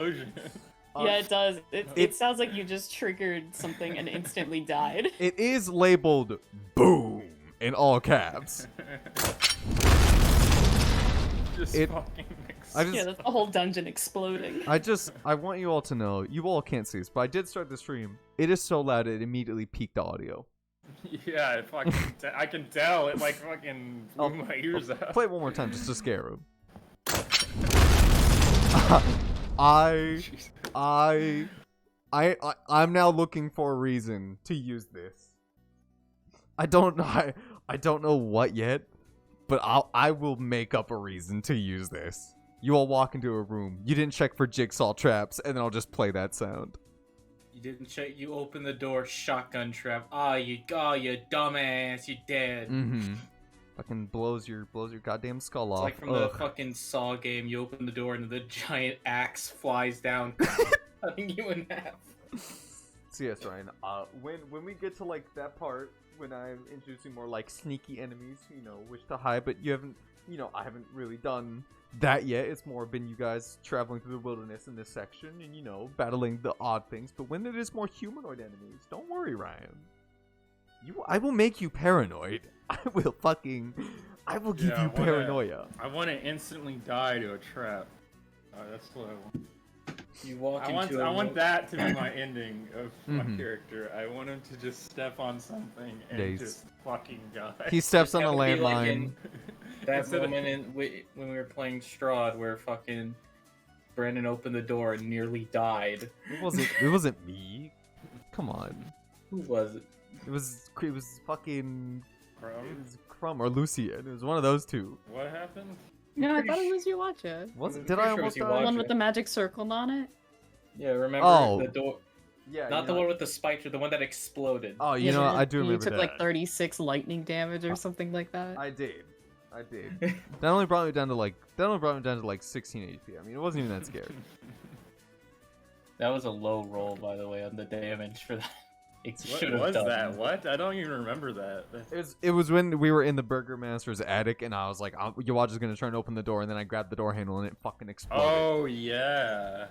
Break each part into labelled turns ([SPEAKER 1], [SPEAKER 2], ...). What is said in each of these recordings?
[SPEAKER 1] explosion.
[SPEAKER 2] Yeah, it does. It sounds like you just triggered something and instantly died.
[SPEAKER 3] It is labeled "boom" in all caps.
[SPEAKER 1] Just fucking
[SPEAKER 2] Yeah, that's the whole dungeon exploding.
[SPEAKER 3] I want you all to know, you all can't see this, but I did start the stream. It is so loud it immediately peaked the audio.
[SPEAKER 1] Yeah, it fucking I can tell. It like fucking blew my ears out.
[SPEAKER 3] Play it one more time just to scare him. I'm now looking for a reason to use this. I don't know what yet, but I will make up a reason to use this. You all walk into a room. You didn't check for jigsaw traps, and then I'll just play that sound.
[SPEAKER 4] You didn't check. You open the door, shotgun trap. You dumbass, you dead.
[SPEAKER 3] Mm-hmm. Fucking blows your goddamn skull
[SPEAKER 4] It's
[SPEAKER 3] off.
[SPEAKER 4] like from the fucking Saw game. You open the door and the giant axe flies down, cutting you in half.
[SPEAKER 3] So yes, Ryan. When we get to like that part, when I'm introducing more like sneaky enemies, wish to hide, but you haven't, I haven't really done that yet. It's more been you guys traveling through the wilderness in this section and battling the odd things. But when it is more humanoid enemies, don't worry, Ryan. I will make you paranoid. I will give you paranoia.
[SPEAKER 1] I want to instantly die to a trap. That's what I want.
[SPEAKER 4] You walk
[SPEAKER 1] I want that to be my ending of my character. I want him to just step on something and just fucking die.
[SPEAKER 3] He steps on a landmine.
[SPEAKER 4] That moment when we were playing Strahd, where fucking Brandon opened the door and nearly died.
[SPEAKER 3] It wasn't me. Come on.
[SPEAKER 4] Who was it?
[SPEAKER 3] It was fucking
[SPEAKER 1] Crumb?
[SPEAKER 3] It was Crumb or Lucian. It was one of those two.
[SPEAKER 1] What happened?
[SPEAKER 2] No, I thought it was you watch it.
[SPEAKER 3] Was it? Did I almost die?
[SPEAKER 2] The one with the magic circle on it?
[SPEAKER 4] Yeah, remember the door?
[SPEAKER 3] Yeah,
[SPEAKER 4] not the one with the spikes, or the one that exploded.
[SPEAKER 3] Oh, I do remember
[SPEAKER 2] You took
[SPEAKER 3] that.
[SPEAKER 2] like 36 lightning damage or something like that.
[SPEAKER 3] I did. That only brought me down to like 16 HP. I mean, it wasn't even that scary.
[SPEAKER 4] That was a low roll, by the way, on the damage for that.
[SPEAKER 1] What was that? What? I don't even remember that.
[SPEAKER 3] It was when we were in the Burger Master's attic, and I was like, Yawaj is gonna try and open the door, and then I grabbed the door handle, and it fucking exploded.
[SPEAKER 1] Oh yeah.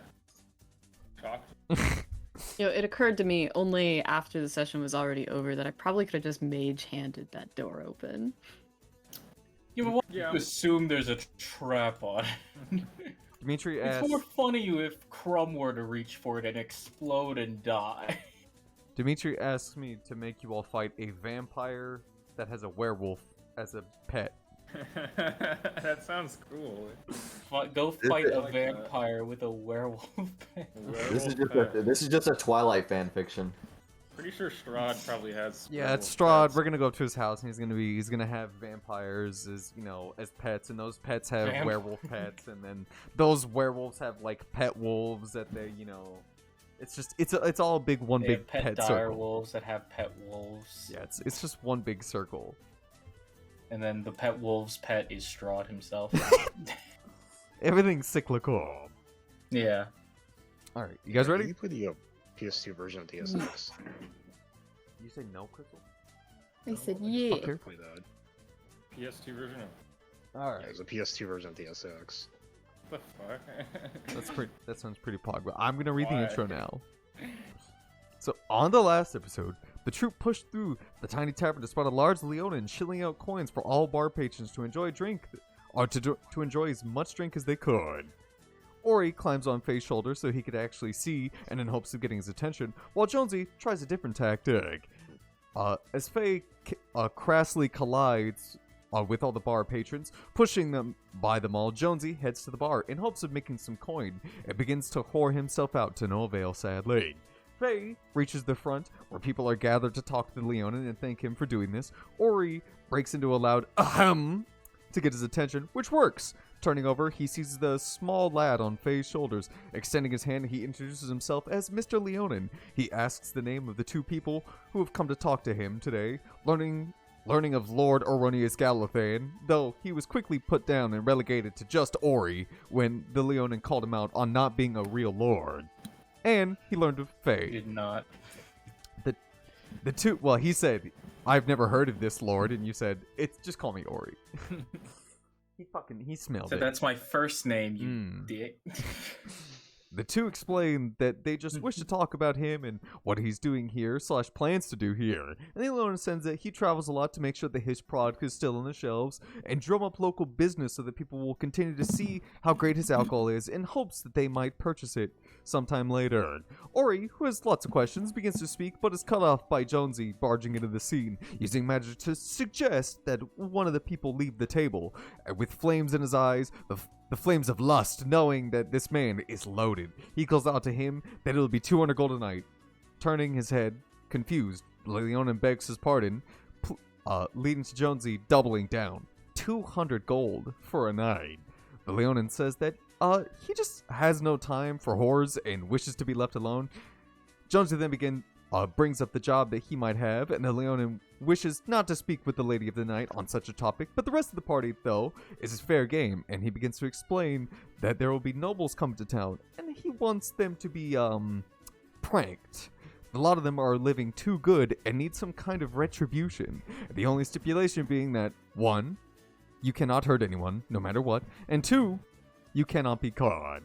[SPEAKER 2] It occurred to me only after the session was already over that I probably could have just mage-handed that door open.
[SPEAKER 4] You assume there's a trap on it.
[SPEAKER 3] Dimitri asks...
[SPEAKER 4] It's more funny if Crumb were to reach for it and explode and die.
[SPEAKER 3] Dimitri asks me to make you all fight a vampire that has a werewolf as a pet.
[SPEAKER 1] That sounds cool.
[SPEAKER 4] Go fight a vampire with a werewolf pet.
[SPEAKER 5] This is just a Twilight fan fiction.
[SPEAKER 1] Pretty sure Strahd probably has.
[SPEAKER 3] Yeah, it's Strahd. Pets. We're gonna go up to his house, and he's gonna have vampires as as pets, and those pets have werewolf pets, and then those werewolves have like pet wolves that they it's all big big pet
[SPEAKER 4] dire
[SPEAKER 3] circle.
[SPEAKER 4] Wolves that have pet wolves.
[SPEAKER 3] Yeah, it's just one big circle.
[SPEAKER 4] And then the pet wolf's pet is Strahd himself.
[SPEAKER 3] Everything's cyclical.
[SPEAKER 4] Yeah.
[SPEAKER 3] All right, you guys ready?
[SPEAKER 6] You play the PS2 version of DSX.
[SPEAKER 3] You say no, Crystal?
[SPEAKER 2] I said yeah.
[SPEAKER 6] Play that.
[SPEAKER 1] PS2 version of.
[SPEAKER 3] All right.
[SPEAKER 6] Yeah, there's a PS2 version of DSX.
[SPEAKER 1] What the fuck?
[SPEAKER 3] That sounds pretty pog, but I'm gonna read the intro now. So on the last episode, the troop pushed through the tiny tavern to spot a large Leonin shilling out coins for all bar patrons to enjoy to enjoy as much drink as they could. Ori climbs on Faye's shoulder so he could actually see, and in hopes of getting his attention, while Jonesy tries a different tactic. As Faye crassly collides with all the bar patrons, pushing them by them all, Jonesy heads to the bar in hopes of making some coin and begins to whore himself out to no avail, sadly. Faye reaches the front, where people are gathered to talk to the Leonin and thank him for doing this. Ori breaks into a loud ahem to get his attention, which works. Turning over, he sees the small lad on Faye's shoulders. Extending his hand, he introduces himself as Mr. Leonin. He asks the name of the two people who have come to talk to him today, learning of Lord Oronius Galathan, though he was quickly put down and relegated to just Ori when the Leonin called him out on not being a real lord. And he learned of Faye.
[SPEAKER 4] He did not.
[SPEAKER 3] The two, well, he said, I've never heard of this lord, and you said, just call me Ori. He smelled
[SPEAKER 4] So
[SPEAKER 3] it.
[SPEAKER 4] that's my first name, you dick.
[SPEAKER 3] The two explain that they just wish to talk about him and what he's doing here / plans to do here. And the owner says that he travels a lot to make sure that his product is still on the shelves and drum up local business so that people will continue to see how great his alcohol is in hopes that they might purchase it sometime later. Ori, who has lots of questions, begins to speak but is cut off by Jonesy barging into the scene, using magic to suggest that one of the people leave the table. And with flames in his eyes, the flames of lust, knowing that this man is loaded. He calls out to him that it'll be 200 gold a night. Turning his head, confused, Leonin begs his pardon, leading to Jonesy doubling down. 200 gold for a night. The Leonin says that he just has no time for whores and wishes to be left alone. Jonesy then brings up the job that he might have, and the Leonin wishes not to speak with the Lady of the Night on such a topic, but the rest of the party, though, is fair game, and he begins to explain that there will be nobles coming to town, and he wants them to be, pranked. A lot of them are living too good and need some kind of retribution. The only stipulation being that, 1, you cannot hurt anyone, no matter what, and 2, you cannot be caught.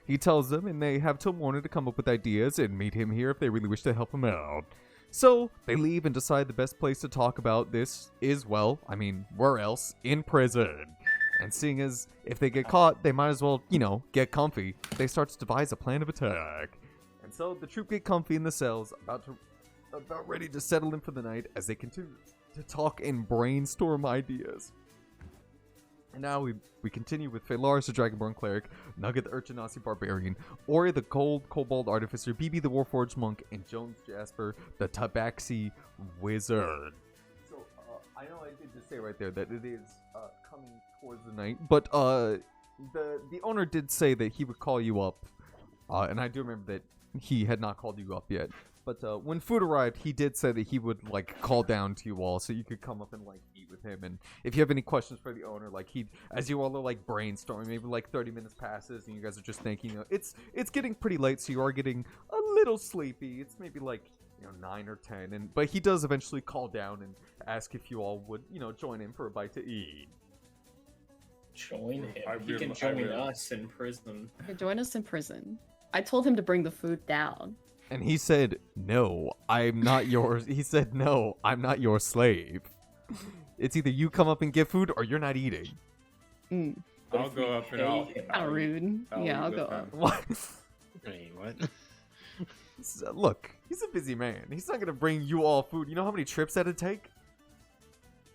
[SPEAKER 3] He tells them, and they have till morning to come up with ideas and meet him here if they really wish to help him out. So, they leave and decide the best place to talk about this is, well, I mean, where else? In prison. And seeing as if they get caught, they might as well, get comfy. They start to devise a plan of attack. And so, the troop get comfy in the cells, about ready to settle in for the night as they continue to talk and brainstorm ideas. And now we continue with Phaelaris the Dragonborn Cleric, Nugget the Urchinasi Barbarian, Ori the Gold Kobold Artificer, BB the Warforged Monk, and Jones Jasper the Tabaxi Wizard. So, I know I did just say right there that it is coming towards the night, but the owner did say that he would call you up, and I do remember that he had not called you up yet. But when food arrived, he did say that he would call down to you all so you could come up and eat with him. And if you have any questions for the owner, as you all are brainstorming, maybe 30 minutes passes and you guys are just thinking, it's getting pretty late, so you are getting a little sleepy. It's maybe 9 or 10, but he does eventually call down and ask if you all would join him for a bite to eat.
[SPEAKER 4] Join him. He can join us in prison.
[SPEAKER 2] He can join us in prison. I told him to bring the food down.
[SPEAKER 3] And he said, "No, I'm not yours." He said, "No, I'm not your slave. It's either you come up and get food or you're not eating."
[SPEAKER 1] I'll go up and I'll
[SPEAKER 2] How rude. Yeah, I'll go up.
[SPEAKER 3] What?
[SPEAKER 6] Wait, what?
[SPEAKER 3] Look, he's a busy man. He's not gonna bring you all food. You know how many trips that'd take?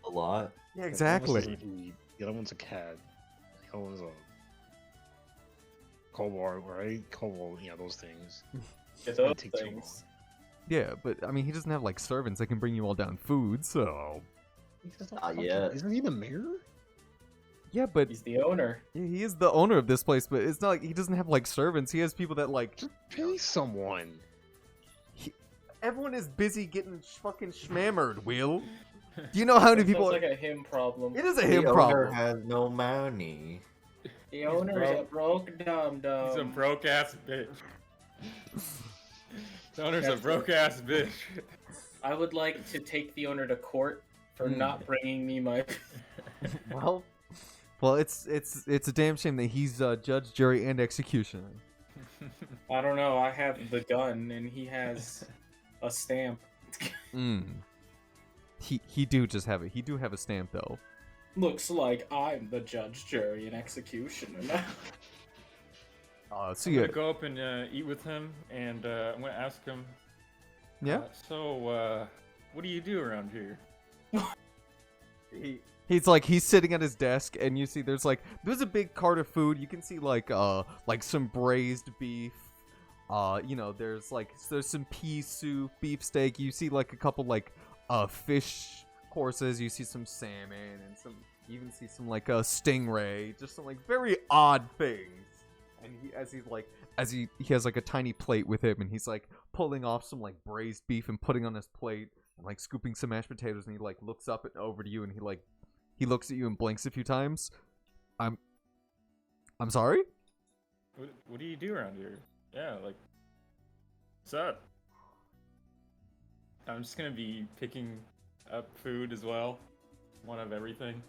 [SPEAKER 5] A lot.
[SPEAKER 3] Yeah, exactly.
[SPEAKER 6] The other one's a cat. The other one's a kobold, right? Kobold, those things.
[SPEAKER 4] Those
[SPEAKER 6] take too long.
[SPEAKER 4] things.
[SPEAKER 3] Yeah, but I mean, he doesn't have servants that can bring you all down food, so.
[SPEAKER 5] Yeah.
[SPEAKER 6] Isn't he the mayor?
[SPEAKER 3] Yeah, but
[SPEAKER 4] He's the owner.
[SPEAKER 3] yeah, he is the owner of this place. But it's not like he doesn't have servants. He has people that
[SPEAKER 6] Just pay someone.
[SPEAKER 3] Everyone is busy getting fucking schmammered. Will, do you know how many people?
[SPEAKER 4] Sounds like a him problem.
[SPEAKER 3] It is a him
[SPEAKER 5] The owner
[SPEAKER 3] problem.
[SPEAKER 5] has no money.
[SPEAKER 4] The owner's a broke dum-dum.
[SPEAKER 1] He's a broke ass bitch. The owner's a broke ass bitch.
[SPEAKER 4] I would like to take the owner to court for not bringing me my.
[SPEAKER 3] Well, it's a damn shame that he's judge, jury, and executioner.
[SPEAKER 4] I don't know. I have the gun and he has a stamp.
[SPEAKER 3] He do just have it. He do have a stamp though.
[SPEAKER 4] Looks like I'm the judge, jury, and executioner now.
[SPEAKER 3] So
[SPEAKER 1] I'm
[SPEAKER 3] yeah,
[SPEAKER 1] gonna go up and eat with him, and I'm gonna ask him.
[SPEAKER 3] yeah.
[SPEAKER 1] What do you do around here?
[SPEAKER 3] He's sitting at his desk, and you see there's a big cart of food. You can see some braised beef. There's some pea soup, beefsteak. You see a couple fish courses. You see some salmon and you even see some stingray. Just some very odd things. And he has a tiny plate with him, and he's pulling off some braised beef and putting on his plate, and scooping some mashed potatoes, and he looks up and over to you, and he looks at you and blinks a few times. I'm sorry?
[SPEAKER 1] What do you do around here? Yeah, what's up? I'm just gonna be picking up food as well. One of everything.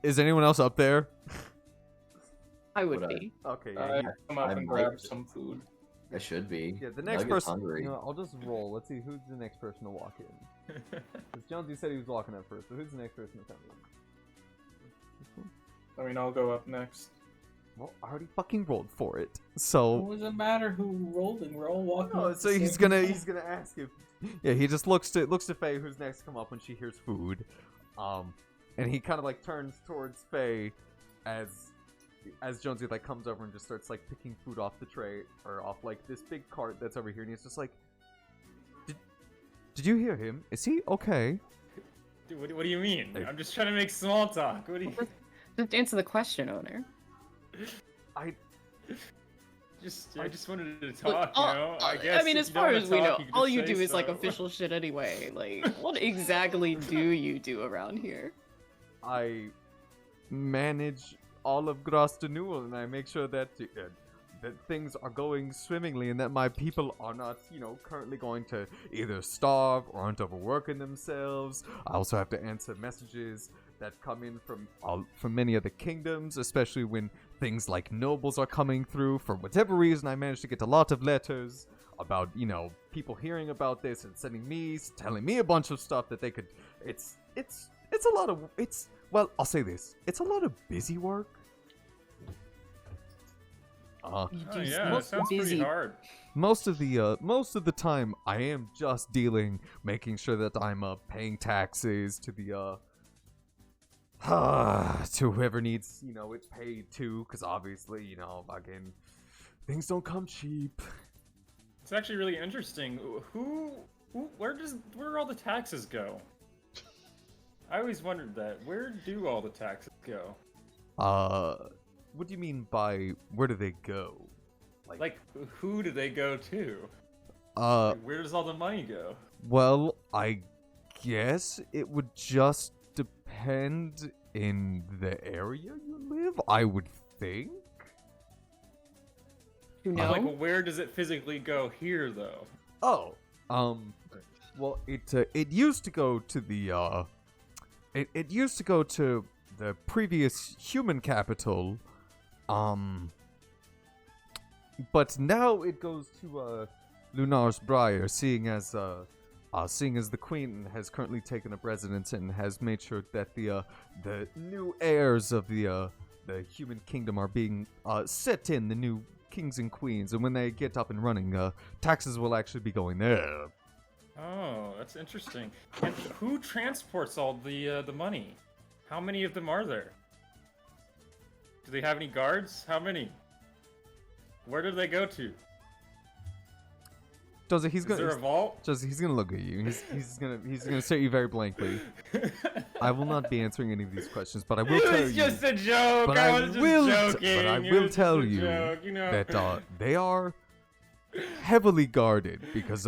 [SPEAKER 3] Is anyone else up there?
[SPEAKER 2] I would
[SPEAKER 5] Would I?
[SPEAKER 2] be.
[SPEAKER 3] Okay,
[SPEAKER 4] I come up
[SPEAKER 5] I
[SPEAKER 4] and
[SPEAKER 5] might
[SPEAKER 4] grab
[SPEAKER 5] be.
[SPEAKER 4] some food.
[SPEAKER 5] I should be.
[SPEAKER 3] Yeah, the next
[SPEAKER 5] Nugget's
[SPEAKER 3] person.
[SPEAKER 5] hungry.
[SPEAKER 3] You know, I'll just roll. Let's see who's the next person to walk in. Because Jonesy said he was walking up first, so who's the next person to come in?
[SPEAKER 4] I mean, I'll go up next.
[SPEAKER 3] Well, I already fucking rolled for it,
[SPEAKER 4] What
[SPEAKER 3] so.
[SPEAKER 4] does it matter who rolled and we're all walking
[SPEAKER 3] Oh,
[SPEAKER 4] up
[SPEAKER 3] so
[SPEAKER 4] the
[SPEAKER 3] he's
[SPEAKER 4] same
[SPEAKER 3] gonna
[SPEAKER 4] time.
[SPEAKER 3] ask if. Yeah, he just looks to Faye, who's next to come up when she hears food, and he kind of like turns towards Faye, as Jonesy like comes over and just starts like picking food off the tray or off like this big cart that's over here, and he's just like, "Did you hear him? Is he okay?"
[SPEAKER 1] Dude, what do you mean?
[SPEAKER 3] Hey.
[SPEAKER 1] I'm just trying to make small talk. What do you?
[SPEAKER 2] Just answer the question, owner.
[SPEAKER 3] I
[SPEAKER 1] I just wanted to
[SPEAKER 2] Look,
[SPEAKER 1] talk, you know? I guess.
[SPEAKER 2] I mean,
[SPEAKER 1] if
[SPEAKER 2] as
[SPEAKER 1] you don't
[SPEAKER 2] far
[SPEAKER 1] wanna
[SPEAKER 2] as we know,
[SPEAKER 1] talk, you can
[SPEAKER 2] all
[SPEAKER 1] just
[SPEAKER 2] you
[SPEAKER 1] say
[SPEAKER 2] do is like
[SPEAKER 1] so.
[SPEAKER 2] official shit anyway. Like, what exactly do you do around here?
[SPEAKER 3] I manage all of Gras de Newell, and I make sure that things are going swimmingly and that my people are not, currently going to either starve or aren't overworking themselves. I also have to answer messages that come in from many other kingdoms, especially when things like nobles are coming through. For whatever reason, I managed to get a lot of letters about, people hearing about this and telling me a bunch of stuff that they could. It's a lot of. Well, I'll say this. It's a lot of busy work.
[SPEAKER 2] You
[SPEAKER 1] Oh
[SPEAKER 2] do
[SPEAKER 1] yeah,
[SPEAKER 2] so
[SPEAKER 1] that sounds
[SPEAKER 2] busy.
[SPEAKER 1] pretty hard.
[SPEAKER 3] Most of the time, I am just making sure that I'm paying taxes to the to whoever needs it paid to, because obviously again, things don't come cheap.
[SPEAKER 1] It's actually really interesting. Where do all the taxes go? I always wondered that. Where do all the taxes go?
[SPEAKER 3] What do you mean by where do they go?
[SPEAKER 1] Like, who do they go to? Where does all the money go?
[SPEAKER 3] Well, I guess it would just depend in the area you live, I would think.
[SPEAKER 2] You know?
[SPEAKER 1] Like, where does it physically go here, though?
[SPEAKER 3] Oh, well, it used to go to the it used to go to the previous human capital, but now it goes to Lunar's Briar, seeing as the Queen has currently taken up residence and has made sure that the new heirs of the human kingdom are being set in, the new kings and queens, and when they get up and running, taxes will actually be going there.
[SPEAKER 1] Oh, that's interesting. And who transports all the money? How many of them are there? Do they have any guards? How many? Where do they go to?
[SPEAKER 3] Josie,
[SPEAKER 1] Is there a vault?
[SPEAKER 3] Josie, he's gonna look at you. He's gonna stare at you very blankly. I will not be answering any of these questions, but I will tell
[SPEAKER 1] It was
[SPEAKER 3] you.
[SPEAKER 1] just a joke.
[SPEAKER 3] But
[SPEAKER 1] I was just joking.
[SPEAKER 3] but I
[SPEAKER 1] It
[SPEAKER 3] will
[SPEAKER 1] was just
[SPEAKER 3] tell
[SPEAKER 1] a
[SPEAKER 3] you
[SPEAKER 1] joke, you know?
[SPEAKER 3] that they are heavily guarded because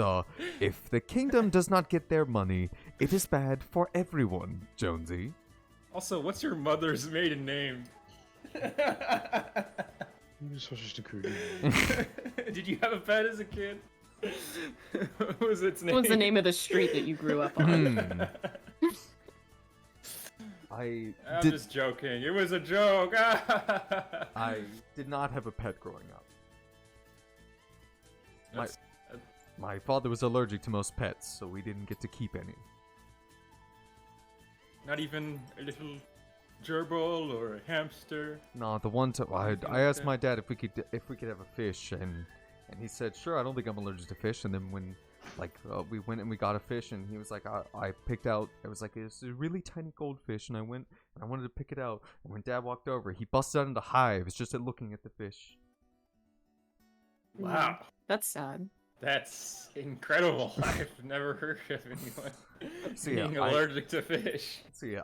[SPEAKER 3] if the kingdom does not get their money, it is bad for everyone, Jonesy.
[SPEAKER 1] Also, what's your mother's maiden name?
[SPEAKER 6] You're such a creepy.
[SPEAKER 1] Did you have a pet as a kid? What was its name?
[SPEAKER 2] What was the name of the street that you grew up on?
[SPEAKER 3] I'm
[SPEAKER 1] just joking. It was a joke.
[SPEAKER 3] I did not have a pet growing up.
[SPEAKER 1] That's-
[SPEAKER 3] My father was allergic to most pets, so we didn't get to keep any.
[SPEAKER 1] Not even a little gerbil or a hamster.
[SPEAKER 3] No, the one time I asked my dad if we could have a fish, and he said sure. I don't think I'm allergic to fish. And then when we went and we got a fish, and he was like, I picked out. It was like it's a really tiny goldfish, and I went and I wanted to pick it out. And when Dad walked over, he busted out into hives just at looking at the fish.
[SPEAKER 1] Wow,
[SPEAKER 2] That's sad.
[SPEAKER 1] that's incredible. I've never heard of anyone
[SPEAKER 3] So, yeah,
[SPEAKER 1] being allergic to fish.
[SPEAKER 3] So yeah,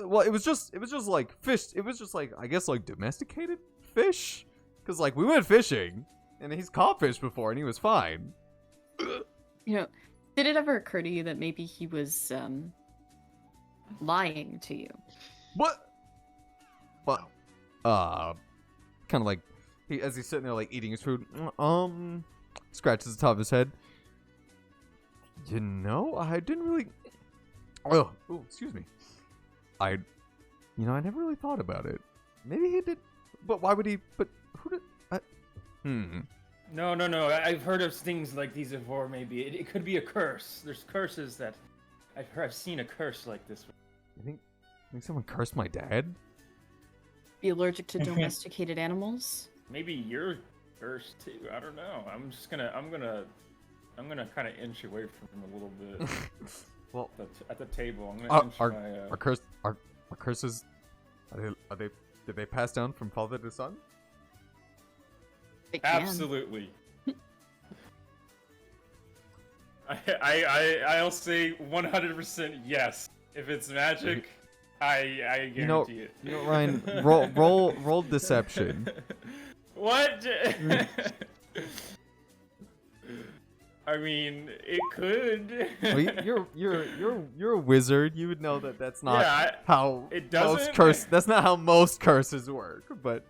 [SPEAKER 3] well, it was just like fish. It was just like I guess like domesticated fish, because like we went fishing, and he's caught fish before, and he was fine.
[SPEAKER 2] Did it ever occur to you that maybe he was lying to you?
[SPEAKER 3] What? Kind of like as he's sitting there like eating his food, scratches the top of his head. I didn't really. Oh, excuse me. I never really thought about it. Maybe he did. But why would he? But who did?
[SPEAKER 1] No. I've heard of things like these before. Maybe it could be a curse. There's curses that I've seen a curse like this.
[SPEAKER 3] You think someone cursed my dad?
[SPEAKER 2] Be allergic to domesticated animals?
[SPEAKER 1] Maybe you're cursed too. I don't know. I'm gonna kind of inch away from him a little bit.
[SPEAKER 3] Well,
[SPEAKER 1] at the table, I'm gonna inch
[SPEAKER 3] our curses are they did they pass down from father to son?
[SPEAKER 2] It can.
[SPEAKER 1] Absolutely. I'll say 100% yes. If it's magic, I guarantee it.
[SPEAKER 3] You know, Ryan, roll deception.
[SPEAKER 1] What? I mean, it could.
[SPEAKER 3] Well, you're a wizard. You would know that that's not how
[SPEAKER 1] it
[SPEAKER 3] most
[SPEAKER 1] doesn't.
[SPEAKER 3] That's not how most curses work. But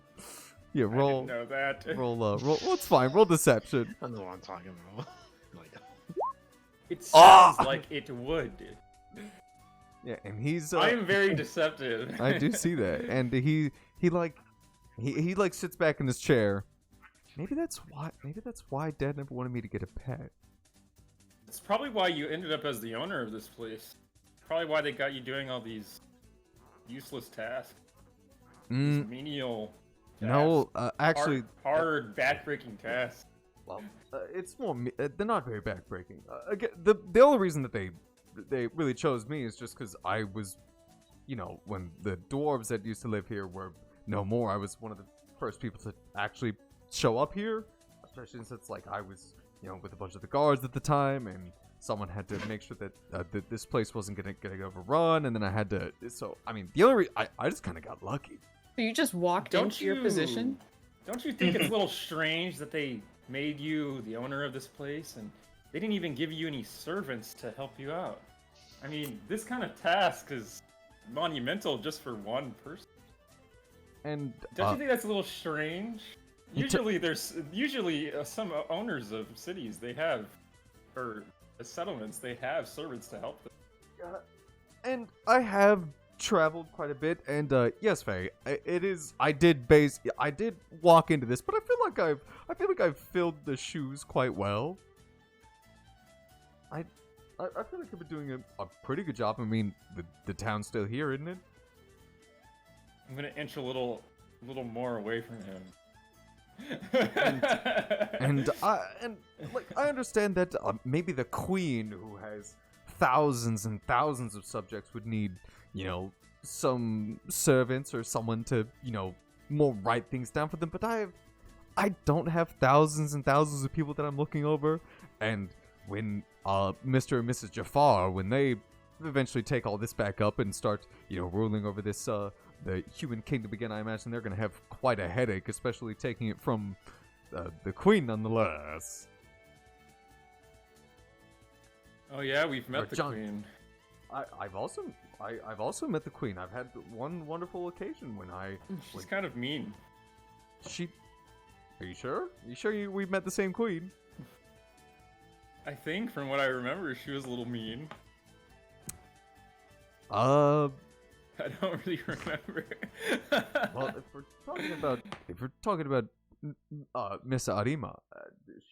[SPEAKER 3] yeah,
[SPEAKER 1] I
[SPEAKER 3] roll.
[SPEAKER 1] didn't know that.
[SPEAKER 3] Roll. Well, it's fine. Roll deception.
[SPEAKER 6] I know what I'm talking about. Like,
[SPEAKER 1] It sounds like it would.
[SPEAKER 3] Yeah, and he's.
[SPEAKER 1] I am very deceptive.
[SPEAKER 3] I do see that, and he sits back in his chair. Maybe that's why Dad never wanted me to get a pet.
[SPEAKER 1] It's probably why you ended up as the owner of this place. Probably why they got you doing all these useless tasks. These menial tasks.
[SPEAKER 3] No, actually,
[SPEAKER 1] hard backbreaking tasks.
[SPEAKER 3] well, it's more. They're not very backbreaking. Again, the only reason that they really chose me is just because I was, when the dwarves that used to live here were no more, I was one of the first people to actually show up here, especially since I was with a bunch of the guards at the time, and someone had to make sure that this place wasn't gonna overrun, and then I had to. So I mean, the only reason I just kind of got lucky.
[SPEAKER 2] So you just walked into your position?
[SPEAKER 1] Don't you think it's a little strange that they made you the owner of this place and they didn't even give you any servants to help you out? I mean, this kind of task is monumental just for one person.
[SPEAKER 3] And
[SPEAKER 1] don't you think that's a little strange? Usually some owners of cities, they have, or settlements, they have servants to help them.
[SPEAKER 3] And I have traveled quite a bit, and yes, Faye, I did walk into this, but I feel like I've filled the shoes quite well. I feel like I've been doing a pretty good job. I mean, the town's still here, isn't it?
[SPEAKER 1] I'm gonna inch a little more away from him.
[SPEAKER 3] and I understand that maybe the queen, who has thousands and thousands of subjects, would need some servants or someone to more write things down for them. But I don't have thousands and thousands of people that I'm looking over. And when Mr. and Mrs. Jafar, when they eventually take all this back up and start ruling over this the human kingdom again, I imagine they're going to have quite a headache, especially taking it from the queen, nonetheless.
[SPEAKER 1] Oh yeah, we've met the
[SPEAKER 3] John.
[SPEAKER 1] queen.
[SPEAKER 3] I've also met the queen. I've had one wonderful occasion when
[SPEAKER 1] She's kind of mean.
[SPEAKER 3] Are you sure? We've met the same queen?
[SPEAKER 1] I think, from what I remember, she was a little mean. I don't really remember.
[SPEAKER 3] Well, if we're talking about Miss Arima,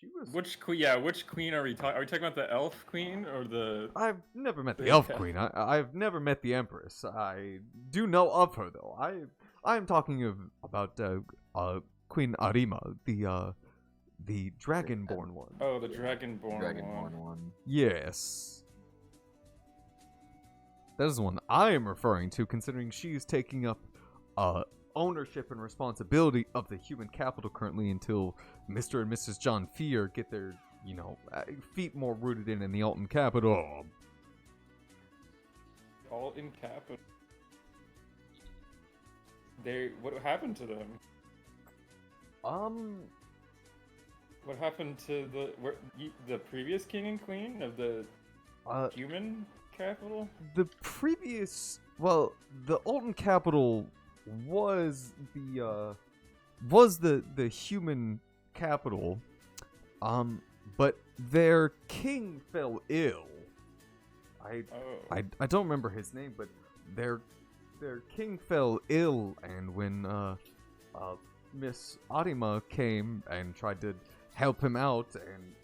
[SPEAKER 3] she was.
[SPEAKER 1] Which queen? Yeah, which queen are we talking? Are we talking about the elf queen or the?
[SPEAKER 3] I've never met the elf queen. I've never met the empress. I do know of her though. I'm talking about Queen Arima, the dragonborn one.
[SPEAKER 1] Oh, the dragonborn
[SPEAKER 5] one.
[SPEAKER 3] Yes. That is the one I am referring to, considering she's taking up ownership and responsibility of the human capital currently until Mr. and Mrs. John Fear get their, feet more rooted in the Alton capital.
[SPEAKER 1] Alton capital. What happened to them? What happened to the previous king and queen of the human capital?
[SPEAKER 3] The Alton capital was the human capital, but their king fell ill. I don't remember his name, but their king fell ill, and when Miss Arima came and tried to help him out, and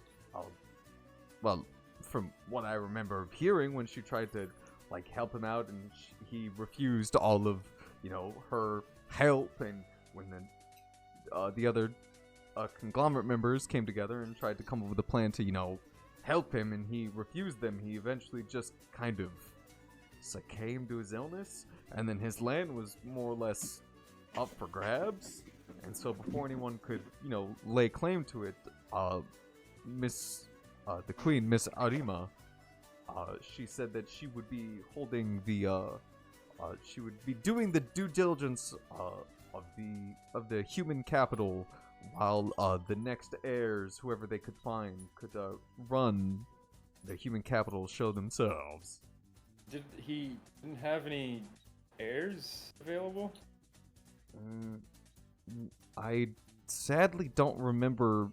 [SPEAKER 3] well, from what I remember hearing, when she tried to like help him out, and he refused all of her help, and when the other conglomerate members came together and tried to come up with a plan to help him, and he refused them, he eventually just kind of succumbed to his illness, and then his land was more or less up for grabs. And so before anyone could, lay claim to it, the queen, Miss Arima, she said that she would be holding she would be doing the due diligence of the human capital, while the next heirs, whoever they could find, could run the human capital show themselves.
[SPEAKER 1] He didn't have any heirs available?
[SPEAKER 3] I sadly don't remember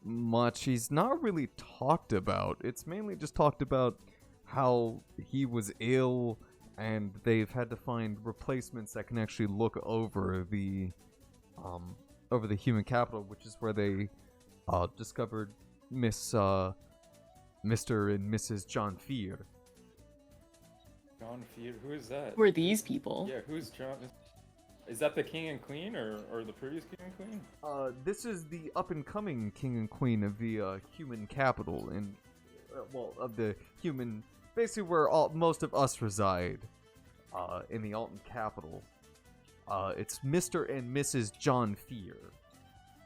[SPEAKER 3] much. He's not really talked about. It's mainly just talked about how he was ill, and they've had to find replacements that can actually look over the human capital, which is where they discovered Mr. and Mrs. John Fear.
[SPEAKER 1] John Fear? Who is that?
[SPEAKER 2] Who are these people?
[SPEAKER 1] Yeah, who's John? Is that the king and queen, or the previous king and queen?
[SPEAKER 3] This is the up-and-coming king and queen of the human capital, and of the human, basically where most of us reside, in the Alton capital. It's Mr. and Mrs. John Fear.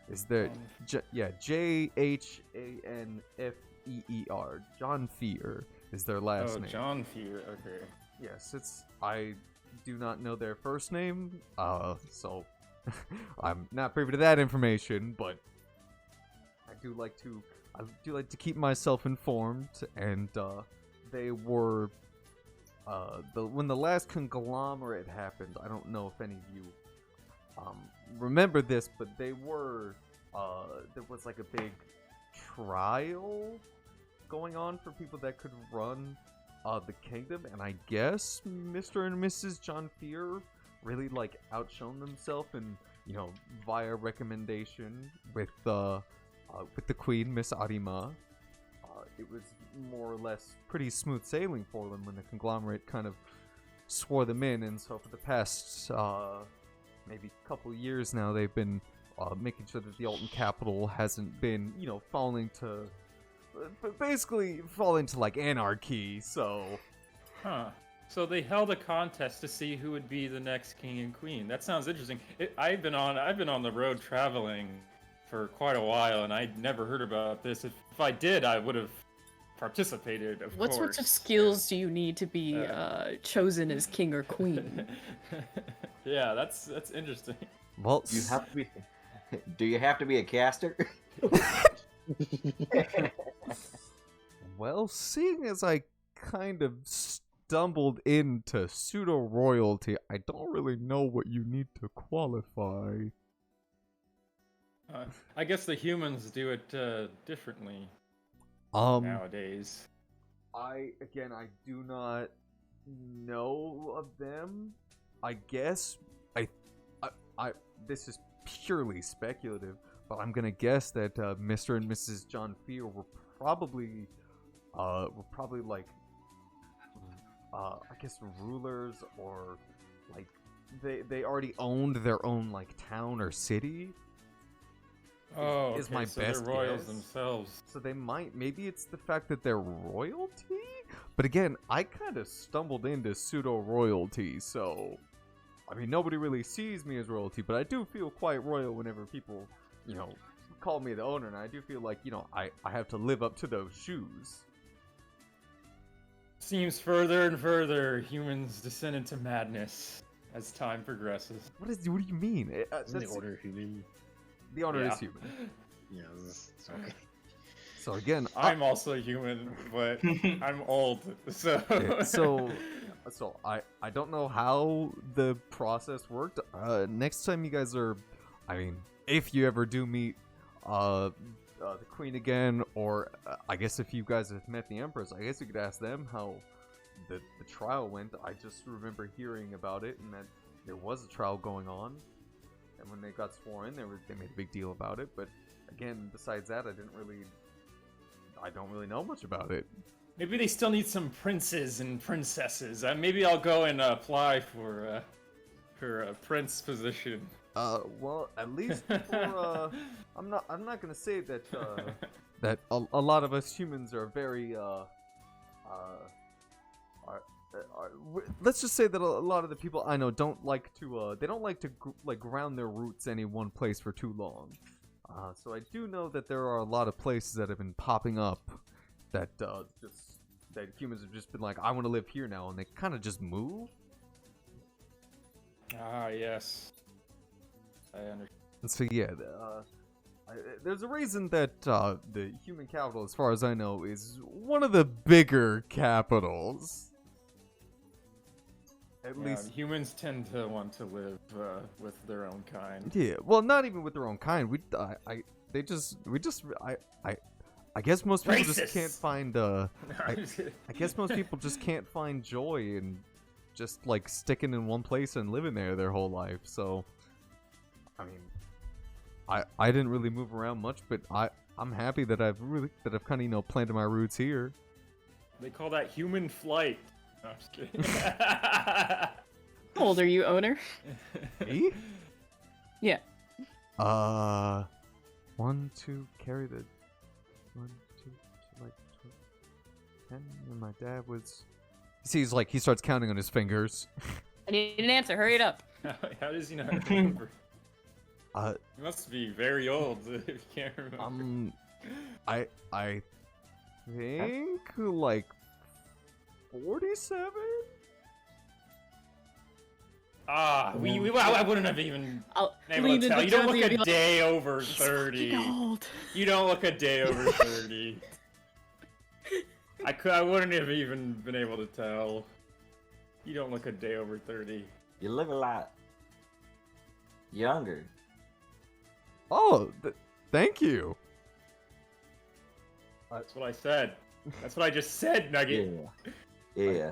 [SPEAKER 3] Is there? Janfeer. John Fear is their last name.
[SPEAKER 1] John Fear. Okay.
[SPEAKER 3] Yes, I do not know their first name, so I'm not privy to that information, but I do like to keep myself informed, and they were when the last conglomerate happened. I don't know if any of you remember this, but they were there was like a big trial going on for people that could run the kingdom, and I guess Mr. and Mrs. John Fear really like outshone themselves, and via recommendation with the queen, Miss Arima, it was more or less pretty smooth sailing for them when the conglomerate kind of swore them in. And so for the past maybe couple years now, they've been making sure that the Alton capital hasn't been falling to like anarchy. So
[SPEAKER 1] So they held a contest to see who would be the next king and queen. That sounds interesting. I've been on the road traveling for quite a while, and I'd never heard about this. If I did, I would have participated, of
[SPEAKER 2] What
[SPEAKER 1] course.
[SPEAKER 2] sorts of skills do you need to be chosen as king or queen?
[SPEAKER 1] Yeah, that's interesting.
[SPEAKER 3] well,
[SPEAKER 5] You have to be. Do you have to be a caster?
[SPEAKER 3] well, seeing as I kind of stumbled into pseudo royalty, I don't really know what you need to qualify.
[SPEAKER 1] I guess the humans do it differently
[SPEAKER 3] Um,
[SPEAKER 1] nowadays.
[SPEAKER 3] I do not know of them. I guess I this is purely speculative, but I'm gonna guess that Mr. and Mrs. John Fear were probably like I guess rulers, or like they already owned their own like town or city. Is my
[SPEAKER 1] so
[SPEAKER 3] best
[SPEAKER 1] they're royals
[SPEAKER 3] guess.
[SPEAKER 1] themselves.
[SPEAKER 3] So they maybe it's the fact that they're royalty? But again, I kind of stumbled into pseudo-royalty, so... I mean, nobody really sees me as royalty, but I do feel quite royal whenever people, call me the owner, and I do feel like, I have to live up to those shoes.
[SPEAKER 1] Seems further and further humans descend into madness as time progresses.
[SPEAKER 3] What do you mean?
[SPEAKER 6] Isn't the order human?
[SPEAKER 3] The owner
[SPEAKER 1] Yeah.
[SPEAKER 3] is human.
[SPEAKER 6] Yeah, it's okay.
[SPEAKER 3] So again,
[SPEAKER 1] I'm also human, but I'm old, so...
[SPEAKER 3] yeah, so I don't know how the process worked. Next time you guys are, I mean, if you ever do meet the queen again, or I guess if you guys have met the empress, I guess you could ask them how the trial went. I just remember hearing about it, and that there was a trial going on. and when they got sworn in, they made a big deal about it. But again, besides that, I don't really know much about it.
[SPEAKER 1] Maybe they still need some princes and princesses. Maybe I'll go and apply for a prince position.
[SPEAKER 3] Well, at least for, I'm not gonna say that that a lot of us humans are very let's just say that a lot of the people I know don't like to ground their roots any one place for too long. So I do know that there are a lot of places that have been popping up that that humans have just been like, I want to live here now, and they kind of just move.
[SPEAKER 1] Ah, yes. I understand.
[SPEAKER 3] And so yeah, there's a reason that the human capital, as far as I know, is one of the bigger capitals. At least
[SPEAKER 1] humans tend to want to live with their own kind.
[SPEAKER 3] Yeah, well, not even with their own kind. I guess most people just can't find. I guess most people just can't find joy in just like sticking in one place and living there their whole life. So, I mean, I didn't really move around much, but I'm happy that I've kind of planted my roots here.
[SPEAKER 1] They call that human flight. No, I'm just kidding.
[SPEAKER 2] How old are you, owner?
[SPEAKER 3] Me?
[SPEAKER 2] Yeah.
[SPEAKER 3] 1, 2, carry the 1, 2, like 10. And my dad was. He starts counting on his fingers.
[SPEAKER 2] I need an answer. Hurry it up.
[SPEAKER 1] How does he not remember?
[SPEAKER 3] He
[SPEAKER 1] must be very old if you can't remember.
[SPEAKER 3] I think like 47.
[SPEAKER 1] I wouldn't have even been able to tell. You don't look a day over 30.
[SPEAKER 2] Old.
[SPEAKER 1] You don't look a day over 30. I wouldn't have even been able to tell. You don't look a day over 30.
[SPEAKER 5] You look a lot younger.
[SPEAKER 3] Oh, thank you.
[SPEAKER 1] That's what I said. That's what I just said, Nugget.
[SPEAKER 5] Yeah.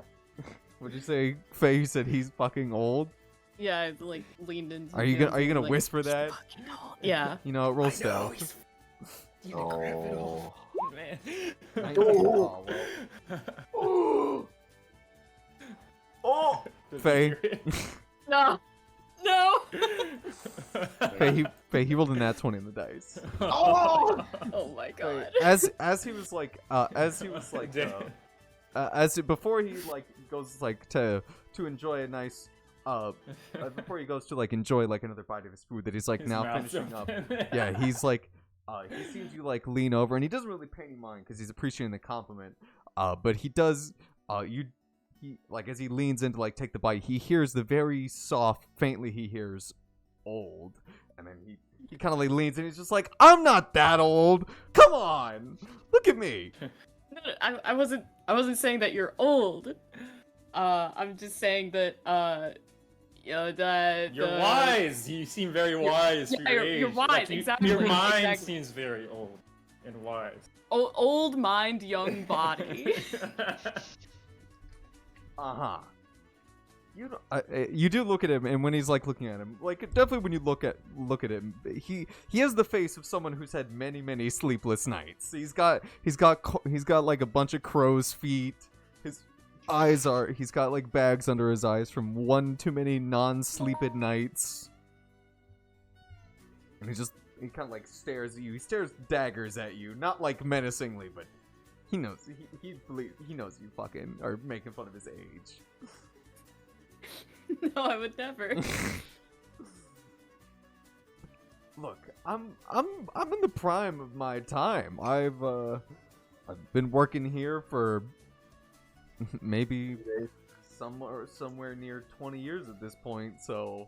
[SPEAKER 3] What'd you say, Faye? You said he's fucking old.
[SPEAKER 2] Yeah, I like leaned into.
[SPEAKER 3] Are you gonna
[SPEAKER 2] like,
[SPEAKER 3] whisper that?
[SPEAKER 2] Fucking old. Yeah.
[SPEAKER 3] You know, roll stealth.
[SPEAKER 5] Oh.
[SPEAKER 1] Man.
[SPEAKER 3] Oh, well.
[SPEAKER 5] Oh.
[SPEAKER 3] Faye.
[SPEAKER 2] No. No.
[SPEAKER 3] Faye, he rolled a nat 20 in the dice.
[SPEAKER 5] Oh.
[SPEAKER 2] Oh my god.
[SPEAKER 3] Before he like goes like to enjoy a nice before he goes to like enjoy like another bite of his food that he's like
[SPEAKER 1] His
[SPEAKER 3] now
[SPEAKER 1] mouth's
[SPEAKER 3] finishing up.
[SPEAKER 1] open.
[SPEAKER 3] Yeah, he's like he sees you like lean over, and he doesn't really pay any mind because he's appreciating the compliment. But he does he like as he leans in to like take the bite, he hears the very soft, faintly he hears old, and then he kind of like leans and he's just like, I'm not that old. Come on, look at me.
[SPEAKER 2] No, I wasn't saying that you're old. I'm just saying that
[SPEAKER 1] You're wise. You seem very wise for your age.
[SPEAKER 2] You're wise, exactly.
[SPEAKER 1] Your mind
[SPEAKER 2] exactly.
[SPEAKER 1] seems very old and wise.
[SPEAKER 2] Old mind, young body.
[SPEAKER 3] Uh-huh. You do look at him, and when he's like looking at him, like definitely when you look at him, he has the face of someone who's had many sleepless nights. He's got like a bunch of crow's feet. He's got like bags under his eyes from one too many non-sleeped nights. And he kind of like stares at you. He stares daggers at you, not like menacingly, but he knows he knows you fucking are making fun of his age.
[SPEAKER 2] No, I would never.
[SPEAKER 3] Look, I'm in the prime of my time. I've been working here for maybe somewhere near 20 years at this point, so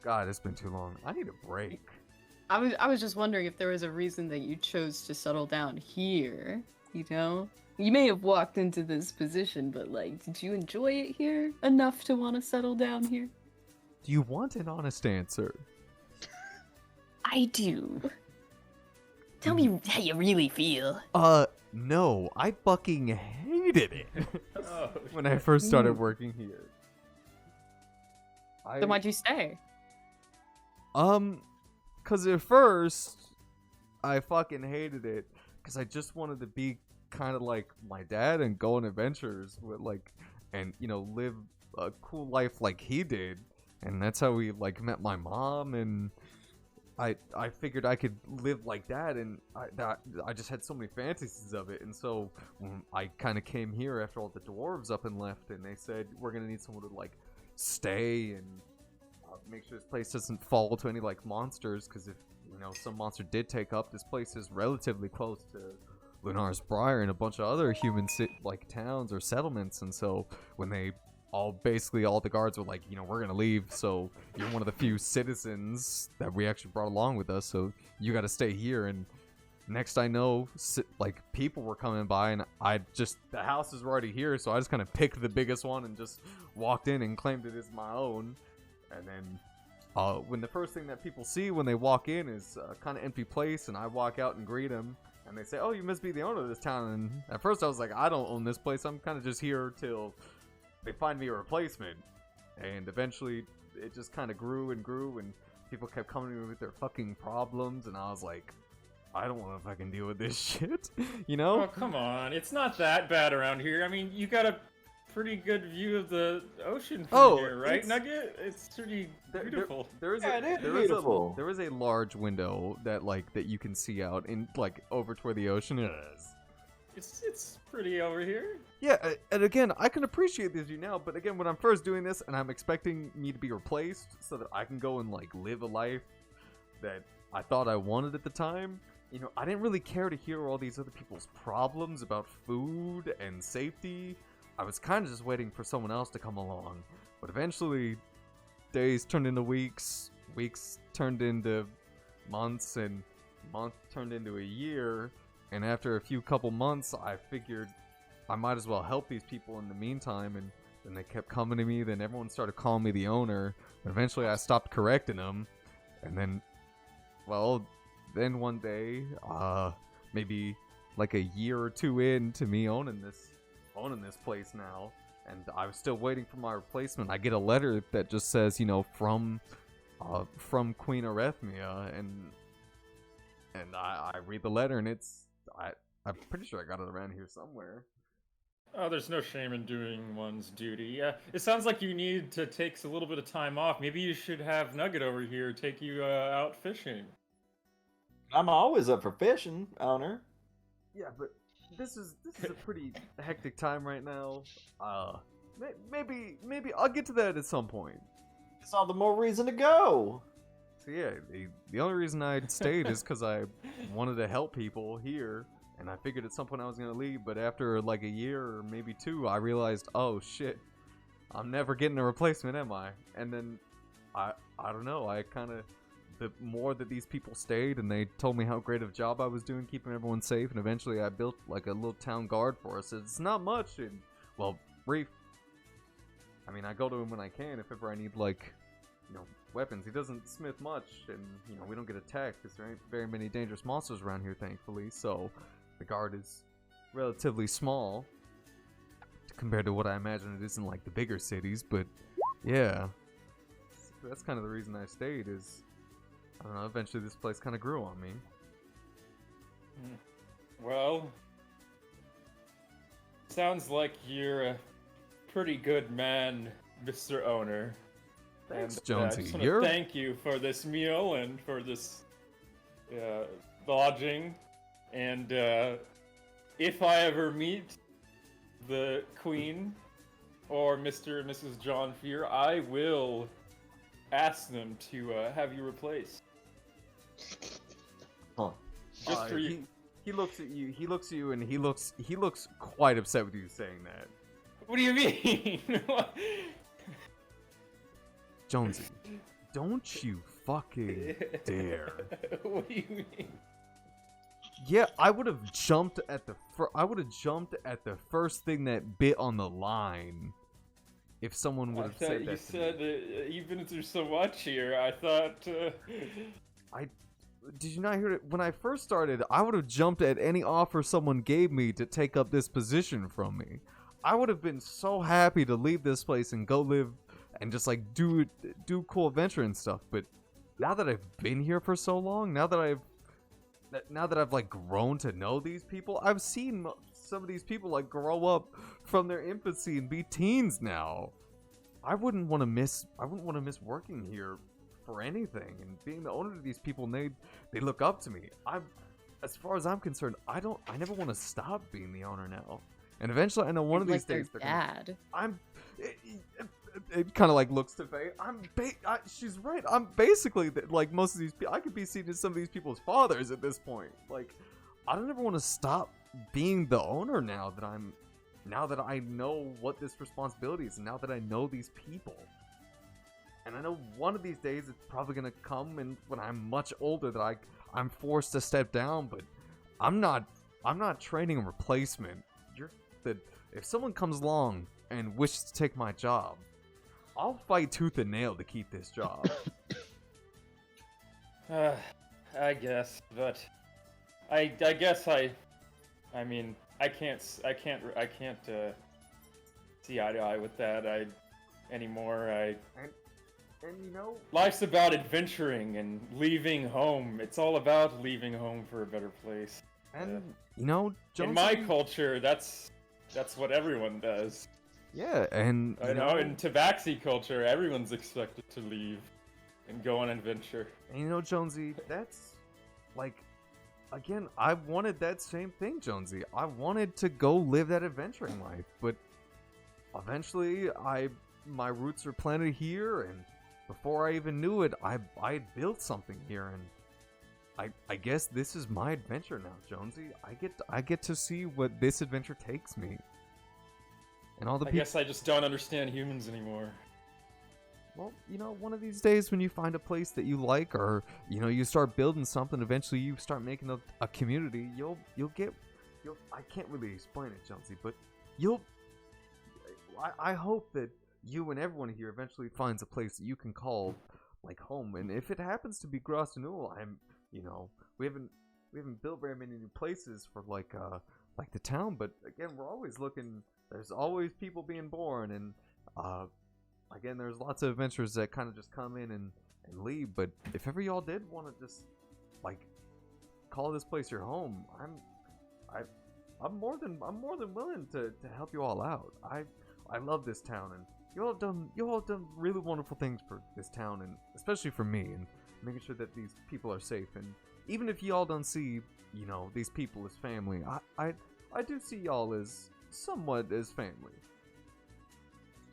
[SPEAKER 3] God, it's been too long. I need a break.
[SPEAKER 2] I was just wondering if there was a reason that you chose to settle down here, you know? You may have walked into this position, but like, did you enjoy it here enough to want to settle down here?
[SPEAKER 3] Do you want an honest answer?
[SPEAKER 2] I do. Tell me how you really feel.
[SPEAKER 3] No, I fucking hated it
[SPEAKER 1] Oh,
[SPEAKER 3] when I first started working here.
[SPEAKER 2] Then why'd you stay?
[SPEAKER 3] Cause at first I fucking hated it, cause I just wanted to be kind of like my dad and go on adventures with like, and live a cool life like he did, and that's how we like met my mom, and I figured I could live like that, and I just had so many fantasies of it, and so when I kind of came here after all the dwarves up and left, and they said we're gonna need someone to like stay and make sure this place doesn't fall to any like monsters, because if some monster did take up, this place is relatively close to Lunar's Briar and a bunch of other human like towns or settlements, and so when they all the guards were like, we're gonna leave, so you're one of the few citizens that we actually brought along with us, so you gotta stay here. And next I know, like, people were coming by, and the houses were already here, so I just kind of picked the biggest one and just walked in and claimed it as my own. And then when the first thing that people see when they walk in is a kind of empty place, and I walk out and greet them, and they say, oh, you must be the owner of this town. And at first I was like, I don't own this place, I'm kind of just here till they find me a replacement. And eventually it just kind of grew and grew, and people kept coming to me with their fucking problems, and I was like, I don't want to fucking deal with this shit,
[SPEAKER 1] Oh, come on, it's not that bad around here. I mean, you got a pretty good view of the ocean from here, right, Nugget? It's pretty beautiful.
[SPEAKER 3] There is a large window that you can see out in like over to where the ocean is.
[SPEAKER 1] It's pretty over here.
[SPEAKER 3] Yeah, and again, I can appreciate this view now, but again, when I'm first doing this and I'm expecting me to be replaced so that I can go and like live a life that I thought I wanted at the time, I didn't really care to hear all these other people's problems about food and safety. I was kind of just waiting for someone else to come along, but eventually days turned into weeks, weeks turned into months, and months turned into a year. And after a couple months, I figured I might as well help these people in the meantime, and then they kept coming to me, then everyone started calling me the owner, and eventually I stopped correcting them, and then, then one day, maybe like a year or two into me owning this place now, and I was still waiting for my replacement, I get a letter that just says, from Queen Arethmia, and I read the letter, and I'm pretty sure I got it around here somewhere.
[SPEAKER 1] Oh, there's no shame in doing one's duty. Yeah, it sounds like you need to take a little bit of time off. Maybe you should have Nugget over here take you out fishing.
[SPEAKER 5] I'm always up for fishing, owner.
[SPEAKER 3] Yeah, but this is a pretty hectic time right now. Maybe I'll get to that at some point.
[SPEAKER 5] It's all the more reason to go.
[SPEAKER 3] So yeah, the only reason I stayed is because I wanted to help people here, and I figured at some point I was gonna leave. But after like a year or maybe two, I realized, oh shit, I'm never getting a replacement, am I? And then I don't know. The more that these people stayed, and they told me how great of a job I was doing keeping everyone safe, and eventually I built like a little town guard for us. It's not much, and Reef. I mean, I go to him when I can if ever I need like, weapons. He doesn't smith much, and we don't get attacked because there ain't very many dangerous monsters around here, thankfully. So the guard is relatively small compared to what I imagine it is in like the bigger cities. But yeah, that's kind of the reason I stayed. Is I don't know. Eventually, this place kind of grew on me.
[SPEAKER 1] Well, sounds like you're a pretty good man, Mr. Owner.
[SPEAKER 3] Thanks,
[SPEAKER 1] And,
[SPEAKER 3] Jonesy.
[SPEAKER 1] I just want to thank you for this meal and for this lodging. And if I ever meet the Queen or Mr. and Mrs. John Fear, I will ask them to have you replaced.
[SPEAKER 5] Huh.
[SPEAKER 1] Just for you.
[SPEAKER 3] He looks at you. He looks at you, and he looks quite upset with you saying that.
[SPEAKER 1] What do you mean?
[SPEAKER 3] Jonesy, don't you fucking dare.
[SPEAKER 1] What do you mean?
[SPEAKER 3] Yeah, I would have jumped at the first thing that bit on the line. If someone would have said that.
[SPEAKER 1] You said even if there's so much here, I thought.
[SPEAKER 3] Did you not hear it? When I first started, I would have jumped at any offer someone gave me to take up this position from me. I would have been so happy to leave this place and go live and just like do cool adventure and stuff. But now that I've been here for so long, now that I've like grown to know these people, I've seen some of these people like grow up from their infancy and be teens now. I wouldn't want to miss working here for anything, and being the owner of these people, and they look up to me. As far as I'm concerned, I never want to stop being the owner now. And eventually, I know one of these days
[SPEAKER 2] they're dad.
[SPEAKER 3] It kind of like looks to Faye. She's right. I'm basically like most of these people. I could be seen as some of these people's fathers at this point. Like, I don't ever want to stop being the owner now that I know what this responsibility is, and now that I know these people. And I know one of these days it's probably gonna come, and when I'm much older, that I'm forced to step down. But I'm not training a replacement. If someone comes along and wishes to take my job, I'll fight tooth and nail to keep this job.
[SPEAKER 1] I guess, but I guess I mean, I can't see eye to eye with that anymore.
[SPEAKER 3] And you know,
[SPEAKER 1] life's about adventuring and leaving home. It's all about leaving home for a better place.
[SPEAKER 3] And you know,
[SPEAKER 1] in my culture, that's what everyone does.
[SPEAKER 3] Yeah, and
[SPEAKER 1] I know in Tabaxi culture, everyone's expected to leave and go on adventure.
[SPEAKER 3] And you know, Jonesy, that's like, again, I wanted that same thing, Jonesy. I wanted to go live that adventuring life, but eventually, my roots are planted here, and before I even knew it, I had built something here, and I guess this is my adventure now, Jonesy. I get to see what this adventure takes me. And all the people.
[SPEAKER 1] I guess I just don't understand humans anymore.
[SPEAKER 3] Well, you know, one of these days when you find a place that you like, or you know, you start building something, eventually you start making a community. You'll I can't really explain it, Jonesy, but I hope that you and everyone here eventually finds a place that you can call like home. And if it happens to be Grossanul, we haven't built very many new places for like the town, but again, we're always looking. There's always people being born, and again, there's lots of adventures that kind of just come in and leave. But if ever y'all did want to just like call this place your home, I'm more than willing to help you all out. I love this town, and you all have done really wonderful things for this town, and especially for me, and making sure that these people are safe. And even if y'all don't see, you know, these people as family, I do see y'all as somewhat as family,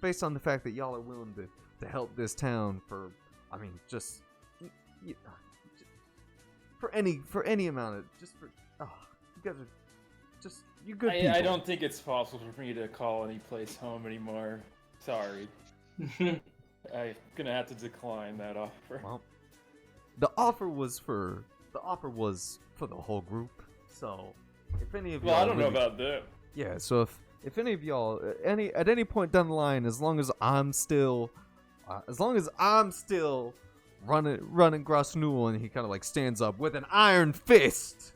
[SPEAKER 3] based on the fact that y'all are willing to help this town for, I mean, just for any amount of, just for, you guys are just, you good people.
[SPEAKER 1] I don't think it's possible for me to call any place home anymore. Sorry. I'm gonna have to decline that offer.
[SPEAKER 3] Well, the offer was for the whole group. So if any of y'all,
[SPEAKER 1] I don't know about that.
[SPEAKER 3] Yeah, so if any of y'all at any point down the line, as long as I'm still running Grossanul, and he kind of like stands up with an iron fist,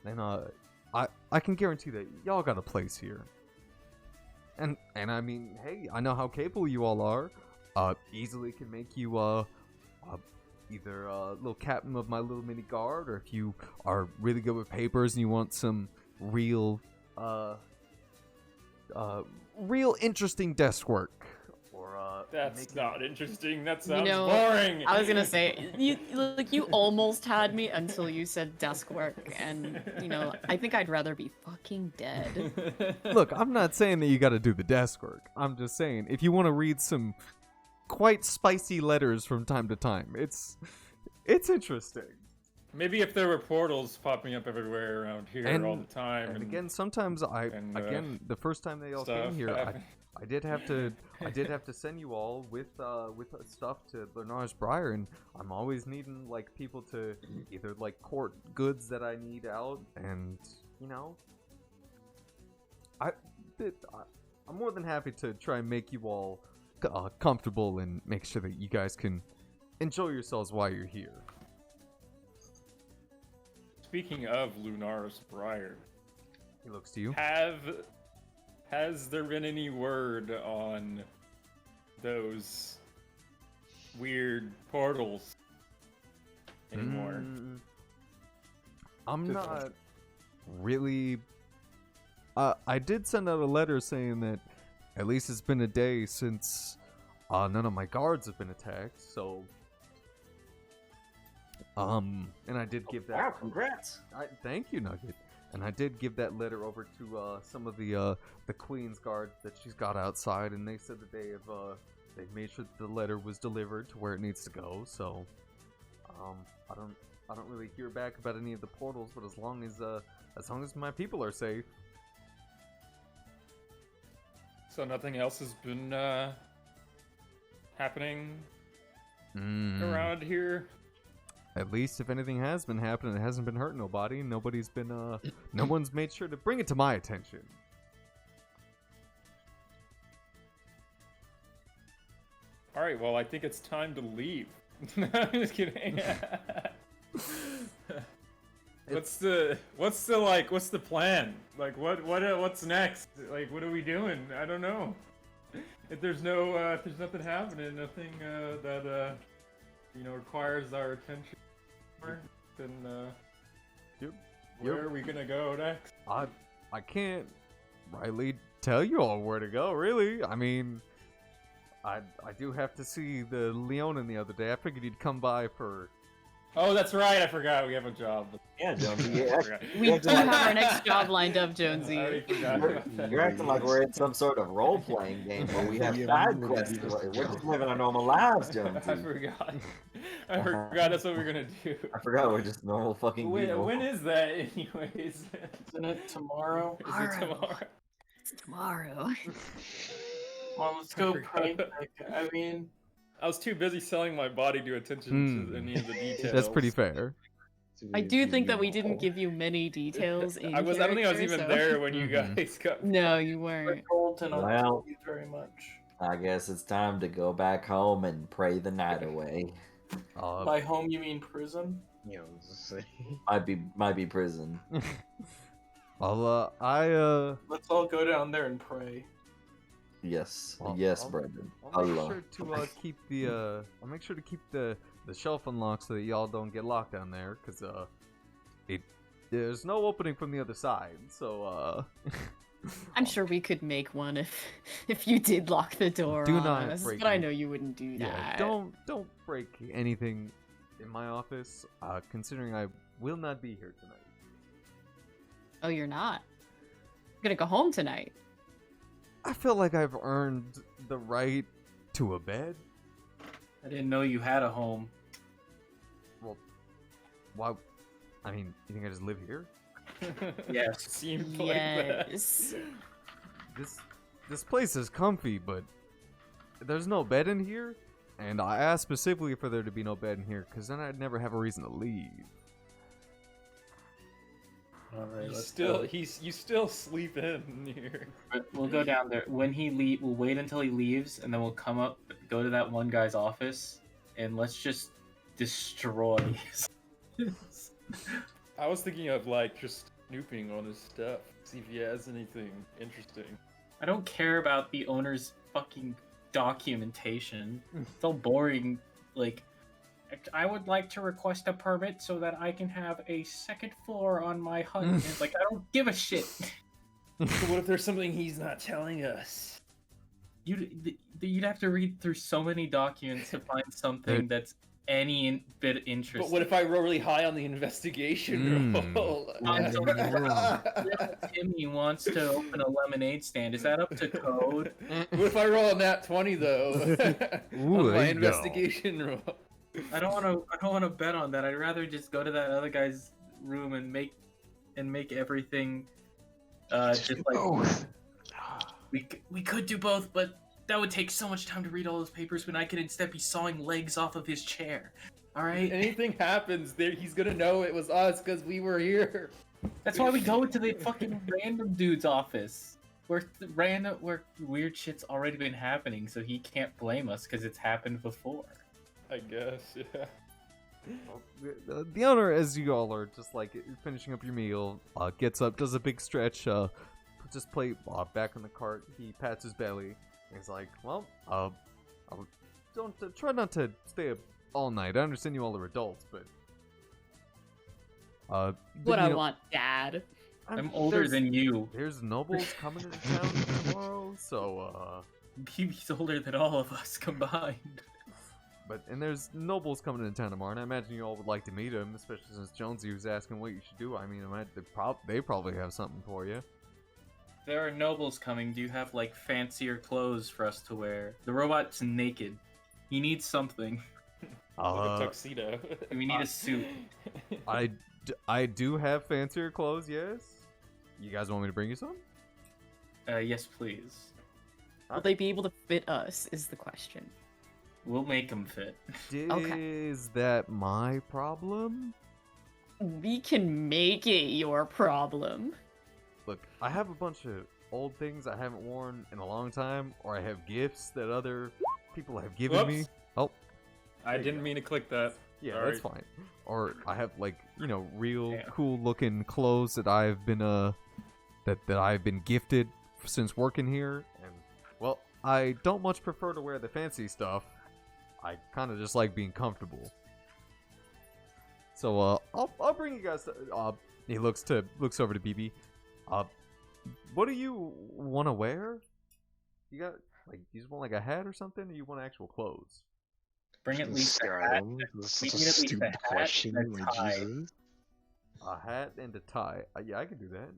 [SPEAKER 3] then I can guarantee that y'all got a place here. And I mean, hey, I know how capable you all are. Easily can make you either a little captain of my little mini guard, or if you are really good with papers and you want some real interesting desk work, or
[SPEAKER 1] that's not interesting. That sounds
[SPEAKER 2] know,
[SPEAKER 1] boring.
[SPEAKER 2] I was gonna say, you almost had me until you said desk work, and you know, I think I'd rather be fucking dead.
[SPEAKER 3] Look, I'm not saying that you got to do the desk work. I'm just saying if you want to read some quite spicy letters from time to time, it's interesting.
[SPEAKER 1] Maybe if there were portals popping up everywhere around here all the time.
[SPEAKER 3] And again, sometimes the first time they all came here, I did have to send you all with stuff to Bernard's Briar, and I'm always needing like people to either like court goods that I need out, and you know, I'm more than happy to try and make you all comfortable and make sure that you guys can enjoy yourselves while you're here.
[SPEAKER 1] Speaking of Lunar's Briar,
[SPEAKER 3] He looks to you.
[SPEAKER 1] Has there been any word on those weird portals anymore.
[SPEAKER 3] I'm
[SPEAKER 1] Good
[SPEAKER 3] not really. I did send out a letter saying that at least it's been a day since none of my guards have been attacked. So, and I did give that.
[SPEAKER 5] Wow, congrats.
[SPEAKER 3] Thank you, Nugget. And I did give that letter over to some of the Queen's guards that she's got outside, and they said that they have they've made sure that the letter was delivered to where it needs to go. So, I don't really hear back about any of the portals, but as long as my people are safe.
[SPEAKER 1] So nothing else has been happening around here.
[SPEAKER 3] At least if anything has been happening, it hasn't been hurting nobody. Nobody's been no one's made sure to bring it to my attention.
[SPEAKER 1] All right, well, I think it's time to leave. I'm just kidding. What's the plan? Like, what's next? Like, what are we doing? I don't know. If there's nothing happening, nothing that requires our attention, then where are we gonna go next?
[SPEAKER 3] I can't rightly tell you all where to go, really. I mean, I do have to see the Leonin the other day. I figured he'd come by for.
[SPEAKER 1] Oh, that's right. I forgot we have a job.
[SPEAKER 5] Yeah, Jonesy. Yeah.
[SPEAKER 2] We do have our next job lined up,
[SPEAKER 1] I
[SPEAKER 2] Jonesy.
[SPEAKER 1] already forgot about that.
[SPEAKER 5] You're acting like we're in some sort of role-playing game where we have side quests. We're just living our normal lives, Jonesy.
[SPEAKER 1] I forgot. I forgot that's what we're gonna do.
[SPEAKER 5] I forgot we're just normal fucking
[SPEAKER 1] Wait,
[SPEAKER 5] people.
[SPEAKER 1] when is that, anyways?
[SPEAKER 4] Isn't it tomorrow?
[SPEAKER 1] Is it tomorrow?
[SPEAKER 2] Tomorrow.
[SPEAKER 4] Come on, let's go prank. I mean,
[SPEAKER 1] I was too busy selling my body to attention to any of the details.
[SPEAKER 3] That's pretty fair.
[SPEAKER 2] I do think that we didn't give you many details in
[SPEAKER 1] I don't think I was even
[SPEAKER 2] so-
[SPEAKER 1] there when you guys got.
[SPEAKER 2] No, you
[SPEAKER 4] we're
[SPEAKER 2] weren't.
[SPEAKER 4] told to not
[SPEAKER 5] Well-
[SPEAKER 4] tell you very much.
[SPEAKER 5] I guess it's time to go back home and pray the night away.
[SPEAKER 4] By home, you mean prison?
[SPEAKER 6] You know, just say.
[SPEAKER 5] Might be prison.
[SPEAKER 4] Let's all go down there and pray.
[SPEAKER 5] Yes,
[SPEAKER 3] Well,
[SPEAKER 5] yes,
[SPEAKER 3] I'll-
[SPEAKER 5] Brendan.
[SPEAKER 3] I'll make
[SPEAKER 5] Allah.
[SPEAKER 3] sure to keep the I'll make sure to keep the shelf unlocked so that y'all don't get locked down there, cause there's no opening from the other side. So
[SPEAKER 2] I'm sure we could make one if you did lock the door
[SPEAKER 3] Do
[SPEAKER 2] on
[SPEAKER 3] not
[SPEAKER 2] us,
[SPEAKER 3] break
[SPEAKER 2] but I
[SPEAKER 3] it.
[SPEAKER 2] know you wouldn't do
[SPEAKER 3] yeah,
[SPEAKER 2] that.
[SPEAKER 3] don't break anything in my office. Considering I will not be here tonight.
[SPEAKER 2] Oh, you're not? I'm gonna go home tonight.
[SPEAKER 3] I feel like I've earned the right to a bed.
[SPEAKER 4] I didn't know you had a home.
[SPEAKER 3] Well, why? I mean, you think I just live here?
[SPEAKER 4] Yes.
[SPEAKER 1] Seemed like that.
[SPEAKER 2] Yes.
[SPEAKER 3] This place is comfy, but there's no bed in here. And I asked specifically for there to be no bed in here, because then I'd never have a reason to leave.
[SPEAKER 4] All right,
[SPEAKER 1] You still sleep in here.
[SPEAKER 4] We'll go down there when he we'll wait until he leaves, and then we'll come up, go to that one guy's office, and let's just destroy his.
[SPEAKER 1] I was thinking of like just snooping on his stuff, see if he has anything interesting.
[SPEAKER 4] I don't care about the owner's fucking documentation. It's all boring. Like, I would like to request a permit so that I can have a second floor on my hut. And it's like, I don't give a shit.
[SPEAKER 1] But what if there's something he's not telling us?
[SPEAKER 4] You'd have to read through so many documents to find something that's any bit interesting.
[SPEAKER 1] But what if I roll really high on the investigation roll?
[SPEAKER 4] Timmy wants to open a lemonade stand. Is that up to code?
[SPEAKER 1] What if I roll a nat 20 though?
[SPEAKER 3] Ooh,
[SPEAKER 1] on
[SPEAKER 3] there
[SPEAKER 1] my
[SPEAKER 3] you go.
[SPEAKER 1] investigation roll.
[SPEAKER 4] I don't want to bet on that. I'd rather just go to that other guy's room and make everything just like
[SPEAKER 6] Both.
[SPEAKER 4] we could do both, but that would take so much time to read all those papers when I could instead be sawing legs off of his chair. All right.
[SPEAKER 1] Anything happens there, he's gonna know it was us because we were here.
[SPEAKER 4] That's why we go to the fucking random dude's office. Where weird shit's already been happening, so he can't blame us because it's happened before.
[SPEAKER 1] I guess, yeah.
[SPEAKER 3] The owner, as you all are just like finishing up your meal, gets up, does a big stretch, puts his plate back in the cart. He pats his belly. And he's like, "Well, don't try not to stay up all night. I understand you all are adults, but But,
[SPEAKER 2] What
[SPEAKER 3] you
[SPEAKER 2] I
[SPEAKER 3] know,
[SPEAKER 2] want, Dad.
[SPEAKER 4] I'm older than you.
[SPEAKER 3] There's nobles coming into town tomorrow, so
[SPEAKER 4] He's older than all of us combined.
[SPEAKER 3] and there's nobles coming into town tomorrow, and I imagine you all would like to meet him, especially since Jonesy was asking what you should do. I mean, they probably have something for you.
[SPEAKER 4] There are nobles coming. Do you have like fancier clothes for us to wear? The robot's naked. He needs something.
[SPEAKER 1] Like a tuxedo.
[SPEAKER 4] We need a suit.
[SPEAKER 3] I do have fancier clothes, yes. You guys want me to bring you some?
[SPEAKER 4] Yes, please.
[SPEAKER 2] Will they be able to fit us? Is the question.
[SPEAKER 4] We'll make them fit.
[SPEAKER 3] Is that my problem?
[SPEAKER 2] We can make it your problem.
[SPEAKER 3] Look, I have a bunch of old things I haven't worn in a long time, or I have gifts that other people have given me.
[SPEAKER 1] Whoops.
[SPEAKER 3] Oh,
[SPEAKER 1] I didn't mean to click that.
[SPEAKER 3] yeah,
[SPEAKER 1] Sorry.
[SPEAKER 3] that's fine. Or I have real
[SPEAKER 4] Yeah.
[SPEAKER 3] cool looking clothes that I've been that I've been gifted since working here, and well, I don't much prefer to wear the fancy stuff. I kind of just like being comfortable. So I'll bring you guys. He looks over to BB. What do you want to wear? You got you just want like a hat or something, or you want actual clothes?
[SPEAKER 4] Bring at least a hat.
[SPEAKER 6] That's
[SPEAKER 4] We
[SPEAKER 6] such a
[SPEAKER 4] need at least a
[SPEAKER 6] stupid
[SPEAKER 4] hat
[SPEAKER 6] question,
[SPEAKER 4] and a
[SPEAKER 6] my
[SPEAKER 4] tie.
[SPEAKER 6] Jesus.
[SPEAKER 3] A hat and a tie. Yeah, I can do that.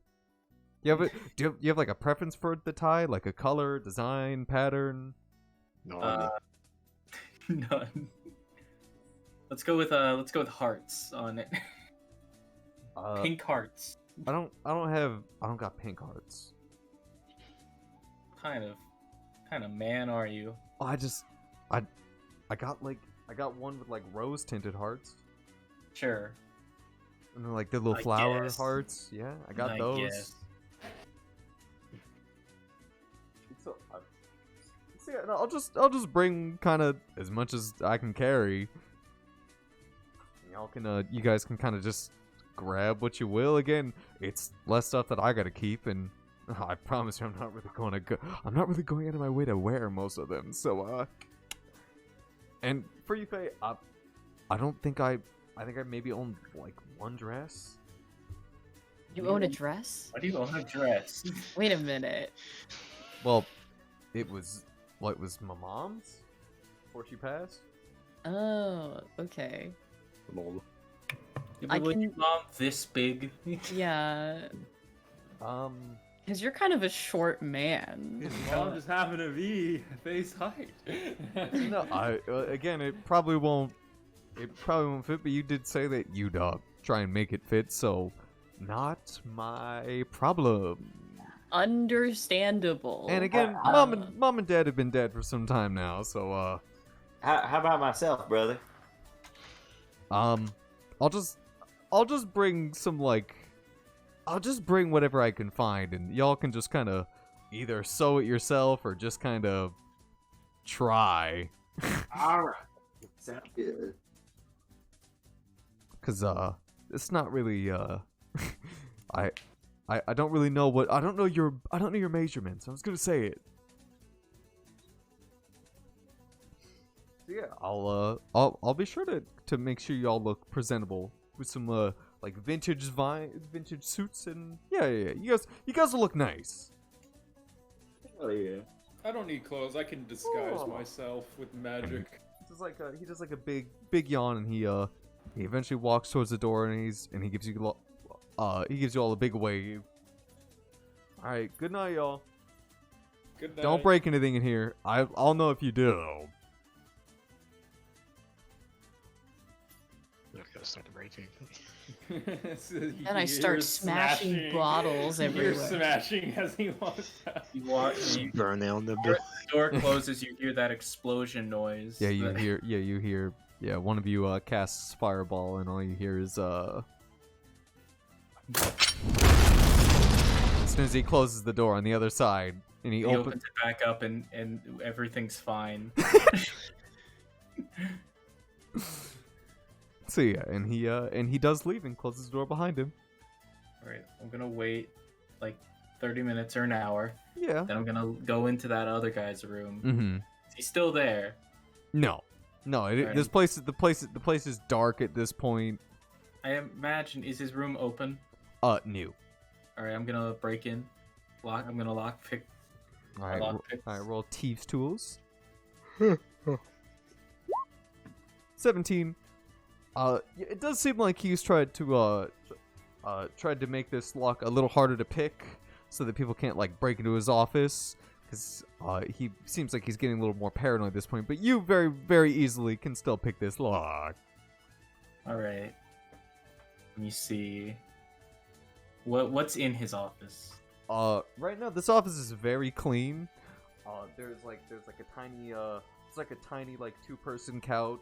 [SPEAKER 3] Do you have like a preference for the tie, like a color, design, pattern?
[SPEAKER 6] No,
[SPEAKER 4] None. Let's go with hearts on it. Pink hearts.
[SPEAKER 3] I don't got pink hearts.
[SPEAKER 4] Kind of man are you?
[SPEAKER 3] Oh, I got one with like rose tinted hearts.
[SPEAKER 4] Sure.
[SPEAKER 3] And then like the little
[SPEAKER 4] I
[SPEAKER 3] flower
[SPEAKER 4] guess.
[SPEAKER 3] hearts. Yeah, I got
[SPEAKER 4] I
[SPEAKER 3] those.
[SPEAKER 4] guess.
[SPEAKER 3] So, yeah, no, I'll just bring kind of as much as I can carry. Y'all can you guys can kind of just grab what you will. Again, it's less stuff that I gotta keep, and I promise you, I'm not really going out of my way to wear most of them. So and for you, Faye, I think I maybe own like one dress.
[SPEAKER 2] You own a dress?
[SPEAKER 4] Why do you own a dress?
[SPEAKER 2] Wait a minute.
[SPEAKER 3] Well, it was my mom's before she passed.
[SPEAKER 2] Oh, okay.
[SPEAKER 6] lol.
[SPEAKER 2] I
[SPEAKER 4] Was
[SPEAKER 2] can-
[SPEAKER 4] your mom this big?
[SPEAKER 2] Yeah, because you're kind of a short man.
[SPEAKER 1] His mom just happened to be face height.
[SPEAKER 3] No, again, it probably won't fit. But you did say that you'd try and make it fit, so not my problem.
[SPEAKER 2] Understandable.
[SPEAKER 3] And again, mom and dad have been dead for some time now, so
[SPEAKER 5] How about myself, brother?
[SPEAKER 3] I'll just bring some I'll just bring whatever I can find, and y'all can just kind of either sew it yourself or just kind of try.
[SPEAKER 5] All right, sounds good.
[SPEAKER 3] Cause it's not really I don't really know what I don't know your measurements. I was gonna say it. So yeah, I'll be sure to make sure y'all look presentable with some like vintage suits, and yeah. You guys will look nice.
[SPEAKER 5] Oh yeah.
[SPEAKER 1] I don't need clothes. I can disguise
[SPEAKER 3] Oh.
[SPEAKER 1] myself with magic.
[SPEAKER 3] He does like a big yawn, and he eventually walks towards the door, and he gives you all a big wave. All right, good night, y'all.
[SPEAKER 1] Good night.
[SPEAKER 3] Don't break anything in here. I'll know if you do.
[SPEAKER 6] I gotta start breaking.
[SPEAKER 2] And I start smashing bottles
[SPEAKER 1] You're
[SPEAKER 2] everywhere.
[SPEAKER 1] smashing as he walks out.
[SPEAKER 4] You watch.
[SPEAKER 6] Burn down the
[SPEAKER 4] Door, door closes. You hear that explosion noise.
[SPEAKER 3] Yeah, you
[SPEAKER 4] that-
[SPEAKER 3] hear. Yeah, one of you casts fireball, and all you hear is As soon as he closes the door on the other side, and he
[SPEAKER 4] He
[SPEAKER 3] opens.
[SPEAKER 4] opens it back up, and everything's fine.
[SPEAKER 3] So yeah, and he does leave and closes the door behind him.
[SPEAKER 4] Alright, I'm gonna wait like 30 minutes or an hour.
[SPEAKER 3] Yeah.
[SPEAKER 4] Then I'm gonna go into that other guy's room.
[SPEAKER 3] Mm-hmm.
[SPEAKER 4] Is he still there?
[SPEAKER 3] No. The place is dark at this point.
[SPEAKER 4] I imagine, is his room open?
[SPEAKER 3] New.
[SPEAKER 4] Alright, I'm gonna break in. I'm gonna lock pick.
[SPEAKER 3] Alright,
[SPEAKER 4] Lockpicks.
[SPEAKER 3] alright, roll Thieves' Tools. 17. It does seem like he's tried to make this lock a little harder to pick, so that people can't like break into his office. Because he seems like he's getting a little more paranoid at this point. But you very, very easily can still pick this lock.
[SPEAKER 4] Alright. Let me see. What's in his office?
[SPEAKER 3] Right now this office is very clean. There's like a tiny it's like a tiny like 2-person couch.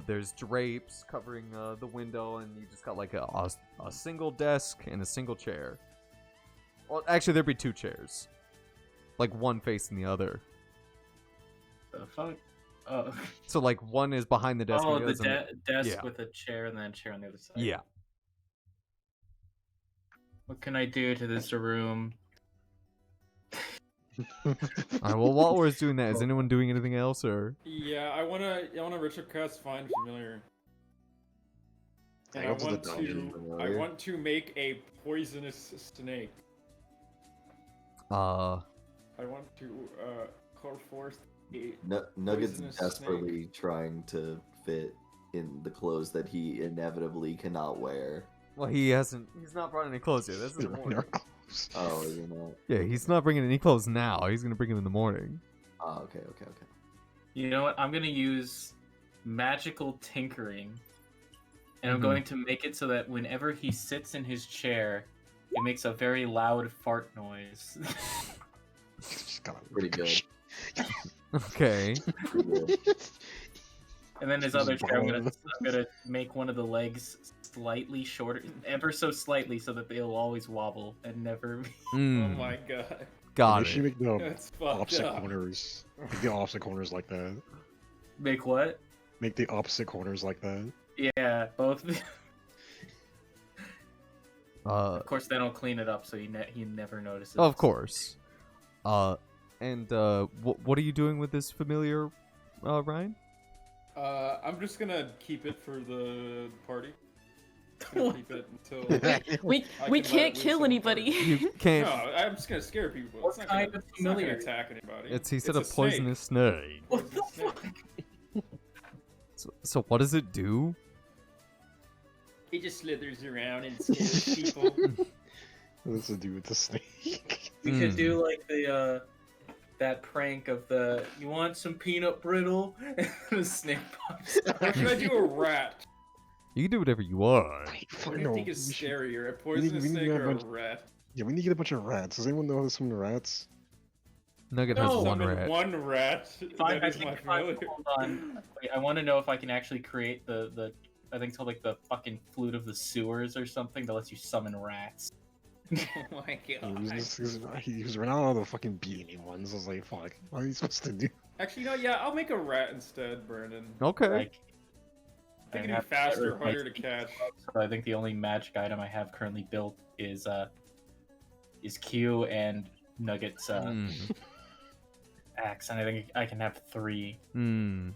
[SPEAKER 3] There's drapes covering the window, and you just got like a single desk and a single chair. Well, actually there'd be 2 chairs, like one facing the other.
[SPEAKER 4] The fuck? Oh,
[SPEAKER 3] So like one is behind the desk.
[SPEAKER 4] oh,
[SPEAKER 3] and
[SPEAKER 4] the
[SPEAKER 3] other's on
[SPEAKER 4] desk
[SPEAKER 3] yeah.
[SPEAKER 4] with a chair and then a chair on the other side.
[SPEAKER 3] Yeah.
[SPEAKER 4] What can I do to this room?
[SPEAKER 3] Alright, well, while we're doing that, is anyone doing anything else, or?
[SPEAKER 1] Yeah, I wanna Richard cast Find Familiar. And
[SPEAKER 5] I also did
[SPEAKER 1] I want to make a poisonous snake.
[SPEAKER 3] Uh,
[SPEAKER 1] I want to call forth a
[SPEAKER 5] Nugget's
[SPEAKER 1] poisonous
[SPEAKER 5] desperately trying to fit in the clothes that he inevitably cannot wear.
[SPEAKER 3] well, he's not brought any clothes yet. This is the morning.
[SPEAKER 5] Oh, you know.
[SPEAKER 3] Yeah, he's not bringing any clothes now. He's gonna bring them in the morning.
[SPEAKER 5] Oh, okay.
[SPEAKER 4] You know what? I'm gonna use magical tinkering, and I'm
[SPEAKER 3] Mhm.
[SPEAKER 4] going to make it so that whenever he sits in his chair, it makes a very loud fart noise.
[SPEAKER 6] Just gotta-
[SPEAKER 5] Pretty good.
[SPEAKER 3] Okay.
[SPEAKER 5] Pretty good.
[SPEAKER 4] And then his other chair, I'm gonna make one of the legs slightly shorter, ever so slightly, so that they'll always wobble and never.
[SPEAKER 1] Oh
[SPEAKER 3] Mm,
[SPEAKER 1] my god.
[SPEAKER 3] got
[SPEAKER 6] You should
[SPEAKER 3] it.
[SPEAKER 6] make the
[SPEAKER 1] That's fucked
[SPEAKER 6] opposite
[SPEAKER 1] up.
[SPEAKER 6] corners. Make the opposite corners like that.
[SPEAKER 4] Make what?
[SPEAKER 6] Make the opposite corners like that.
[SPEAKER 4] Yeah, both.
[SPEAKER 3] Uh,
[SPEAKER 4] Of course, then I'll clean it up so he never notices.
[SPEAKER 3] of course. And what are you doing with this familiar, Ryan?
[SPEAKER 1] I'm just gonna keep it for the party. Gonna keep it until
[SPEAKER 2] We
[SPEAKER 1] I
[SPEAKER 2] we
[SPEAKER 1] can let
[SPEAKER 2] can't
[SPEAKER 1] it loose
[SPEAKER 2] kill
[SPEAKER 1] on the
[SPEAKER 2] anybody.
[SPEAKER 3] You can't.
[SPEAKER 1] No, I'm just gonna scare people.
[SPEAKER 4] What
[SPEAKER 1] It's not
[SPEAKER 4] kind
[SPEAKER 1] gonna,
[SPEAKER 4] of
[SPEAKER 1] it's not gonna
[SPEAKER 4] familiar?
[SPEAKER 1] attack anybody.
[SPEAKER 3] He said
[SPEAKER 1] It's
[SPEAKER 3] a poisonous snake.
[SPEAKER 4] What the
[SPEAKER 1] It's a snake.
[SPEAKER 4] fuck?
[SPEAKER 3] So what does it do?
[SPEAKER 1] He just slithers around and scares people.
[SPEAKER 6] What's to do with the snake?
[SPEAKER 4] We could do like the that prank of the you want some peanut brittle and the snake pops out.
[SPEAKER 1] Or should I do a rat?
[SPEAKER 3] You can do whatever you want.
[SPEAKER 1] What do you think is scarier, a poisonous
[SPEAKER 6] we need
[SPEAKER 1] snake
[SPEAKER 6] to
[SPEAKER 1] or a
[SPEAKER 6] have a-
[SPEAKER 1] rat?
[SPEAKER 6] Yeah, we need to get a bunch of rats. Does anyone know how to summon rats?
[SPEAKER 3] Nugget
[SPEAKER 1] No,
[SPEAKER 3] has one
[SPEAKER 1] summon
[SPEAKER 3] rat.
[SPEAKER 1] one rat.
[SPEAKER 4] Fine,
[SPEAKER 1] That
[SPEAKER 4] I
[SPEAKER 1] is my
[SPEAKER 4] think if I,
[SPEAKER 1] familiar.
[SPEAKER 4] hold on. Wait, I want to know if I can actually create the I think it's called like the fucking flute of the sewers or something that lets you summon rats.
[SPEAKER 1] Oh my
[SPEAKER 6] He
[SPEAKER 1] god.
[SPEAKER 6] was running out of the fucking beating ones. I was like, fuck, what are you supposed to do?
[SPEAKER 1] Actually, no, yeah, I'll make a rat instead, Brandon.
[SPEAKER 3] Okay.
[SPEAKER 4] Like,
[SPEAKER 1] I think
[SPEAKER 4] I
[SPEAKER 1] it'd be
[SPEAKER 4] have
[SPEAKER 1] faster,
[SPEAKER 4] my
[SPEAKER 1] harder to catch.
[SPEAKER 4] So I think the only magic item I have currently built is Q and Nugget's
[SPEAKER 3] Hmm.
[SPEAKER 4] axe, and I think I can have 3.
[SPEAKER 3] Hmm.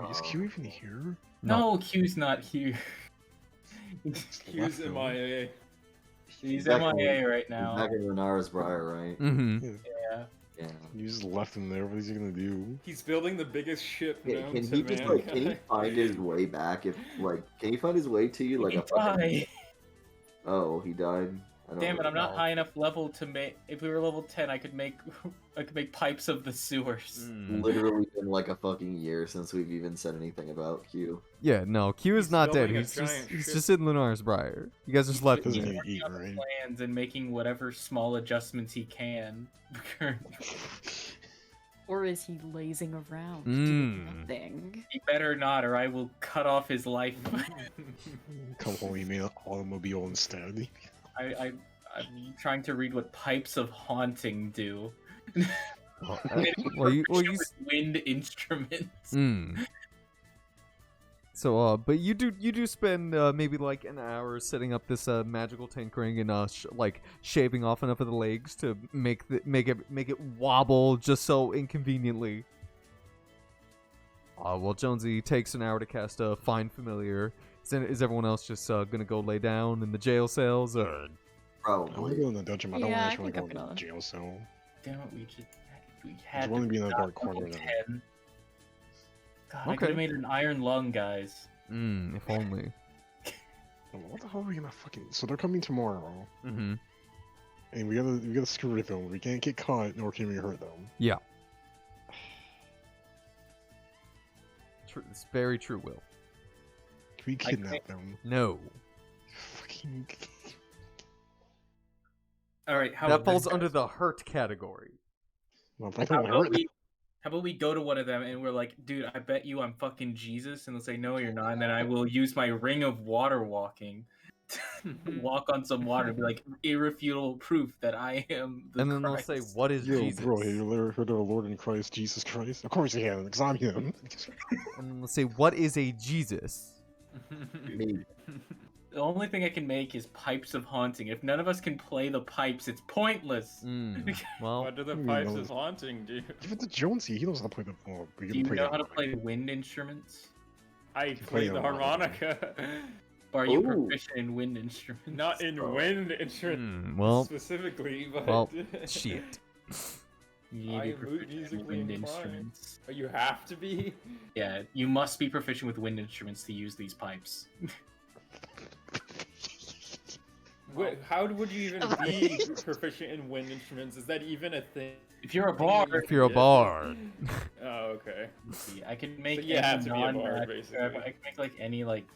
[SPEAKER 6] Wait, is Q even here?
[SPEAKER 4] No, Q's not here.
[SPEAKER 1] Q's MIA.
[SPEAKER 4] He's
[SPEAKER 5] Back in-
[SPEAKER 4] MIA right
[SPEAKER 5] He's
[SPEAKER 4] now.
[SPEAKER 5] back in Renara's Briar, right?
[SPEAKER 3] Mm-hmm.
[SPEAKER 4] Yeah.
[SPEAKER 5] Yeah.
[SPEAKER 6] You just left him there. What is he gonna do?
[SPEAKER 1] He's building the biggest ship
[SPEAKER 5] Can,
[SPEAKER 1] known
[SPEAKER 5] can
[SPEAKER 1] to
[SPEAKER 5] he just like can he
[SPEAKER 1] mankind.
[SPEAKER 5] find his way back? If like, can he find his way to you like
[SPEAKER 4] He
[SPEAKER 5] a fucking?
[SPEAKER 4] died.
[SPEAKER 5] Oh, he died. I don't
[SPEAKER 4] Damn it! I'm not
[SPEAKER 5] know.
[SPEAKER 4] high enough level to make. If we were level 10, I could make pipes of the sewers.
[SPEAKER 3] Mm.
[SPEAKER 5] Literally been like a fucking year since we've even said anything about Q.
[SPEAKER 3] Yeah, no, Q is
[SPEAKER 1] He's
[SPEAKER 3] not dead.
[SPEAKER 1] building a
[SPEAKER 3] He's just
[SPEAKER 1] giant
[SPEAKER 3] he's
[SPEAKER 1] ship.
[SPEAKER 3] just in Lunar's Briar. You guys just left him
[SPEAKER 6] Doesn't
[SPEAKER 3] there.
[SPEAKER 6] even eat,
[SPEAKER 4] On the
[SPEAKER 6] right?
[SPEAKER 4] plans and making whatever small adjustments he can.
[SPEAKER 2] Or is he lazing around
[SPEAKER 3] Mm.
[SPEAKER 2] doing nothing?
[SPEAKER 4] He better not, or I will cut off his life.
[SPEAKER 6] Come home, he made an automobile instead.
[SPEAKER 4] I'm trying to read what pipes of haunting do.
[SPEAKER 3] Well, you
[SPEAKER 4] With wind instruments.
[SPEAKER 3] Mm. So, but you do spend maybe like an hour setting up this magical tinkering and like shaving off enough of the legs to make it wobble just so inconveniently. Well, Jonesy takes an hour to cast a Find Familiar. Is everyone else just gonna go lay down in the jail cells? Or...
[SPEAKER 6] I want to
[SPEAKER 5] Probably.
[SPEAKER 6] go in the dungeon, but I don't
[SPEAKER 2] Yeah, I
[SPEAKER 6] actually
[SPEAKER 2] think
[SPEAKER 6] want to
[SPEAKER 2] I'm
[SPEAKER 6] go in the
[SPEAKER 2] gonna-
[SPEAKER 6] jail cell.
[SPEAKER 4] Damn it, we
[SPEAKER 6] I
[SPEAKER 4] had
[SPEAKER 6] just want to be in that
[SPEAKER 4] stop
[SPEAKER 6] dark corner
[SPEAKER 4] level
[SPEAKER 6] now.
[SPEAKER 4] 10. God, I
[SPEAKER 3] Okay.
[SPEAKER 4] could have made an iron lung, guys.
[SPEAKER 3] If only.
[SPEAKER 6] What the hell are we gonna fucking? So they're coming tomorrow,
[SPEAKER 3] Mm-hmm.
[SPEAKER 6] and we gotta screw with them. We can't get caught, nor can we hurt them.
[SPEAKER 3] Yeah. True. It's very true, Will.
[SPEAKER 6] Can we kidnap them?
[SPEAKER 3] No.
[SPEAKER 6] Fucking.
[SPEAKER 4] All right, how
[SPEAKER 3] That
[SPEAKER 4] about this,
[SPEAKER 3] falls under
[SPEAKER 4] guys?
[SPEAKER 3] the hurt category.
[SPEAKER 6] Well, if I
[SPEAKER 4] How
[SPEAKER 6] don't
[SPEAKER 4] about,
[SPEAKER 6] hurt
[SPEAKER 4] we, how about we go to one of them and we're like, dude, I bet you I'm fucking Jesus, and they'll say, no, you're not, and then I will use my ring of water walking to walk on some water and be like, irrefutable proof that I am the
[SPEAKER 3] And then
[SPEAKER 4] Christ.
[SPEAKER 3] they'll say, "What is
[SPEAKER 6] Yo,
[SPEAKER 3] Jesus?"
[SPEAKER 6] bro, have you ever heard of the Lord in Christ, Jesus Christ? Of course you haven't, because I'm him.
[SPEAKER 3] And then they'll say, "What is a Jesus?"
[SPEAKER 5] Me.
[SPEAKER 4] The only thing I can make is pipes of haunting. If none of us can play the pipes, it's pointless.
[SPEAKER 3] Well,
[SPEAKER 1] What do the
[SPEAKER 6] Who
[SPEAKER 1] pipes
[SPEAKER 6] knows?
[SPEAKER 1] of haunting do?
[SPEAKER 6] Give it to Jonesy. He knows how to play the. Oh, we
[SPEAKER 4] Do
[SPEAKER 6] can
[SPEAKER 4] you
[SPEAKER 6] play
[SPEAKER 4] know
[SPEAKER 6] the
[SPEAKER 4] how to
[SPEAKER 6] harmonica.
[SPEAKER 4] play wind instruments?
[SPEAKER 1] I
[SPEAKER 6] play
[SPEAKER 1] play the
[SPEAKER 6] the
[SPEAKER 1] harmonica.
[SPEAKER 4] Or are you
[SPEAKER 5] Ooh.
[SPEAKER 4] proficient in wind instruments?
[SPEAKER 1] Not in
[SPEAKER 5] Oh.
[SPEAKER 1] wind instruments
[SPEAKER 3] well,
[SPEAKER 1] specifically, but
[SPEAKER 3] well, shit.
[SPEAKER 4] You need to
[SPEAKER 1] I
[SPEAKER 4] be
[SPEAKER 1] am
[SPEAKER 4] proficient in
[SPEAKER 1] musically
[SPEAKER 4] wind
[SPEAKER 1] inclined.
[SPEAKER 4] instruments.
[SPEAKER 1] Oh, you have to be.
[SPEAKER 4] Yeah, you must be proficient with wind instruments to use these pipes.
[SPEAKER 1] How would you even be proficient in wind instruments? Is that even a thing?
[SPEAKER 4] If you're a bard,
[SPEAKER 3] If you're a bard.
[SPEAKER 1] Oh, okay.
[SPEAKER 4] see, I can make
[SPEAKER 1] So you
[SPEAKER 4] any
[SPEAKER 1] have to be a bard,
[SPEAKER 4] non-magic-
[SPEAKER 1] basically.
[SPEAKER 4] I can make like any like,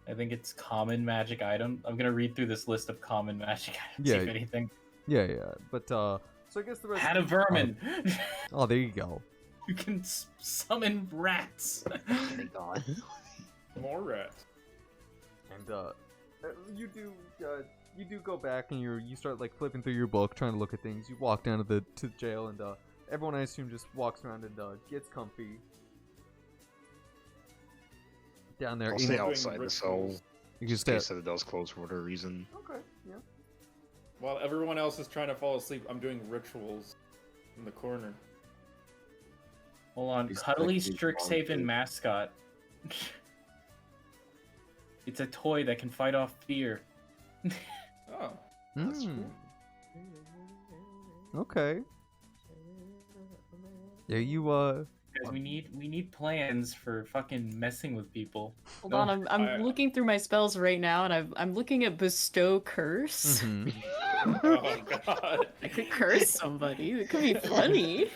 [SPEAKER 4] I think it's common magic item. I'm gonna read through this list of common magic items. See
[SPEAKER 3] Yeah.
[SPEAKER 4] if anything.
[SPEAKER 3] Yeah. But so I guess the rest.
[SPEAKER 4] Had a vermin.
[SPEAKER 3] Oh, there you go.
[SPEAKER 4] You can summon rats.
[SPEAKER 5] Thank God.
[SPEAKER 1] More rats.
[SPEAKER 3] And you do go back and you start like flipping through your book, trying to look at things. You walk down to the jail, and everyone I assume just walks around and gets comfy down there.
[SPEAKER 6] I'll
[SPEAKER 3] in-
[SPEAKER 6] stay
[SPEAKER 1] Doing
[SPEAKER 6] outside the cell.
[SPEAKER 1] rituals.
[SPEAKER 3] You can
[SPEAKER 6] Just
[SPEAKER 3] stay.
[SPEAKER 6] in case that it does close for whatever reason.
[SPEAKER 3] Okay. Yeah.
[SPEAKER 1] While everyone else is trying to fall asleep, I'm doing rituals in the corner.
[SPEAKER 4] Hold on,
[SPEAKER 5] These
[SPEAKER 4] Cuddly
[SPEAKER 5] cookies
[SPEAKER 4] Strixhaven
[SPEAKER 5] belong to-
[SPEAKER 4] mascot. It's a toy that can fight off fear.
[SPEAKER 1] Oh, that's
[SPEAKER 3] Mm.
[SPEAKER 1] cool.
[SPEAKER 3] Okay. Yeah, you
[SPEAKER 4] Guys, we need plans for fucking messing with people.
[SPEAKER 2] Hold
[SPEAKER 4] No,
[SPEAKER 2] on, I'm
[SPEAKER 1] I-
[SPEAKER 2] looking through my spells right now, and I'm looking at bestow curse.
[SPEAKER 3] mhm.
[SPEAKER 1] Oh god.
[SPEAKER 2] I could curse somebody. It could be funny.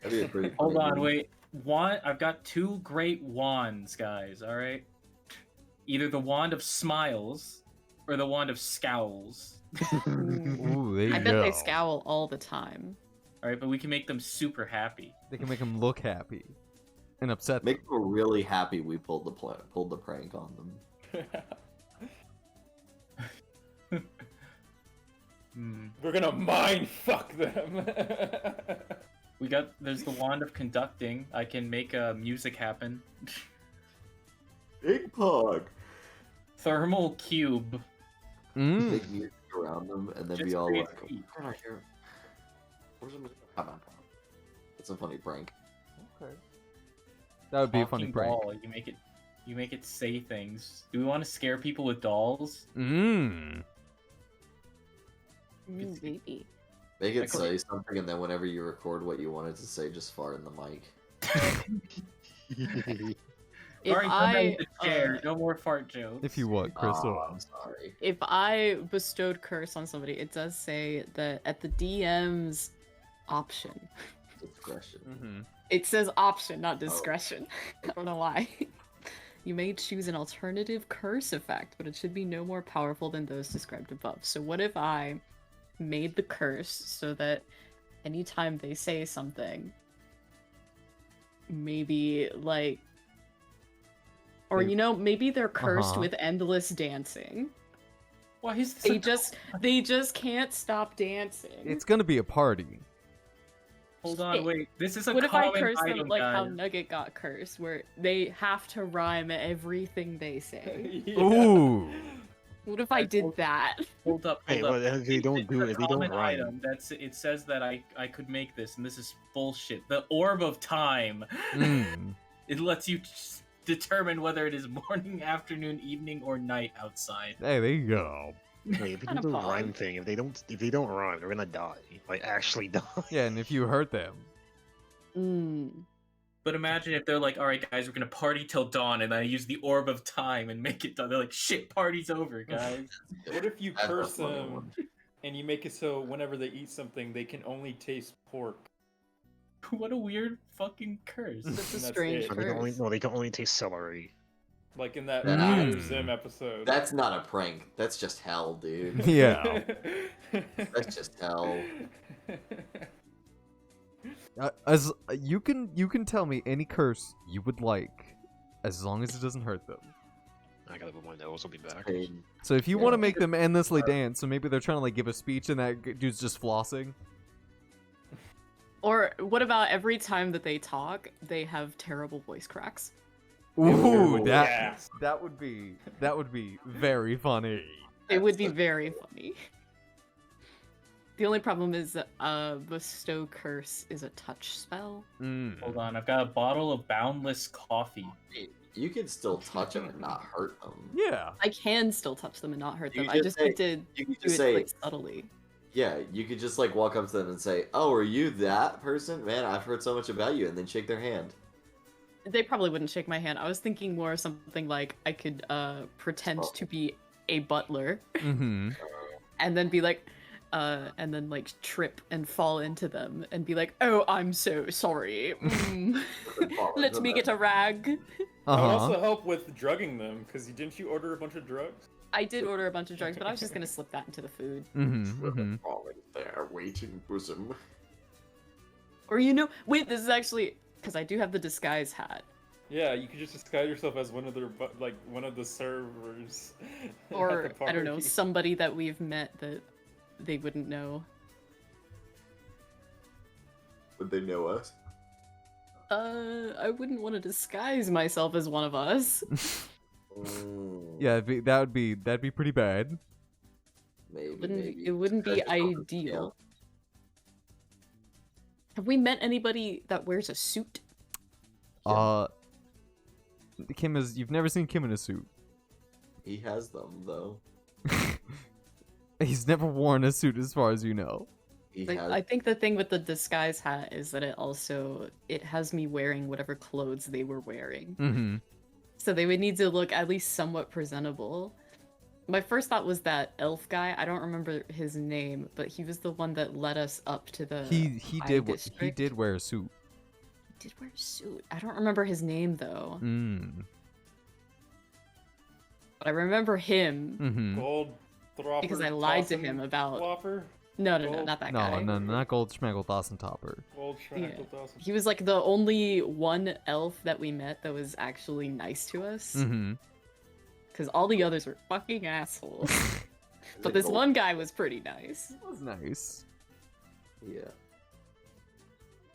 [SPEAKER 5] That'd be a pretty
[SPEAKER 4] Hold
[SPEAKER 5] funny
[SPEAKER 4] on,
[SPEAKER 5] movie.
[SPEAKER 4] wait. Wand. I've got two great wands, guys. All right. Either the wand of smiles or the wand of scowls.
[SPEAKER 3] Ooh, there you
[SPEAKER 2] I bet
[SPEAKER 3] go.
[SPEAKER 2] they scowl all the time.
[SPEAKER 4] All right, but we can make them super happy.
[SPEAKER 3] They can make them look happy and upset
[SPEAKER 5] Make them really happy we pulled the prank on them.
[SPEAKER 4] Hmm.
[SPEAKER 1] We're gonna mind fuck them.
[SPEAKER 4] There's the wand of conducting. I can make music happen.
[SPEAKER 5] Big pug.
[SPEAKER 4] Thermal cube.
[SPEAKER 3] Mm.
[SPEAKER 5] Big music around them, and then
[SPEAKER 4] Just
[SPEAKER 5] be all
[SPEAKER 4] create
[SPEAKER 5] like,
[SPEAKER 4] heat.
[SPEAKER 5] "We're not here." Where's the music? Come on. It's a funny prank.
[SPEAKER 3] Okay. That would be a funny
[SPEAKER 4] Talking
[SPEAKER 3] prank.
[SPEAKER 4] doll. You make it say things. Do we want to scare people with dolls?
[SPEAKER 3] Mm.
[SPEAKER 2] Maybe.
[SPEAKER 5] Make it
[SPEAKER 4] Like-
[SPEAKER 5] say something, and then whenever you record what you wanted to say, just fart in the mic.
[SPEAKER 2] If
[SPEAKER 4] Alright,
[SPEAKER 2] I
[SPEAKER 4] chair. No more fart jokes.
[SPEAKER 3] If you what, Crystal?
[SPEAKER 5] Oh, I'm sorry.
[SPEAKER 2] if I bestowed curse on somebody, it does say that at the DM's option.
[SPEAKER 5] Discretion.
[SPEAKER 3] Mm-hmm.
[SPEAKER 2] It says option, not discretion. I don't know why. You may choose an alternative curse effect, but it should be no more powerful than those described above. So what if I made the curse so that anytime they say something, maybe like, or maybe they're cursed
[SPEAKER 3] Uh-huh.
[SPEAKER 2] with endless dancing.
[SPEAKER 4] Why is this?
[SPEAKER 2] They just can't stop dancing.
[SPEAKER 3] It's gonna be a party.
[SPEAKER 4] Hold on, wait. This is a
[SPEAKER 2] What if I
[SPEAKER 4] common
[SPEAKER 2] curse them
[SPEAKER 4] item,
[SPEAKER 2] like how
[SPEAKER 4] guys.
[SPEAKER 2] Nugget got cursed, where they have to rhyme everything they say?
[SPEAKER 1] Yeah.
[SPEAKER 3] Ooh.
[SPEAKER 2] What if I did that?
[SPEAKER 4] Hold up,
[SPEAKER 6] Hey,
[SPEAKER 4] hold up.
[SPEAKER 6] well, if they don't do
[SPEAKER 4] It's
[SPEAKER 6] it,
[SPEAKER 4] a
[SPEAKER 6] they don't
[SPEAKER 4] common
[SPEAKER 6] rhyme.
[SPEAKER 4] item. It says that I could make this, and this is bullshit. The Orb of Time.
[SPEAKER 3] Mm.
[SPEAKER 4] It lets you determine whether it is morning, afternoon, evening, or night outside.
[SPEAKER 3] Hey, there you go.
[SPEAKER 6] Wait, if they do
[SPEAKER 2] Kinda
[SPEAKER 6] the
[SPEAKER 2] pog.
[SPEAKER 6] rhyme thing, if they don't rhyme, they're gonna die. Like actually die.
[SPEAKER 3] Yeah, and if you hurt them,
[SPEAKER 4] But imagine if they're like, all right, guys, we're going to party till dawn, and I use the Orb of Time and make it done. They're like, shit, party's over, guys.
[SPEAKER 1] What if you
[SPEAKER 5] That's a
[SPEAKER 1] curse
[SPEAKER 5] funny
[SPEAKER 1] them
[SPEAKER 5] one.
[SPEAKER 1] and you make it so whenever they eat something, they can only taste pork?
[SPEAKER 4] What a weird fucking curse.
[SPEAKER 2] That's a
[SPEAKER 1] And that's
[SPEAKER 2] strange
[SPEAKER 1] it.
[SPEAKER 6] They can only,
[SPEAKER 2] curse.
[SPEAKER 6] no, they can only taste celery.
[SPEAKER 1] Like in that
[SPEAKER 5] Mm.
[SPEAKER 1] Zim episode.
[SPEAKER 5] That's not a prank. That's just hell, dude.
[SPEAKER 3] yeah.
[SPEAKER 5] That's just hell.
[SPEAKER 3] As you can tell me any curse you would like, as long as it doesn't hurt them.
[SPEAKER 6] I gotta put my nose. I'll be back.
[SPEAKER 5] Pain.
[SPEAKER 3] So if you
[SPEAKER 5] Yeah.
[SPEAKER 3] want to make them endlessly dance, so maybe they're trying to like give a speech and that dude's just flossing.
[SPEAKER 2] Or what about every time that they talk, they have terrible voice cracks?
[SPEAKER 3] Ooh,
[SPEAKER 5] Ooh,
[SPEAKER 3] that would be very funny.
[SPEAKER 2] It would be very funny. The only problem is that Bestow Curse is a touch spell.
[SPEAKER 4] Hold on, I've got a bottle of Boundless coffee.
[SPEAKER 5] You can still touch them and not hurt them.
[SPEAKER 3] Yeah.
[SPEAKER 2] I can still touch them and not hurt
[SPEAKER 5] You
[SPEAKER 2] them.
[SPEAKER 5] can
[SPEAKER 2] I just
[SPEAKER 5] say-
[SPEAKER 2] need to
[SPEAKER 5] You can
[SPEAKER 2] do
[SPEAKER 5] just
[SPEAKER 2] it
[SPEAKER 5] say,
[SPEAKER 2] like subtly.
[SPEAKER 5] yeah, you could just like walk up to them and say, "Oh, are you that person? Man, I've heard so much about you," and then shake their hand.
[SPEAKER 2] They probably wouldn't shake my hand. I was thinking more something like I could pretend to be a butler
[SPEAKER 3] Mm-hmm.
[SPEAKER 2] and then be like and then like trip and fall into them and be like, "Oh, I'm so sorry. Let me get a rag."
[SPEAKER 1] That would
[SPEAKER 3] Uh-huh.
[SPEAKER 1] also help with drugging them, because didn't you order a bunch of drugs?
[SPEAKER 2] I did order a bunch of drugs, but I was just gonna slip that into the food.
[SPEAKER 3] Mm-hmm. Mm-hmm.
[SPEAKER 5] Falling there, waiting for some.
[SPEAKER 2] Or wait, this is actually because I do have the disguise hat.
[SPEAKER 1] Yeah, you could just disguise yourself as one of their one of the servers. at
[SPEAKER 2] Or
[SPEAKER 1] the
[SPEAKER 2] I don't know,
[SPEAKER 1] party.
[SPEAKER 2] somebody that we've met that they wouldn't know.
[SPEAKER 5] Would they know us?
[SPEAKER 2] I wouldn't want to disguise myself as one of us.
[SPEAKER 3] Yeah, that'd be pretty bad.
[SPEAKER 5] Maybe.
[SPEAKER 2] It wouldn't be
[SPEAKER 5] That's just something,
[SPEAKER 2] ideal. Have we met anybody that wears a suit?
[SPEAKER 3] You've never seen Kim in a suit.
[SPEAKER 5] He has them though.
[SPEAKER 3] He's never worn a suit as far as you know.
[SPEAKER 5] He
[SPEAKER 2] Like,
[SPEAKER 5] has.
[SPEAKER 2] I think the thing with the disguise hat is that it has me wearing whatever clothes they were wearing.
[SPEAKER 3] Mm-hmm.
[SPEAKER 2] So they would need to look at least somewhat presentable. My first thought was that elf guy. I don't remember his name, but he was the one that led us up to the
[SPEAKER 3] He
[SPEAKER 2] high
[SPEAKER 3] did
[SPEAKER 2] district.
[SPEAKER 3] wear a suit.
[SPEAKER 2] He did wear a suit. I don't remember his name though. But I remember him
[SPEAKER 3] Mm-hmm.
[SPEAKER 1] Gold Thropper,
[SPEAKER 2] because I lied to
[SPEAKER 1] Dawson
[SPEAKER 2] him about.
[SPEAKER 1] Flopper?
[SPEAKER 2] No,
[SPEAKER 1] Gold-
[SPEAKER 2] not that
[SPEAKER 3] No,
[SPEAKER 2] guy.
[SPEAKER 3] no, not Gold Schmegel Dawson Topper.
[SPEAKER 1] Gold Schmackle Dawson.
[SPEAKER 2] He was like the only one elf that we met that was actually nice to us.
[SPEAKER 3] Mm-hmm.
[SPEAKER 2] Because all the others were fucking assholes. But this one guy was pretty nice.
[SPEAKER 3] That was nice.
[SPEAKER 5] Yeah.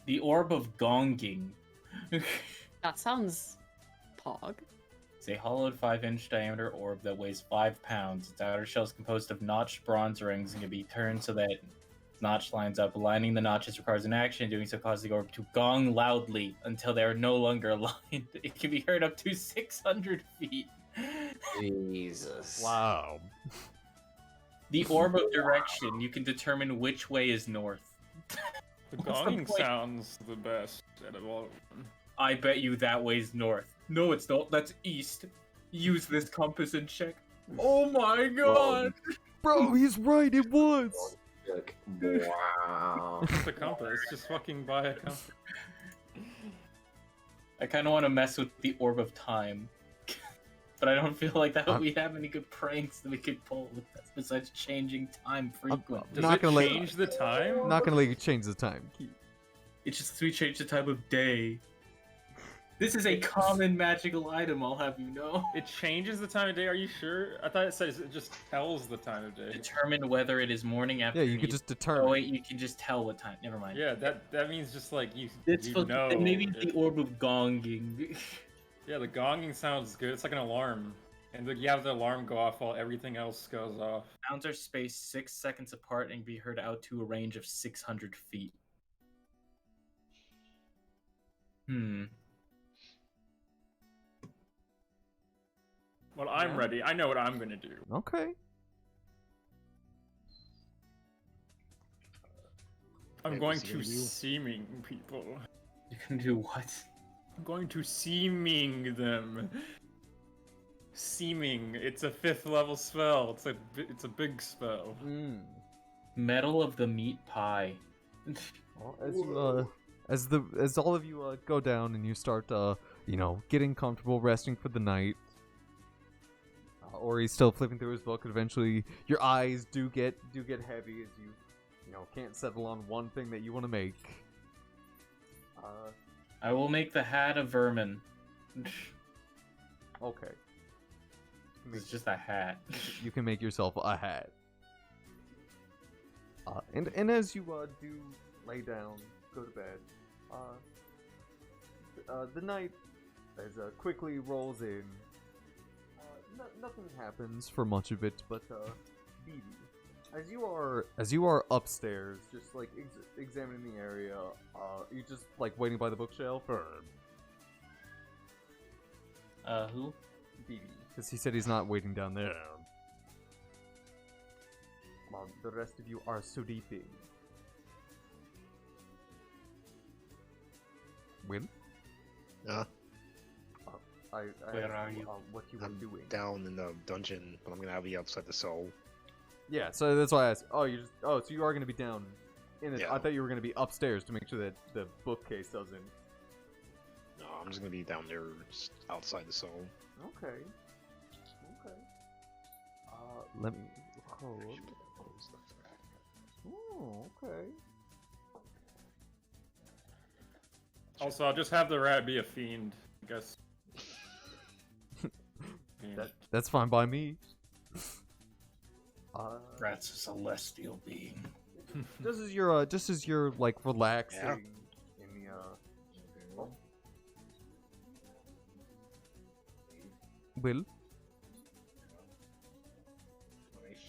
[SPEAKER 4] The Orb of Gonging.
[SPEAKER 2] That sounds pog.
[SPEAKER 4] It's a hollowed 5-inch diameter orb that weighs 5 pounds. Its outer shell is composed of notched bronze rings and can be turned so that notch lines up. Aligning the notches requires an action. Doing so causes the orb to gong loudly until they are no longer aligned. It can be heard up to 600 feet.
[SPEAKER 5] Jesus.
[SPEAKER 3] Wow.
[SPEAKER 4] The Orb of Direction. You can determine which way is north.
[SPEAKER 1] The
[SPEAKER 4] What's the
[SPEAKER 1] gonging
[SPEAKER 4] point?
[SPEAKER 1] sounds the best out of all of them.
[SPEAKER 4] I bet you that way's north. No, it's not. That's east. Use this compass and check. Oh my god!
[SPEAKER 3] Bro, he's right, it was!
[SPEAKER 5] Like, wow.
[SPEAKER 1] It's a compass, just fucking buy a compass.
[SPEAKER 4] I kind of want to mess with the Orb of Time. But I don't feel like that
[SPEAKER 3] I'm-
[SPEAKER 4] we have any good pranks that we could pull with that besides changing time frequently.
[SPEAKER 1] Does
[SPEAKER 3] Not
[SPEAKER 1] it
[SPEAKER 3] gonna let-
[SPEAKER 1] change the time?
[SPEAKER 3] Not gonna let you change the time.
[SPEAKER 4] It's just we change the time of day. This is a common magical item, I'll have you know.
[SPEAKER 1] It changes the time of day, are you sure? I thought it says it just tells the time of day.
[SPEAKER 4] Determine whether it is morning,
[SPEAKER 3] Yeah,
[SPEAKER 4] afternoon.
[SPEAKER 3] you could just
[SPEAKER 4] Oh
[SPEAKER 3] determine.
[SPEAKER 4] wait, you can just tell what time. Never mind.
[SPEAKER 1] Yeah, that means just like you
[SPEAKER 4] It's
[SPEAKER 1] you know.
[SPEAKER 4] maybe
[SPEAKER 1] it-
[SPEAKER 4] the Orb of Gonging.
[SPEAKER 1] Yeah, the gonging sounds good. It's like an alarm. And you have the alarm go off while everything else goes off.
[SPEAKER 4] Sounds are spaced 6 seconds apart and can be heard out to a range of 600 feet.
[SPEAKER 1] Well, I'm
[SPEAKER 4] Yeah.
[SPEAKER 1] ready. I know what I'm gonna do.
[SPEAKER 3] Okay.
[SPEAKER 1] I'm
[SPEAKER 6] Wait,
[SPEAKER 1] going
[SPEAKER 6] what's he
[SPEAKER 1] to
[SPEAKER 6] gonna do?
[SPEAKER 1] seeming people.
[SPEAKER 4] You can do what?
[SPEAKER 1] I'm going to seeming them. Seeming. It's a 5th level spell. It's a big spell.
[SPEAKER 3] Mm.
[SPEAKER 4] Metal of the meat pie.
[SPEAKER 3] Well, as all of you go down and you start getting comfortable, resting for the night, or he's still flipping through his book, and eventually your eyes do get heavy as you can't settle on one thing that you want to make.
[SPEAKER 4] I will make the hat of vermin.
[SPEAKER 3] Okay.
[SPEAKER 4] It's just a hat.
[SPEAKER 3] You can make yourself a hat. And as you do lay down, go to bed, the night quickly rolls in. Nothing happens for much of it, but Bibi, as you are upstairs, just like examining the area, you just like waiting by the bookshelf, or
[SPEAKER 4] Who?
[SPEAKER 3] Bibi, because he said he's not waiting down there. While the rest of you are sleeping. Will?
[SPEAKER 6] Yeah.
[SPEAKER 4] Where are you?
[SPEAKER 3] What you were
[SPEAKER 6] I'm
[SPEAKER 3] doing?
[SPEAKER 6] down in the dungeon, but I'm gonna be outside the cell.
[SPEAKER 3] Yeah, so that's why I asked. So you are gonna be down in it.
[SPEAKER 6] Yeah.
[SPEAKER 3] I thought you were gonna be upstairs to make sure that the bookcase doesn't.
[SPEAKER 6] No, I'm just gonna be down there, just outside the cell.
[SPEAKER 3] Okay. Let me. Oh, okay.
[SPEAKER 1] Also, I'll just have the rat be a fiend, I guess. Fiend.
[SPEAKER 3] That's fine by me.
[SPEAKER 4] Rat's a celestial being.
[SPEAKER 3] Just as you're like relaxing in the Will?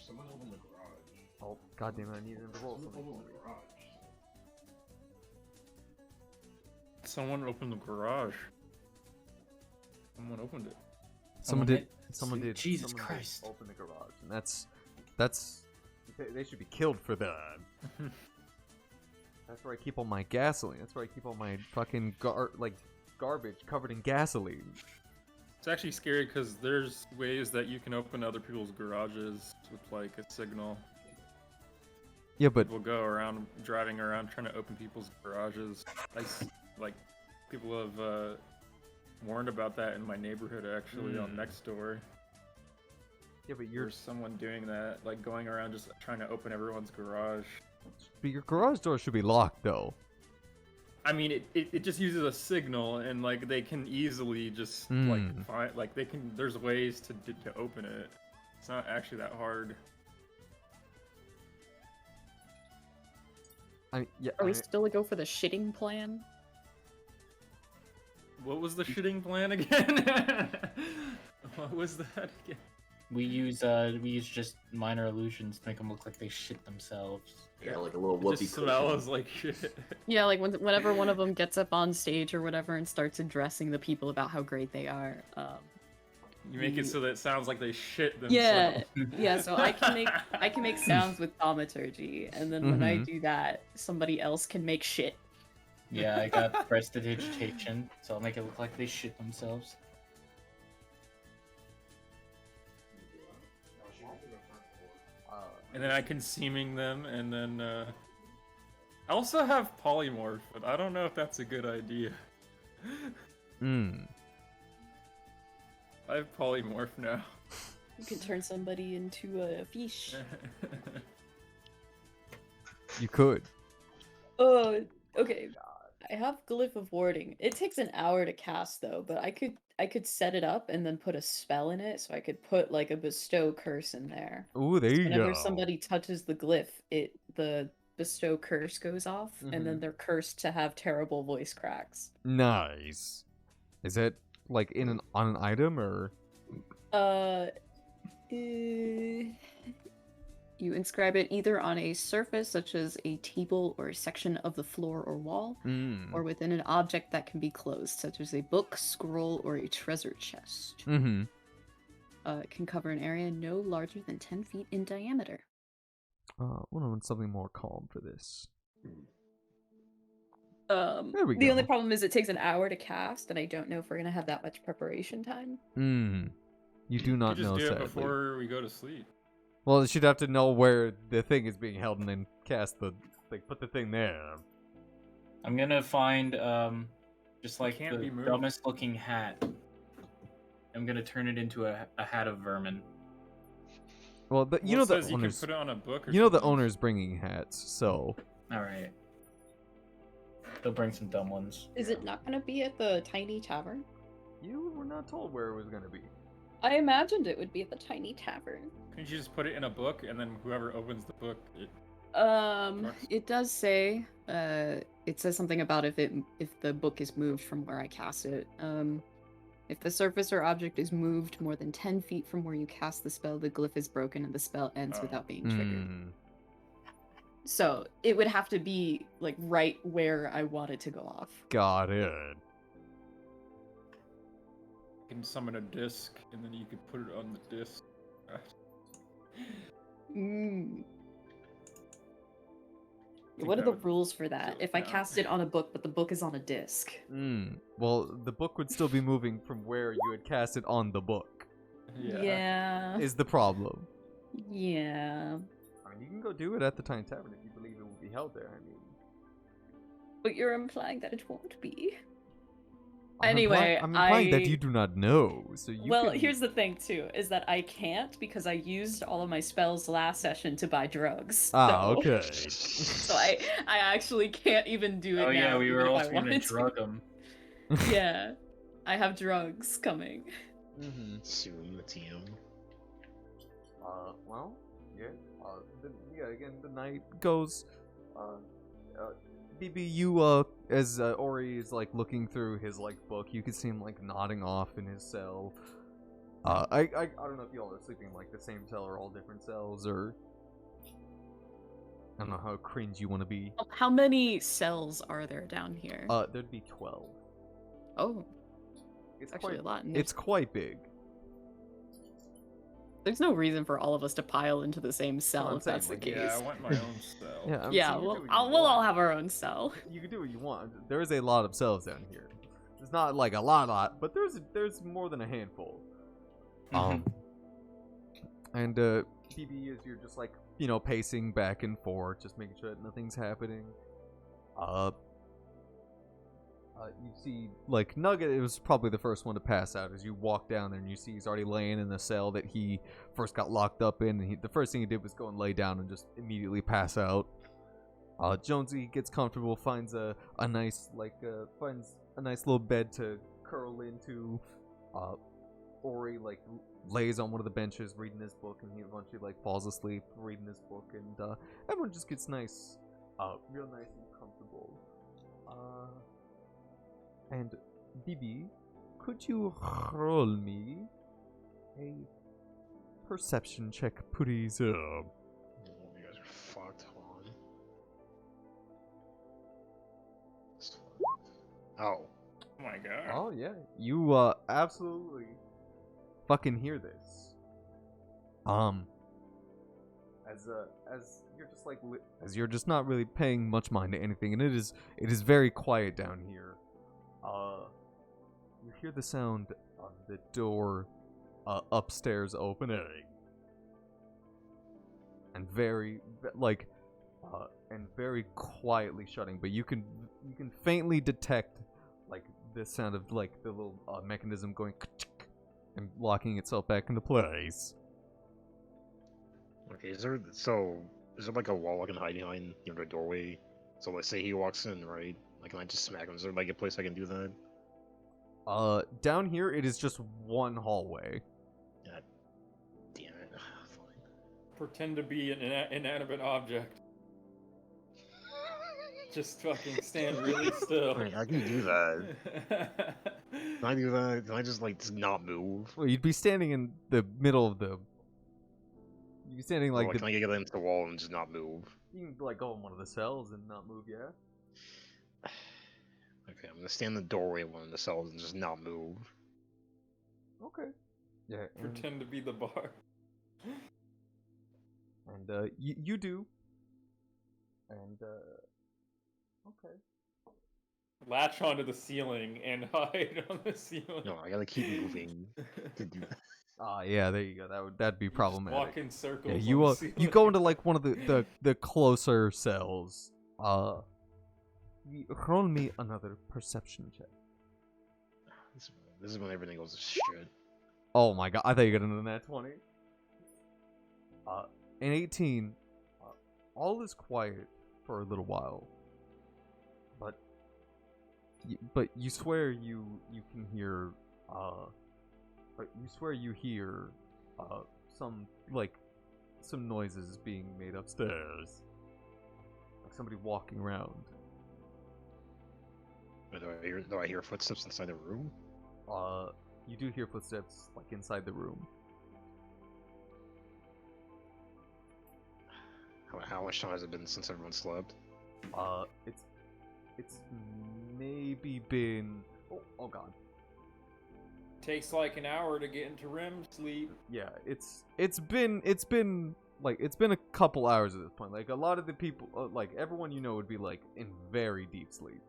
[SPEAKER 6] Someone open the garage.
[SPEAKER 3] Oh, goddamn! I need him to roll something.
[SPEAKER 1] Someone opened the garage. Someone opened it.
[SPEAKER 3] Someone did.
[SPEAKER 4] Jesus
[SPEAKER 3] someone
[SPEAKER 4] Christ.
[SPEAKER 3] Did open the garage, and that's. They should be killed for that. That's where I keep all my gasoline. That's where I keep all my fucking garbage covered in gasoline.
[SPEAKER 1] It's actually scary because there's ways that you can open other people's garages with like a signal.
[SPEAKER 3] Yeah, but
[SPEAKER 1] People go around driving around trying to open people's garages. People have warned about that in my neighborhood actually on Nextdoor.
[SPEAKER 3] yeah, but
[SPEAKER 1] There's someone doing that, like going around just trying to open everyone's garage.
[SPEAKER 3] your garage door should be locked though.
[SPEAKER 1] I mean, it just uses a signal, and like they can easily just find there's ways to open it. It's not actually that hard.
[SPEAKER 2] Are we still to go for the shitting plan?
[SPEAKER 1] What was the shitting plan again? What was that again?
[SPEAKER 4] We use just minor illusions to make them look like they shit themselves.
[SPEAKER 5] Yeah, like a little
[SPEAKER 1] It
[SPEAKER 5] whoopee
[SPEAKER 1] just
[SPEAKER 5] cushion.
[SPEAKER 1] smells like shit.
[SPEAKER 2] Yeah, like whenever one of them gets up on stage or whatever and starts addressing the people about how great they are.
[SPEAKER 1] You make it so that it sounds like they shit
[SPEAKER 2] Yeah,
[SPEAKER 1] themselves.
[SPEAKER 2] yeah. So I can make sounds with thaumaturgy, and then when I do that, somebody else can make shit.
[SPEAKER 4] Yeah, I got prestidigitation, so I'll make it look like they shit themselves.
[SPEAKER 1] And then I can seeming them, and then I also have polymorph, but I don't know if that's a good idea. I have polymorph now.
[SPEAKER 2] You can turn somebody into a fish.
[SPEAKER 3] You could.
[SPEAKER 2] Oh, okay. I have Glyph of Warding. It takes an hour to cast though, but I could set it up and then put a spell in it, so I could put like a bestow curse in there.
[SPEAKER 3] Ooh, there you
[SPEAKER 2] Whenever
[SPEAKER 3] go.
[SPEAKER 2] somebody touches the glyph, the bestow curse goes off, and then they're cursed to have terrible voice cracks.
[SPEAKER 3] Nice. Is that like on an item or?
[SPEAKER 2] You inscribe it either on a surface, such as a table or a section of the floor or wall, or within an object that can be closed, such as a book, scroll, or a treasure chest. can cover an area no larger than 10 feet in diameter.
[SPEAKER 3] What on something more calm for this?
[SPEAKER 2] There
[SPEAKER 3] we
[SPEAKER 2] the
[SPEAKER 3] go.
[SPEAKER 2] only problem is it takes an hour to cast, and I don't know if we're gonna have that much preparation time.
[SPEAKER 3] You do not
[SPEAKER 1] You just
[SPEAKER 3] know,
[SPEAKER 1] do
[SPEAKER 3] sadly.
[SPEAKER 1] it before we go to sleep.
[SPEAKER 3] Well, she'd have to know where the thing is being held and then cast the, like, put the thing there.
[SPEAKER 4] I'm gonna find just like
[SPEAKER 1] can't be
[SPEAKER 4] the
[SPEAKER 1] moved.
[SPEAKER 4] dumbest looking hat. I'm gonna turn it into a hat of vermin.
[SPEAKER 3] Well, you
[SPEAKER 1] Well,
[SPEAKER 3] know
[SPEAKER 1] it
[SPEAKER 3] the
[SPEAKER 1] says you can
[SPEAKER 3] owners.
[SPEAKER 1] put it on a book or
[SPEAKER 3] You know the
[SPEAKER 1] something.
[SPEAKER 3] owner's bringing hats, so
[SPEAKER 4] All right. They'll bring some dumb ones.
[SPEAKER 2] Is it not gonna be at the tiny tavern?
[SPEAKER 3] you were not told where it was gonna be.
[SPEAKER 2] I imagined it would be at the tiny tavern.
[SPEAKER 1] Couldn't you just put it in a book and then whoever opens the book,
[SPEAKER 2] It does say, it says something about if the book is moved from where I cast it. If the surface or object is moved more than 10 feet from where you cast the spell, the glyph is broken and the spell ends
[SPEAKER 1] Oh.
[SPEAKER 2] without being triggered.
[SPEAKER 3] Hmm.
[SPEAKER 2] So it would have to be like right where I want it to go off.
[SPEAKER 3] Got it.
[SPEAKER 1] you can summon a disc and then you could put it on the disc.
[SPEAKER 2] Mm.
[SPEAKER 1] think
[SPEAKER 2] What are
[SPEAKER 1] that
[SPEAKER 2] the
[SPEAKER 1] would
[SPEAKER 2] rules for that?
[SPEAKER 1] kill it
[SPEAKER 2] If I
[SPEAKER 1] down.
[SPEAKER 2] cast it on a book, but the book is on a disc.
[SPEAKER 3] Well, the book would still be moving from where you had cast it on the book.
[SPEAKER 2] Yeah.
[SPEAKER 3] Is the problem?
[SPEAKER 2] Yeah.
[SPEAKER 3] I mean, you can go do it at the Tiny Tavern if you believe it will be held there. I mean,
[SPEAKER 2] But you're implying that it won't be.
[SPEAKER 3] I'm
[SPEAKER 2] Anyway,
[SPEAKER 3] I'm implying that
[SPEAKER 2] I-
[SPEAKER 3] you do not know. So you.
[SPEAKER 2] Well,
[SPEAKER 3] can...
[SPEAKER 2] here's the thing too, is that I can't because I used all of my spells last session to buy drugs.
[SPEAKER 3] Ah,
[SPEAKER 2] so-
[SPEAKER 3] okay.
[SPEAKER 2] So I actually can't even do it
[SPEAKER 4] Oh
[SPEAKER 2] now.
[SPEAKER 4] yeah, we
[SPEAKER 2] even
[SPEAKER 4] were
[SPEAKER 2] if I
[SPEAKER 4] also gonna
[SPEAKER 2] wanted to.
[SPEAKER 4] drug them.
[SPEAKER 2] Yeah. I have drugs coming.
[SPEAKER 3] Mm-hmm.
[SPEAKER 6] Soon the TM.
[SPEAKER 3] Well, yeah. Again, the night goes. BB, you, as Ori is like looking through his like book, you can see him like nodding off in his cell. I don't know if y'all are sleeping in like the same cell or all different cells, or I don't know how cringe you want to be.
[SPEAKER 2] How many cells are there down here?
[SPEAKER 3] There'd be 12.
[SPEAKER 2] Oh,
[SPEAKER 3] It's
[SPEAKER 2] actually
[SPEAKER 3] quite,
[SPEAKER 2] a lot. And
[SPEAKER 3] it's quite big.
[SPEAKER 2] there's no reason for all of us to pile into the same
[SPEAKER 3] what
[SPEAKER 2] cell
[SPEAKER 3] I'm
[SPEAKER 2] if that's
[SPEAKER 3] saying,
[SPEAKER 2] the
[SPEAKER 3] like,
[SPEAKER 2] case.
[SPEAKER 1] Yeah, I want my own cell.
[SPEAKER 3] Yeah, I mean,
[SPEAKER 2] Yeah,
[SPEAKER 3] so you can do
[SPEAKER 2] well,
[SPEAKER 3] what you
[SPEAKER 2] we'll all
[SPEAKER 3] want.
[SPEAKER 2] have our own cell.
[SPEAKER 3] You can do what you want. There is a lot of cells down here. It's not like a lot, but there's more than a handful. And BB, as you're just like pacing back and forth, just making sure that nothing's happening. You see like Nugget. It was probably the first one to pass out as you walk down there, and you see he's already laying in the cell that he first got locked up in. And the first thing he did was go and lay down and just immediately pass out. Jonesy gets comfortable, finds a nice little bed to curl into. Ori like lays on one of the benches reading his book, and he eventually like falls asleep reading his book, and everyone just gets nice, real nice and comfortable. And BB, could you roll me a perception check, please?
[SPEAKER 6] You guys are fucked. Hold on. Oh.
[SPEAKER 1] Oh my god.
[SPEAKER 3] Oh yeah, you absolutely fucking hear this. As you're just like as you're just not really paying much mind to anything, and it is very quiet down here. You hear the sound of the door upstairs opening, and very quietly shutting. But you can faintly detect like the sound of like the little mechanism going and locking itself back into place.
[SPEAKER 6] Okay, is there like a wall I can hide behind, the doorway? So let's say he walks in, right? Like, can I just smack him? Is there like a place I can do that?
[SPEAKER 3] Down here it is just one hallway.
[SPEAKER 6] God damn it. Fine.
[SPEAKER 1] Pretend to be an inanimate object. Just fucking stand really still.
[SPEAKER 6] I can do that. Can I do that? Can I just not move?
[SPEAKER 3] Well, you'd be standing in the middle of the. You'd be standing like
[SPEAKER 6] Can I get against the wall and just not move?
[SPEAKER 3] You can like go in one of the cells and not move, yeah.
[SPEAKER 6] Okay, I'm gonna stand in the doorway of one of the cells and just not move.
[SPEAKER 3] Okay. Yeah, and,
[SPEAKER 1] Pretend to be the bar.
[SPEAKER 3] and you do. And okay.
[SPEAKER 1] Latch onto the ceiling and hide on the ceiling.
[SPEAKER 6] No, I gotta keep moving to do that.
[SPEAKER 3] Yeah, there you go. That'd be
[SPEAKER 1] You just
[SPEAKER 3] problematic.
[SPEAKER 1] walk in circles.
[SPEAKER 3] Yeah,
[SPEAKER 1] on
[SPEAKER 3] you
[SPEAKER 1] the
[SPEAKER 3] you
[SPEAKER 1] ceiling.
[SPEAKER 3] go into like one of the closer cells. Roll me another perception check.
[SPEAKER 6] This is when everything goes to shit.
[SPEAKER 3] Oh my god, I thought you got into that 20. An 18. All is quiet for a little while, but you swear you can hear but you swear you hear some noises being made upstairs, like somebody walking around.
[SPEAKER 6] Do I hear footsteps inside the room?
[SPEAKER 3] You do hear footsteps like inside the room.
[SPEAKER 6] How much time has it been since everyone slept?
[SPEAKER 3] It's maybe been oh god.
[SPEAKER 1] Takes like an hour to get into REM sleep.
[SPEAKER 3] Yeah, it's been a couple hours at this point. Like a lot of the people, like everyone you know would be like in very deep sleep.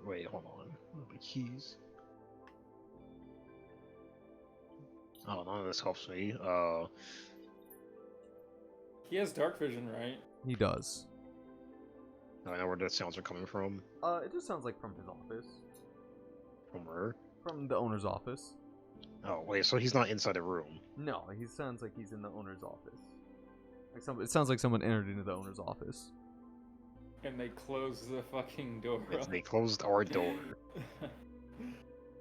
[SPEAKER 6] Wait, hold on. My keys. Oh, none of this helps me.
[SPEAKER 1] He has dark vision, right?
[SPEAKER 3] He does.
[SPEAKER 6] I know where the sounds are coming from.
[SPEAKER 3] It just sounds like from his office,
[SPEAKER 6] From where?
[SPEAKER 3] from the owner's office.
[SPEAKER 6] Oh, wait, so he's not inside the room.
[SPEAKER 3] No, he sounds like he's in the owner's office. It sounds like someone entered into the owner's office.
[SPEAKER 1] And they close the fucking door.
[SPEAKER 6] If they closed our door.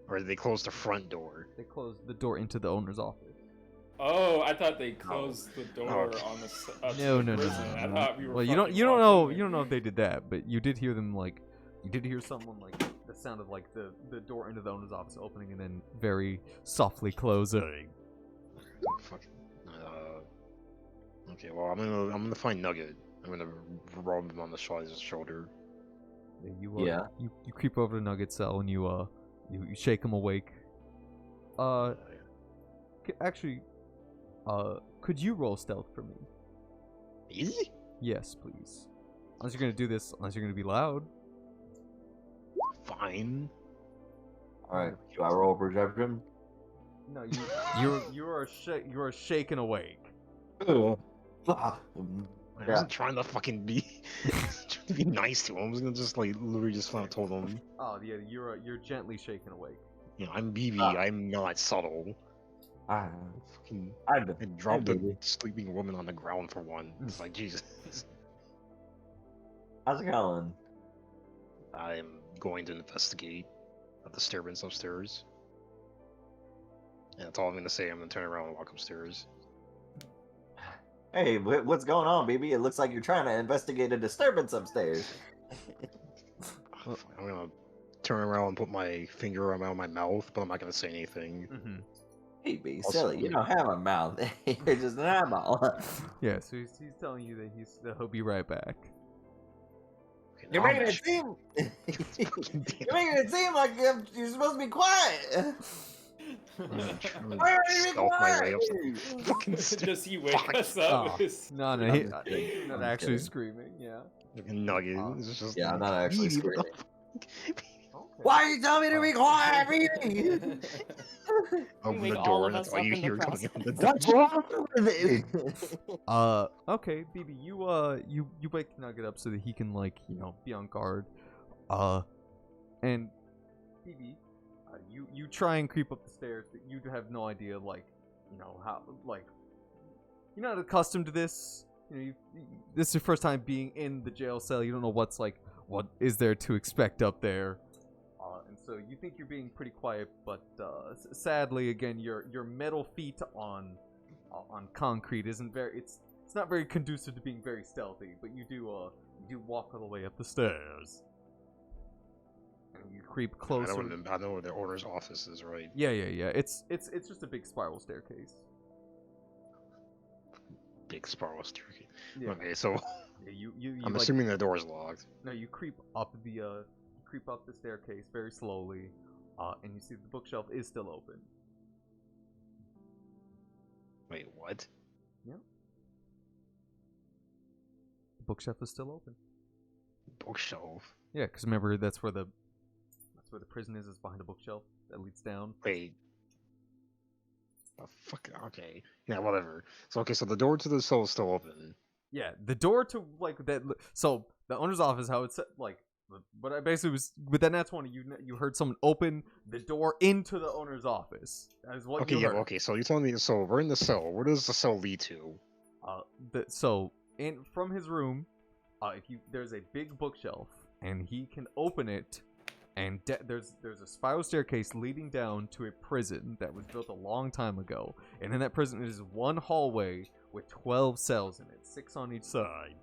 [SPEAKER 6] Or they closed the front door.
[SPEAKER 3] They closed the door into the owner's office.
[SPEAKER 1] Oh, I thought they closed the door
[SPEAKER 6] okay.
[SPEAKER 1] on the up to
[SPEAKER 3] No,
[SPEAKER 1] the
[SPEAKER 3] no, no,
[SPEAKER 1] prison.
[SPEAKER 3] no,
[SPEAKER 1] I
[SPEAKER 3] no.
[SPEAKER 1] thought we were.
[SPEAKER 3] Well, you don't
[SPEAKER 1] fucking
[SPEAKER 3] know
[SPEAKER 1] walking in.
[SPEAKER 3] if they did that, but you did hear them you did hear someone the sound of the door into the owner's office opening and then very softly closing.
[SPEAKER 6] Fuck. Okay, well I'm gonna find Nugget. I'm gonna rub him on the shoulder.
[SPEAKER 3] Yeah, you creep over to Nugget's cell and you shake him awake. Actually, could you roll stealth for me?
[SPEAKER 6] Easy?
[SPEAKER 3] Yes, please. Unless you're gonna do this, unless you're gonna be loud.
[SPEAKER 6] Fine.
[SPEAKER 5] Alright, do I roll perception?
[SPEAKER 3] No, you are shaken awake.
[SPEAKER 5] Ah,
[SPEAKER 6] I wasn't trying to fucking be trying to be nice to him. I was gonna just literally just flat told him.
[SPEAKER 3] Oh yeah, you're gently shaken awake.
[SPEAKER 6] You know, I'm BB. I'm not subtle. Fucking,
[SPEAKER 5] I
[SPEAKER 6] dropped a sleeping woman on the ground for one. It's like Jesus.
[SPEAKER 5] How's it going?
[SPEAKER 6] I'm going to investigate the disturbance upstairs. And that's all I'm gonna say. I'm gonna turn around and walk upstairs.
[SPEAKER 5] Hey, what's going on, baby? It looks like you're trying to investigate a disturbance upstairs.
[SPEAKER 6] I'm gonna turn around and put my finger around my mouth, but I'm not gonna say anything.
[SPEAKER 3] Mm-hmm.
[SPEAKER 5] Hey, be
[SPEAKER 6] Also,
[SPEAKER 5] silly. You don't have a mouth. You're just an eyeball.
[SPEAKER 3] Yeah, so he's telling you that he'll be right back.
[SPEAKER 6] Okay,
[SPEAKER 5] You're
[SPEAKER 6] now
[SPEAKER 5] making
[SPEAKER 6] I'm
[SPEAKER 5] it seem. You're making it seem like you're supposed to be quiet. Why are you being
[SPEAKER 6] stealth my way
[SPEAKER 5] quiet?
[SPEAKER 6] up. Fucking
[SPEAKER 1] Does he wake
[SPEAKER 6] fuck.
[SPEAKER 1] us up?
[SPEAKER 3] Oh,
[SPEAKER 1] with his...
[SPEAKER 3] no,
[SPEAKER 5] I'm
[SPEAKER 3] he's
[SPEAKER 5] just kidding.
[SPEAKER 3] not
[SPEAKER 5] I'm
[SPEAKER 3] actually
[SPEAKER 5] kidding.
[SPEAKER 3] screaming. Yeah.
[SPEAKER 6] Fucking Nugget. It's just
[SPEAKER 5] Yeah, I'm not actually
[SPEAKER 6] BB, what the
[SPEAKER 5] screaming.
[SPEAKER 3] Okay.
[SPEAKER 5] Why are you telling me to be quiet, baby?
[SPEAKER 6] Open
[SPEAKER 2] wake
[SPEAKER 6] the
[SPEAKER 2] all
[SPEAKER 6] door,
[SPEAKER 2] of
[SPEAKER 6] and that's
[SPEAKER 2] us
[SPEAKER 6] all
[SPEAKER 2] up
[SPEAKER 6] you
[SPEAKER 2] in the
[SPEAKER 6] hear coming out the door.
[SPEAKER 5] What's wrong with it?
[SPEAKER 3] Okay, BB, you wake Nugget up so that he can be on guard. And BB, you try and creep up the stairs, but you have no idea how you're not accustomed to this. This is your first time being in the jail cell. You don't know what is there to expect up there. And so you think you're being pretty quiet, but sadly, again, your metal feet on concrete isn't very. It's not very conducive to being very stealthy. But you do walk all the way up the stairs, and you creep closer.
[SPEAKER 6] I know where the owner's office is, right?
[SPEAKER 3] Yeah. It's just a big spiral staircase.
[SPEAKER 6] Big spiral staircase.
[SPEAKER 3] Yeah.
[SPEAKER 6] Okay, so
[SPEAKER 3] Yeah, you
[SPEAKER 6] I'm assuming the door is locked.
[SPEAKER 3] No, you creep up the staircase very slowly, and you see the bookshelf is still open.
[SPEAKER 6] Wait, what?
[SPEAKER 3] The bookshelf is still open.
[SPEAKER 6] Bookshelf?
[SPEAKER 3] Yeah, because remember that's where the prison is behind a bookshelf that leads down.
[SPEAKER 6] Wait. Oh, fuck. Okay. Yeah, whatever. So okay, so the door to the cell is still open.
[SPEAKER 3] Yeah, the door to like that. So the owner's office, how it's like. But I basically was with that nat 20. You heard someone open the door into the owner's office. That is what
[SPEAKER 6] Okay,
[SPEAKER 3] you
[SPEAKER 6] yeah,
[SPEAKER 3] heard.
[SPEAKER 6] okay. So you're telling me, so we're in the cell. Where does the cell lead to?
[SPEAKER 3] So from his room, there's a big bookshelf, and he can open it, and there's a spiral staircase leading down to a prison that was built a long time ago, and in that prison is one hallway with 12 cells in it, 6 on each side.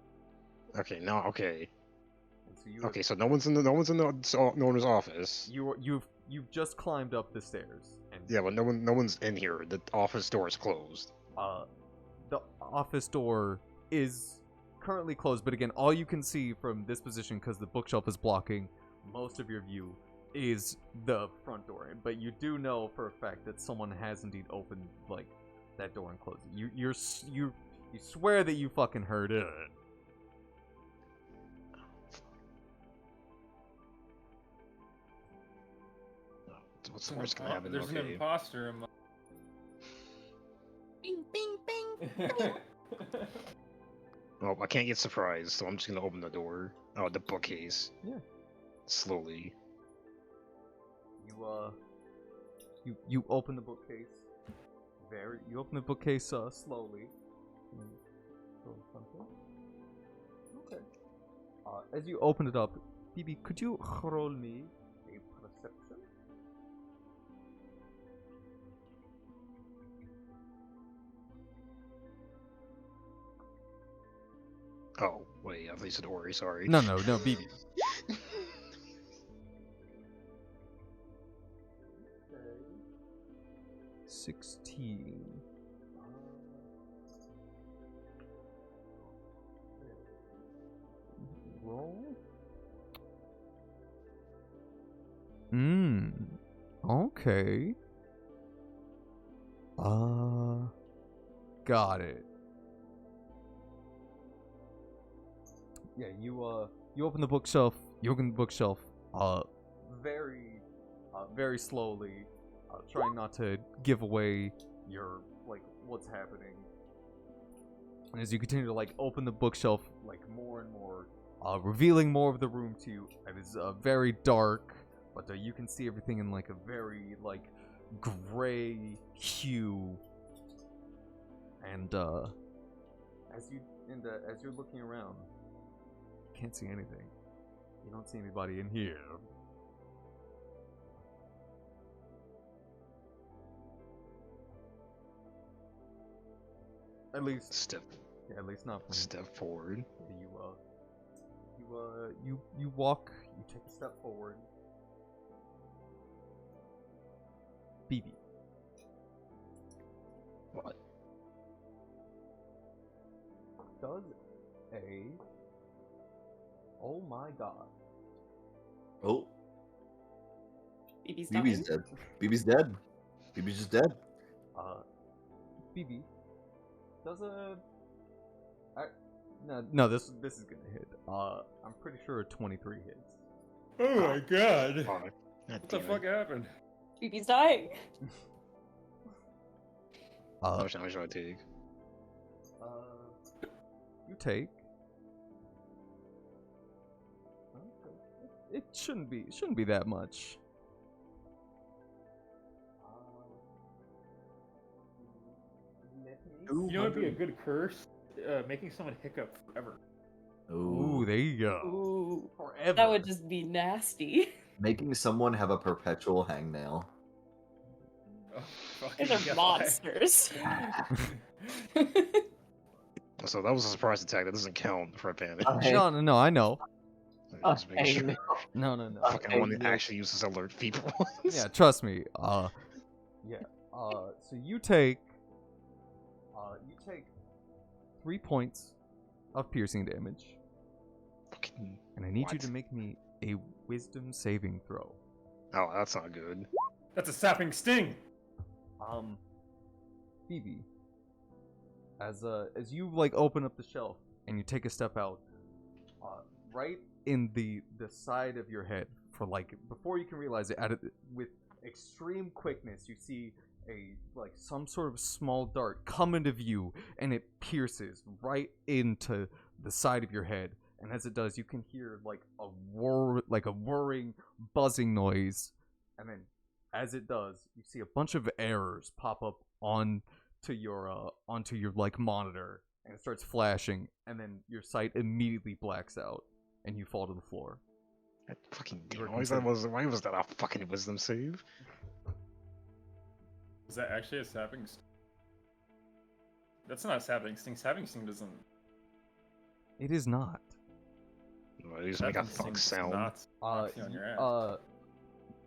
[SPEAKER 6] Okay, now okay.
[SPEAKER 3] So
[SPEAKER 6] Okay, so no one's in the owner's office.
[SPEAKER 3] You've just climbed up the stairs, and
[SPEAKER 6] Yeah, but no one's in here. The office door is closed.
[SPEAKER 3] the office door is currently closed, but again, all you can see from this position, because the bookshelf is blocking most of your view, is the front door. But you do know for a fact that someone has indeed opened like that door and closed it. You swear that you fucking heard it.
[SPEAKER 6] What's the worst gonna happen?
[SPEAKER 1] There's an
[SPEAKER 6] Okay.
[SPEAKER 1] imposter among...
[SPEAKER 2] Bing, bing, bing.
[SPEAKER 6] Oh, I can't get surprised, so I'm just gonna open the door. Oh, the bookcase.
[SPEAKER 3] Yeah.
[SPEAKER 6] Slowly.
[SPEAKER 3] You open the bookcase. You open the bookcase slowly. Okay. As you open it up, BB, could you roll me a perception?
[SPEAKER 6] Oh, wait, I thought you said Ori, sorry.
[SPEAKER 3] No, BB. 16. Roll. Okay. Got it. Yeah, you open the bookshelf. Very slowly, trying not to give away your what's happening. And as you continue to open the bookshelf more and more, revealing more of the room to you. It is very dark, but you can see everything in a very gray hue. And as you're looking around, you can't see anything. You don't see anybody in here. At least at least not from
[SPEAKER 6] Step forward.
[SPEAKER 3] You walk. You take a step forward. BB.
[SPEAKER 6] What?
[SPEAKER 3] Does a... Oh my god.
[SPEAKER 5] Oh,
[SPEAKER 2] BB's
[SPEAKER 5] BB's dead. BB's dead. BB's just dead.
[SPEAKER 3] BB. Does a... No, this is gonna hit. I'm pretty sure a 23 hits.
[SPEAKER 1] Oh my god.
[SPEAKER 6] God
[SPEAKER 1] What the
[SPEAKER 6] damn
[SPEAKER 1] fuck
[SPEAKER 6] it.
[SPEAKER 1] happened?
[SPEAKER 2] BB's dying.
[SPEAKER 6] How much damage do I take?
[SPEAKER 3] You take. Okay. It shouldn't be that much.
[SPEAKER 1] You know, it'd be a good curse? Making someone hiccup forever.
[SPEAKER 3] Ooh, there you go.
[SPEAKER 2] Ooh,
[SPEAKER 3] Forever.
[SPEAKER 2] that would just be nasty.
[SPEAKER 5] Making someone have a perpetual hangnail.
[SPEAKER 1] Oh, fucking
[SPEAKER 2] These are
[SPEAKER 1] God.
[SPEAKER 2] monsters.
[SPEAKER 6] So that was a surprise attack. That doesn't count for a panic.
[SPEAKER 3] No, I know.
[SPEAKER 6] Just making sure.
[SPEAKER 3] No.
[SPEAKER 6] Fucking I want to actually use this alert people.
[SPEAKER 3] Yeah, trust me. Yeah. So you take 3 points of piercing damage,
[SPEAKER 6] Fucking
[SPEAKER 3] and I need you
[SPEAKER 6] what?
[SPEAKER 3] to make me a wisdom saving throw.
[SPEAKER 6] Oh, that's not good.
[SPEAKER 1] That's a sapping sting!
[SPEAKER 3] BB, as you like open up the shelf and you take a step out, right in the side of your head, for like before you can realize it, with extreme quickness, you see some sort of small dart come into view, and it pierces right into the side of your head. And as it does, you can hear like a whirring, buzzing noise. And then, as it does, you see a bunch of errors pop up onto your like monitor, and it starts flashing. And then your sight immediately blacks out, and you fall to the floor.
[SPEAKER 6] That fucking damn. Why was that a fucking wisdom save?
[SPEAKER 1] Is that actually a sapping sting? That's not a sapping sting. Sapping sting doesn't.
[SPEAKER 3] It is not.
[SPEAKER 6] No, you just make a thunk sound.
[SPEAKER 1] Not on your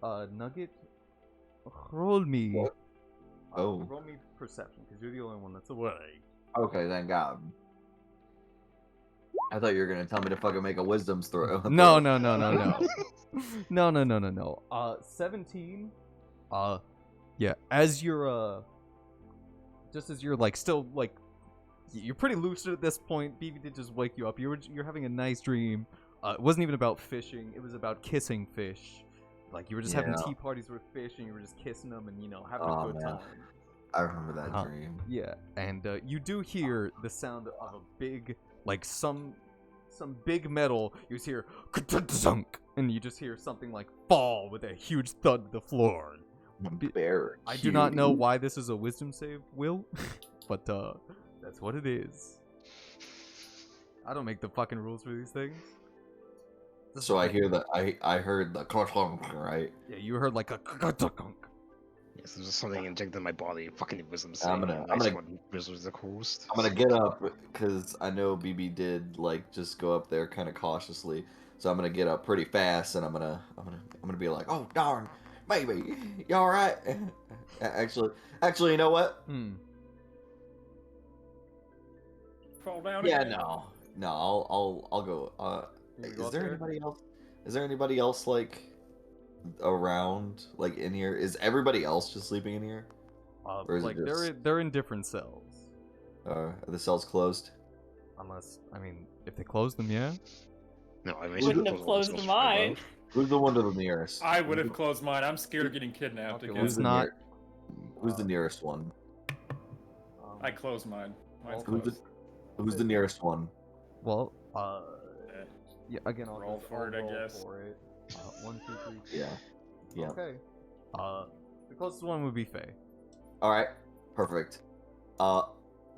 [SPEAKER 1] ass.
[SPEAKER 3] Nugget, roll me.
[SPEAKER 5] What? Oh.
[SPEAKER 3] Roll me perception, because you're the only one that's away.
[SPEAKER 5] Okay, thank God. I thought you were gonna tell me to fucking make a wisdom throw.
[SPEAKER 3] No. No. 17. Yeah. As you're just as you're like still like, you're pretty lucid at this point. BB did just wake you up. You're having a nice dream. It wasn't even about fishing. It was about kissing fish. Like you were just having tea parties with fish, and you were just kissing them, and having a good time.
[SPEAKER 5] I remember that dream.
[SPEAKER 3] Yeah, and you do hear the sound of a big, like some big metal. You just hear ka-dunk, and you just hear something like fall with a huge thud to the floor.
[SPEAKER 5] Bear.
[SPEAKER 3] I do not know why this is a wisdom save, Will, but that's what it is. I don't make the fucking rules for these things.
[SPEAKER 5] So I hear that. I heard the clunk, right?
[SPEAKER 3] Yeah, you heard like a ka-dunk.
[SPEAKER 6] Yes, there's something injected in my body. Fucking wisdom save.
[SPEAKER 5] I'm gonna get up because I know BB did like just go up there kind of cautiously. So I'm gonna get up pretty fast, and I'm gonna be like, oh darn, baby, you all right? Actually, you know what?
[SPEAKER 1] Fall down.
[SPEAKER 5] Yeah,
[SPEAKER 1] again.
[SPEAKER 5] no, I'll go. Is there anybody else like around, like in here? Is everybody else just sleeping in here? Or is
[SPEAKER 3] like
[SPEAKER 5] it just...
[SPEAKER 3] they're in different cells.
[SPEAKER 5] Are the cells closed?
[SPEAKER 3] Unless, I mean, if they close them, yeah.
[SPEAKER 6] No, I mean,
[SPEAKER 7] Wouldn't have closed mine.
[SPEAKER 5] Who's the one to the nearest?
[SPEAKER 1] I would have closed mine. I'm scared of getting kidnapped again.
[SPEAKER 3] Who's not?
[SPEAKER 5] Who's the nearest one?
[SPEAKER 1] I closed mine. Mine's
[SPEAKER 5] Who's
[SPEAKER 1] closed.
[SPEAKER 5] Who's the nearest one?
[SPEAKER 3] Well, yeah. Again, I'll
[SPEAKER 1] roll for it, I guess.
[SPEAKER 3] For it. 1, 2, 3.
[SPEAKER 5] Yeah.
[SPEAKER 3] Okay. The closest one would be Faye.
[SPEAKER 5] All right. Perfect. I'm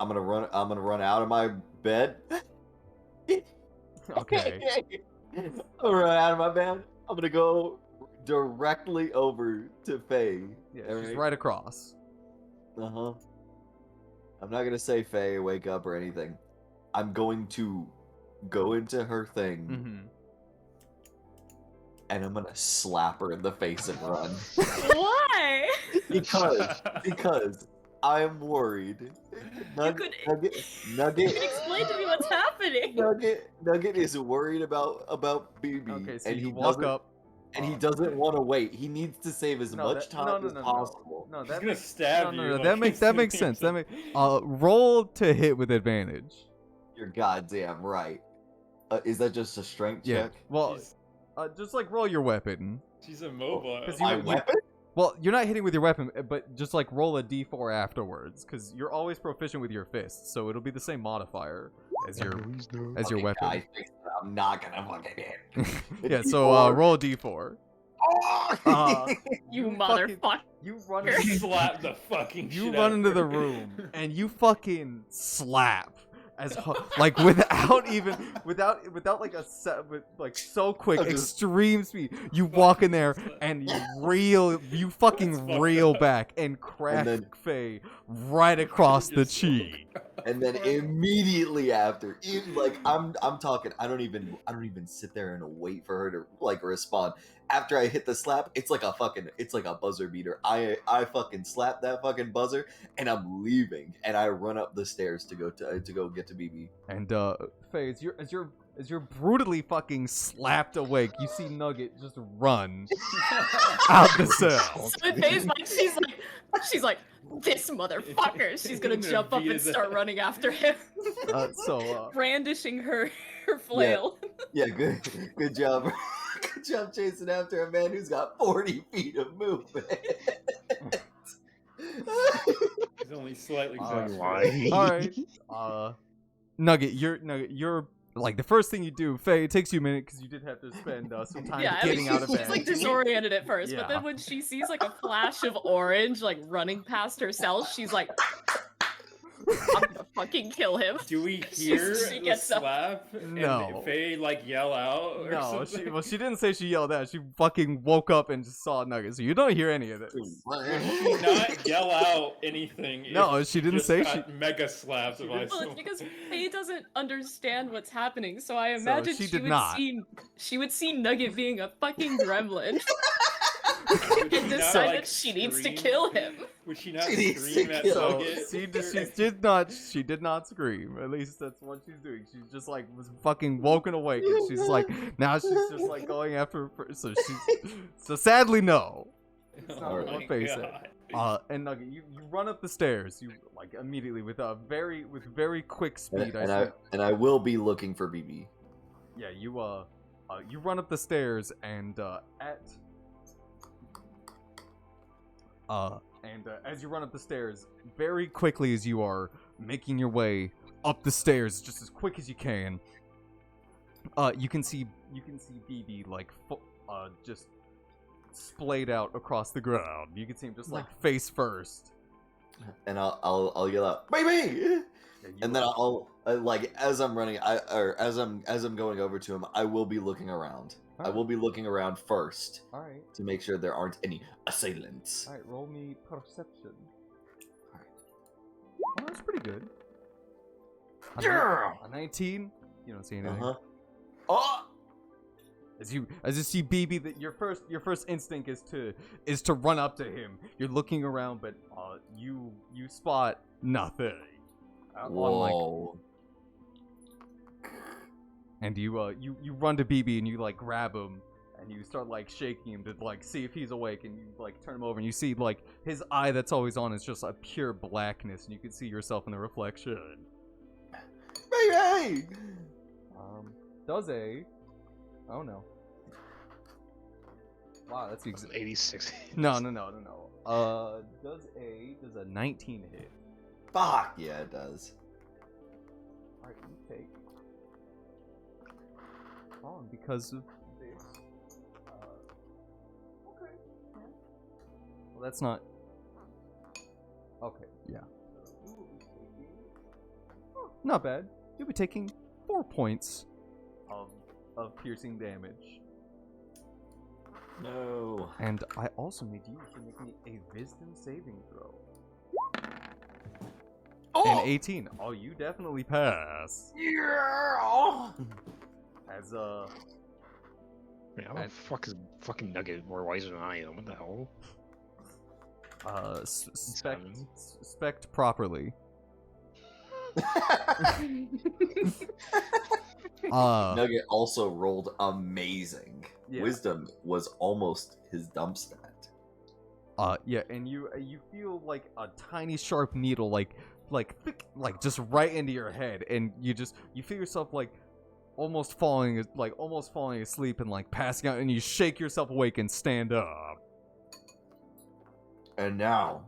[SPEAKER 5] gonna run out of my bed.
[SPEAKER 3] Okay.
[SPEAKER 5] I'm gonna run out of my bed. I'm gonna go directly over to Faye.
[SPEAKER 3] Yeah, she's right across.
[SPEAKER 5] I'm not gonna say Faye, wake up or anything. I'm going to go into her thing, and I'm gonna slap her in the face and run.
[SPEAKER 7] Why?
[SPEAKER 5] because I'm worried. Nugget,
[SPEAKER 7] You can explain to me what's happening.
[SPEAKER 5] Nugget is worried about BB.
[SPEAKER 3] Okay, so
[SPEAKER 5] and
[SPEAKER 3] you
[SPEAKER 5] he
[SPEAKER 3] walk up.
[SPEAKER 5] And he doesn't want to wait. He needs to save as much time as possible.
[SPEAKER 3] No,
[SPEAKER 1] He's
[SPEAKER 3] that
[SPEAKER 1] gonna
[SPEAKER 3] makes
[SPEAKER 1] stab you.
[SPEAKER 3] no.
[SPEAKER 1] Like,
[SPEAKER 3] That makes sense. Roll to hit with advantage.
[SPEAKER 5] You're goddamn right. Is that just a strength check?
[SPEAKER 3] Well, just like roll your weapon.
[SPEAKER 1] She's immobile.
[SPEAKER 5] My weapon?
[SPEAKER 3] Well, you're not hitting with your weapon, but just like roll a d4 afterwards, because you're always proficient with your fists, so it'll be the same modifier as your weapon.
[SPEAKER 5] Guys, I'm not gonna fucking hit.
[SPEAKER 3] Yeah, so roll a d4.
[SPEAKER 7] You motherfucker.
[SPEAKER 3] You run.
[SPEAKER 1] Slap the fucking.
[SPEAKER 3] You
[SPEAKER 1] shit
[SPEAKER 3] run
[SPEAKER 1] out
[SPEAKER 3] into
[SPEAKER 1] of
[SPEAKER 3] the
[SPEAKER 1] her.
[SPEAKER 3] room and you fucking slap like without like a set with like so quick extreme speed. You walk in there and you fucking reel back and crack Faye right across the cheek.
[SPEAKER 5] And then immediately after, I'm talking, I don't even sit there and wait for her to like respond. After I hit the slap, it's like a buzzer beater. I fucking slap that fucking buzzer and I'm leaving, and I run up the stairs to go get to BB.
[SPEAKER 3] And Faye, as you're brutally fucking slapped awake, you see Nugget just run out the cell.
[SPEAKER 7] So Faye's like, she's like, She's like, this motherfucker. She's gonna
[SPEAKER 1] I'm gonna
[SPEAKER 7] jump up
[SPEAKER 1] beat
[SPEAKER 7] and
[SPEAKER 1] his
[SPEAKER 7] start
[SPEAKER 1] ass.
[SPEAKER 7] running after him,
[SPEAKER 3] So
[SPEAKER 7] brandishing her flail.
[SPEAKER 5] Yeah, good job. Good job chasing after a man who's got 40 feet of movement.
[SPEAKER 1] He's only slightly faster.
[SPEAKER 6] Why?
[SPEAKER 3] all right, Nugget, you're like the first thing you do, Faye. It takes you a minute because you did have to spend some time
[SPEAKER 7] Yeah,
[SPEAKER 3] getting out of bed.
[SPEAKER 7] she's like disoriented at first, but
[SPEAKER 3] Yeah.
[SPEAKER 7] then when she sees like a flash of orange like running past herself, she's like, I'm gonna fucking kill him.
[SPEAKER 1] Do we hear
[SPEAKER 7] She
[SPEAKER 1] the
[SPEAKER 7] gets up.
[SPEAKER 1] slap?
[SPEAKER 3] No.
[SPEAKER 1] And Faye like yell out or
[SPEAKER 3] No,
[SPEAKER 1] something?
[SPEAKER 3] she didn't say she yelled out. She fucking woke up and just saw Nugget. So you don't hear any of this.
[SPEAKER 1] Would she not yell out anything?
[SPEAKER 3] No,
[SPEAKER 1] if
[SPEAKER 3] she didn't
[SPEAKER 1] just
[SPEAKER 3] say
[SPEAKER 1] got mega slapped by
[SPEAKER 7] Well, it's
[SPEAKER 1] someone?
[SPEAKER 7] because Faye doesn't understand what's happening, so I imagine
[SPEAKER 3] she
[SPEAKER 7] she
[SPEAKER 3] did
[SPEAKER 7] would
[SPEAKER 3] not.
[SPEAKER 7] she would see Nugget being a fucking gremlin
[SPEAKER 1] Would she
[SPEAKER 7] and
[SPEAKER 1] not,
[SPEAKER 7] decide
[SPEAKER 1] like,
[SPEAKER 7] that she needs to
[SPEAKER 1] scream?
[SPEAKER 7] kill him.
[SPEAKER 1] Would she not
[SPEAKER 5] She needs
[SPEAKER 1] scream
[SPEAKER 5] to
[SPEAKER 1] at
[SPEAKER 5] kill
[SPEAKER 3] So
[SPEAKER 1] Nugget?
[SPEAKER 3] she did not scream. At least that's what she's doing. She's just like was fucking woken awake, and she's like now she's just like going after. So sadly no. It's not
[SPEAKER 1] Oh
[SPEAKER 3] what
[SPEAKER 1] my
[SPEAKER 3] Faye said.
[SPEAKER 1] God.
[SPEAKER 3] And Nugget, you run up the stairs. You like immediately with very quick speed.
[SPEAKER 5] And I will be looking for BB.
[SPEAKER 3] Yeah, you run up the stairs and as you run up the stairs, very quickly as you are making your way up the stairs, just as quick as you can, you can see BB like just splayed out across the ground. You can see him just like face first.
[SPEAKER 5] And I'll yell out, "Baby!"
[SPEAKER 3] Yeah,
[SPEAKER 5] And then I'll like as I'm running, as I'm going over to him, I will be looking around. I will be looking around first
[SPEAKER 3] All right.
[SPEAKER 5] to make sure there aren't any assailants.
[SPEAKER 3] All right. Roll me perception. Oh, that's pretty good. A 19. You don't see anything.
[SPEAKER 5] Oh!
[SPEAKER 3] As you see BB, that your first instinct is to run up to him. You're looking around, but you spot nothing.
[SPEAKER 5] Whoa!
[SPEAKER 3] And you run to BB and you like grab him and you start like shaking him to like see if he's awake, and you like turn him over and you see like his eye that's always on is just a pure blackness, and you can see yourself in the reflection.
[SPEAKER 5] Baby!
[SPEAKER 3] Does a oh no. Wow, that's the exact
[SPEAKER 6] 86.
[SPEAKER 3] No. Does a 19 hit?
[SPEAKER 5] Fuck yeah, it does.
[SPEAKER 3] Alright, you take. Oh, and because of this. Okay. Yeah. Well, that's not. Okay, yeah. You will be taking. Oh, not bad. You'll be taking 4 points of piercing damage.
[SPEAKER 5] No.
[SPEAKER 3] And I also need you to make me a wisdom saving throw. An 18. Oh, you definitely pass.
[SPEAKER 5] Yeah!
[SPEAKER 3] As
[SPEAKER 6] Man, how the fuck is fucking Nugget more wiser than I am? What the hell?
[SPEAKER 3] spect properly.
[SPEAKER 5] Nugget also rolled amazing.
[SPEAKER 3] Yeah.
[SPEAKER 5] Wisdom was almost his dump stat.
[SPEAKER 3] Yeah, and you feel like a tiny sharp needle like thick, like just right into your head, and you feel yourself like almost falling asleep and like passing out, and you shake yourself awake and stand up.
[SPEAKER 5] And now,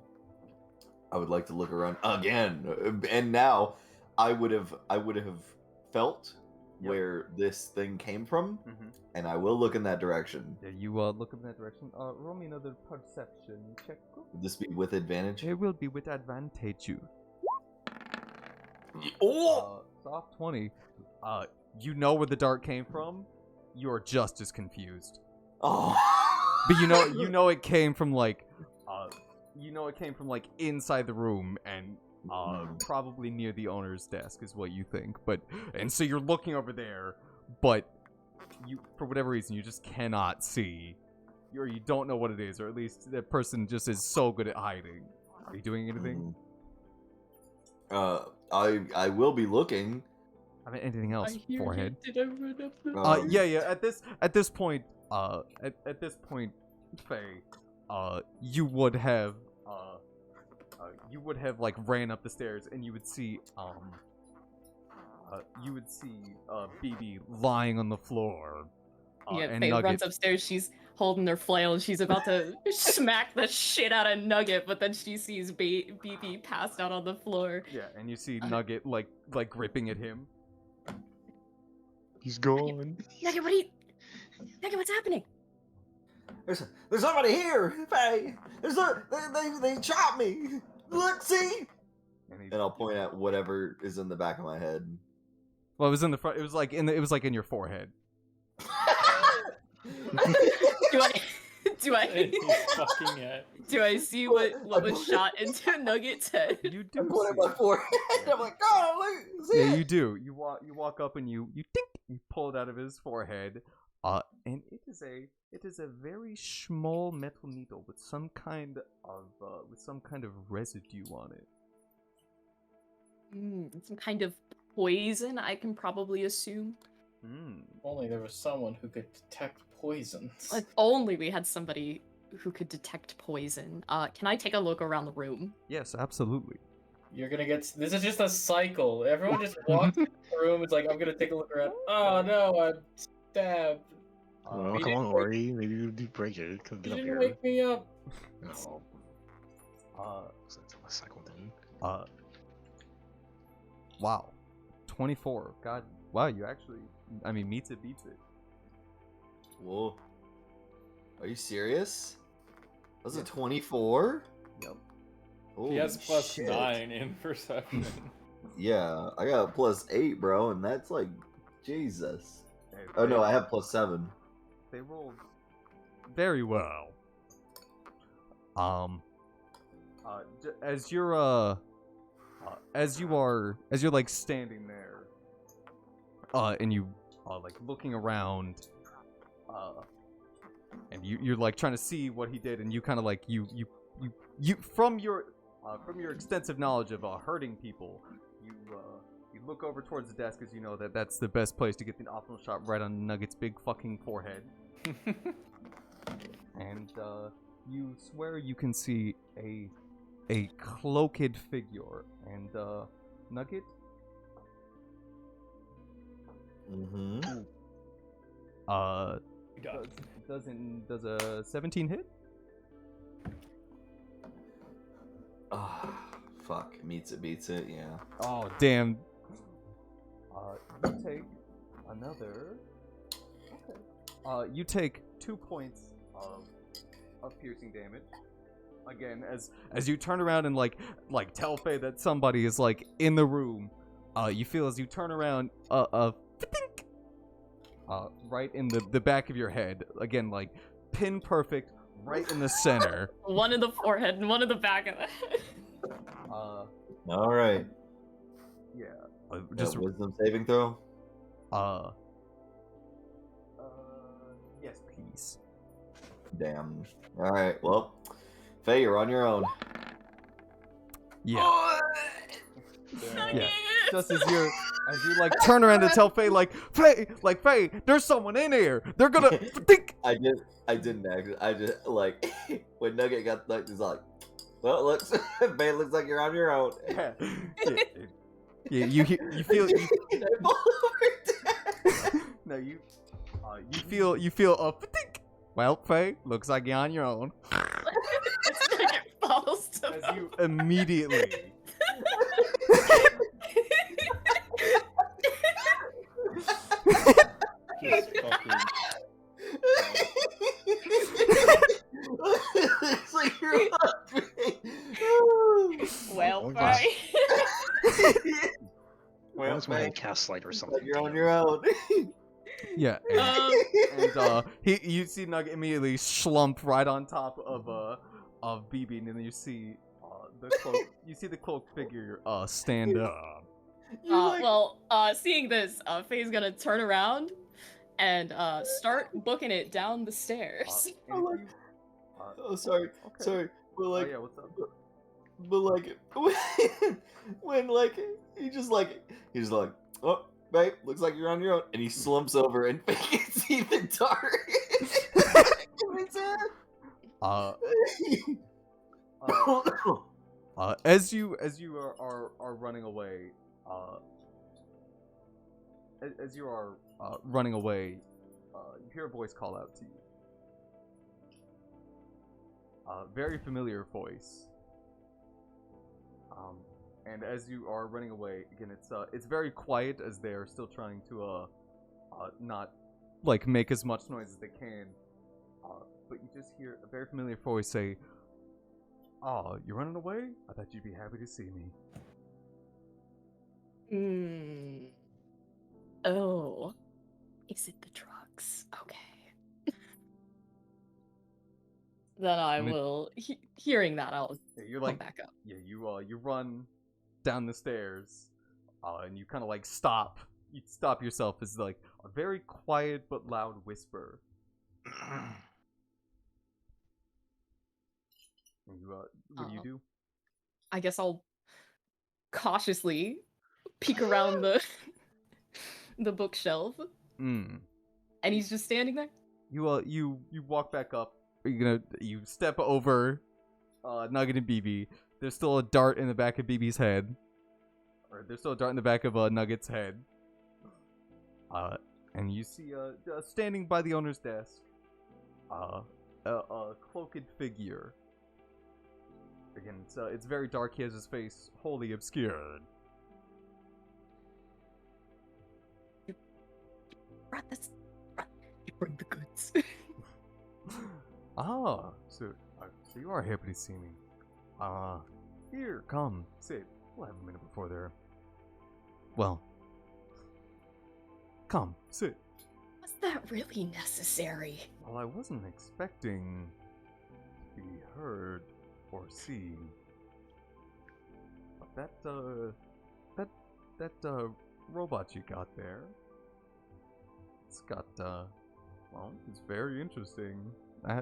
[SPEAKER 5] I would like to look around again. And now, I would have felt where this thing came from, and I will look in that direction.
[SPEAKER 3] Yeah, you look in that direction. Roll me another perception check.
[SPEAKER 5] Would this be with advantage?
[SPEAKER 3] It will be with advantage.
[SPEAKER 5] Oh!
[SPEAKER 3] Soft 20. You know where the dart came from. You're just as confused.
[SPEAKER 5] Oh!
[SPEAKER 3] But you know it came from like inside the room, and probably near the owner's desk is what you think. And so you're looking over there, but you, for whatever reason, you just cannot see, or you don't know what it is, or at least that person just is so good at hiding. Are you doing anything?
[SPEAKER 5] I will be looking.
[SPEAKER 3] I mean, anything else? Forehead.
[SPEAKER 7] Did I run up the...
[SPEAKER 3] Yeah. At this point, Faye, you would have you would have like ran up the stairs and you would see BB lying on the floor.
[SPEAKER 2] Yeah,
[SPEAKER 3] and
[SPEAKER 2] Faye
[SPEAKER 3] Nugget.
[SPEAKER 2] runs upstairs. She's holding her flail and she's about to smack the shit out of Nugget, but then she sees BB passed out on the floor.
[SPEAKER 3] Yeah, and you see Nugget like gripping at him.
[SPEAKER 6] He's gone.
[SPEAKER 2] Nugget, Nugget, what's happening?
[SPEAKER 5] There's somebody here, Faye. They chopped me. Look, see. And I'll point at whatever is in the back of my head.
[SPEAKER 3] Well, it was in the front. It was like in your forehead.
[SPEAKER 2] Do I
[SPEAKER 1] fucking head.
[SPEAKER 2] do I see what was shot into Nugget's head?
[SPEAKER 3] You do.
[SPEAKER 5] I'm pointing at my forehead. I'm like, oh, look, see
[SPEAKER 3] Yeah,
[SPEAKER 5] it?
[SPEAKER 3] you do. You walk up and you dink, you pull it out of his forehead. And it is a very small metal needle with some kind of residue on it.
[SPEAKER 2] Some kind of poison, I can probably assume.
[SPEAKER 4] Only there was someone who could detect poisons.
[SPEAKER 2] If only we had somebody who could detect poison. Can I take a look around the room?
[SPEAKER 3] Yes, absolutely.
[SPEAKER 4] You're gonna get. This is just a cycle. Everyone just walks into the room. It's like, I'm gonna take a look around. Oh no, I'm stabbed.
[SPEAKER 6] Oh,
[SPEAKER 4] You
[SPEAKER 6] come on,
[SPEAKER 4] didn't
[SPEAKER 6] Ori. Maybe you do break it. Come
[SPEAKER 4] You
[SPEAKER 6] get up
[SPEAKER 4] didn't
[SPEAKER 6] here.
[SPEAKER 4] wake me up.
[SPEAKER 6] No. So it's a cycle then.
[SPEAKER 3] Wow. 24. God. Wow, you actually. I mean, meets it, beats it.
[SPEAKER 5] Whoa. Are you serious? That was a 24?
[SPEAKER 3] Yep.
[SPEAKER 1] He has plus
[SPEAKER 5] shit.
[SPEAKER 1] 9 in perception.
[SPEAKER 5] Yeah, I got a plus 8, bro, and that's like, Jesus.
[SPEAKER 3] Hey,
[SPEAKER 5] Oh no, I have plus 7.
[SPEAKER 3] They rolled very well. As you're like standing there, and you like looking around, and you're like trying to see what he did, and you kind of like you from your extensive knowledge of hurting people, you look over towards the desk as you know that's the best place to get the optimal shot right on Nugget's big fucking forehead. And you swear you can see a cloaked figure, and Nugget.
[SPEAKER 5] Mm-hmm.
[SPEAKER 3] Does a 17 hit?
[SPEAKER 5] Ah, fuck. Meets it, beats it, yeah.
[SPEAKER 3] Oh damn. You take another. Okay. You take 2 points of piercing damage. Again, as you turn around and like tell Faye that somebody is like in the room, you feel as you turn around, right in the back of your head. Again, like pin perfect, right in the center.
[SPEAKER 2] One in the forehead and one in the back of the head.
[SPEAKER 5] All right.
[SPEAKER 3] Yeah.
[SPEAKER 5] Just wisdom saving throw.
[SPEAKER 3] Yes, please.
[SPEAKER 5] Damn. All right. Well, Faye, you're on your own.
[SPEAKER 3] Yeah. Yeah. Just as you like turn around to tell Faye Faye, there's someone in here. They're gonna think.
[SPEAKER 5] I didn't actually. I just like when Nugget got like, he's like, well, looks Faye, looks like you're on your own.
[SPEAKER 3] Yeah. You feel. No, you feel think. Well, Faye, looks like you're on your own.
[SPEAKER 2] Nugget falls to
[SPEAKER 3] As you immediately.
[SPEAKER 1] Just fucking.
[SPEAKER 5] It's like you're hungry.
[SPEAKER 2] well,
[SPEAKER 6] Oh,
[SPEAKER 2] right.
[SPEAKER 6] Why was my hand cast light or something?
[SPEAKER 5] Like you're on your own.
[SPEAKER 3] Yeah. And you see Nugget immediately slump right on top of BB, and then you see the cloak figure stand up.
[SPEAKER 2] Seeing this, Faye's gonna turn around and start booking it down the stairs.
[SPEAKER 5] Sorry,
[SPEAKER 3] Okay.
[SPEAKER 5] sorry, but like,
[SPEAKER 3] yeah, what's up?
[SPEAKER 5] but like, when like he just like, oh, babe, looks like you're on your own, and he slumps over and Faye can see the dark.
[SPEAKER 3] As you are running away, as you are running away, you hear a voice call out to you. Very familiar voice. And as you are running away, again, it's very quiet as they are still trying to not like make as much noise as they can. But you just hear a very familiar voice say, "Oh, you're running away? I thought you'd be happy to see me."
[SPEAKER 7] Oh. Is it the drugs? Okay. Then I will, hearing that, I'll
[SPEAKER 3] You're
[SPEAKER 7] come
[SPEAKER 3] like,
[SPEAKER 7] back up.
[SPEAKER 3] yeah, you run down the stairs, and you kind of like stop. You stop yourself as like a very quiet but loud whisper. And you, what do you do?
[SPEAKER 7] I guess I'll cautiously peek around the the bookshelf,
[SPEAKER 3] Mm.
[SPEAKER 7] and he's just standing there.
[SPEAKER 3] You walk back up. You step over Nugget and BB. There's still a dart in the back of BB's head. Or there's still a dart in the back of Nugget's head. And you see standing by the owner's desk a cloaked figure. Again, it's very dark. He has his face wholly obscured.
[SPEAKER 7] You bring the goods.
[SPEAKER 3] So you are happy to see me. Here, come, sit. We'll have a minute before they're... Well, come, sit.
[SPEAKER 7] Was that really necessary?
[SPEAKER 3] Well, I wasn't expecting to be heard or seen. But that robot you got there, it's got, well, it's very interesting. I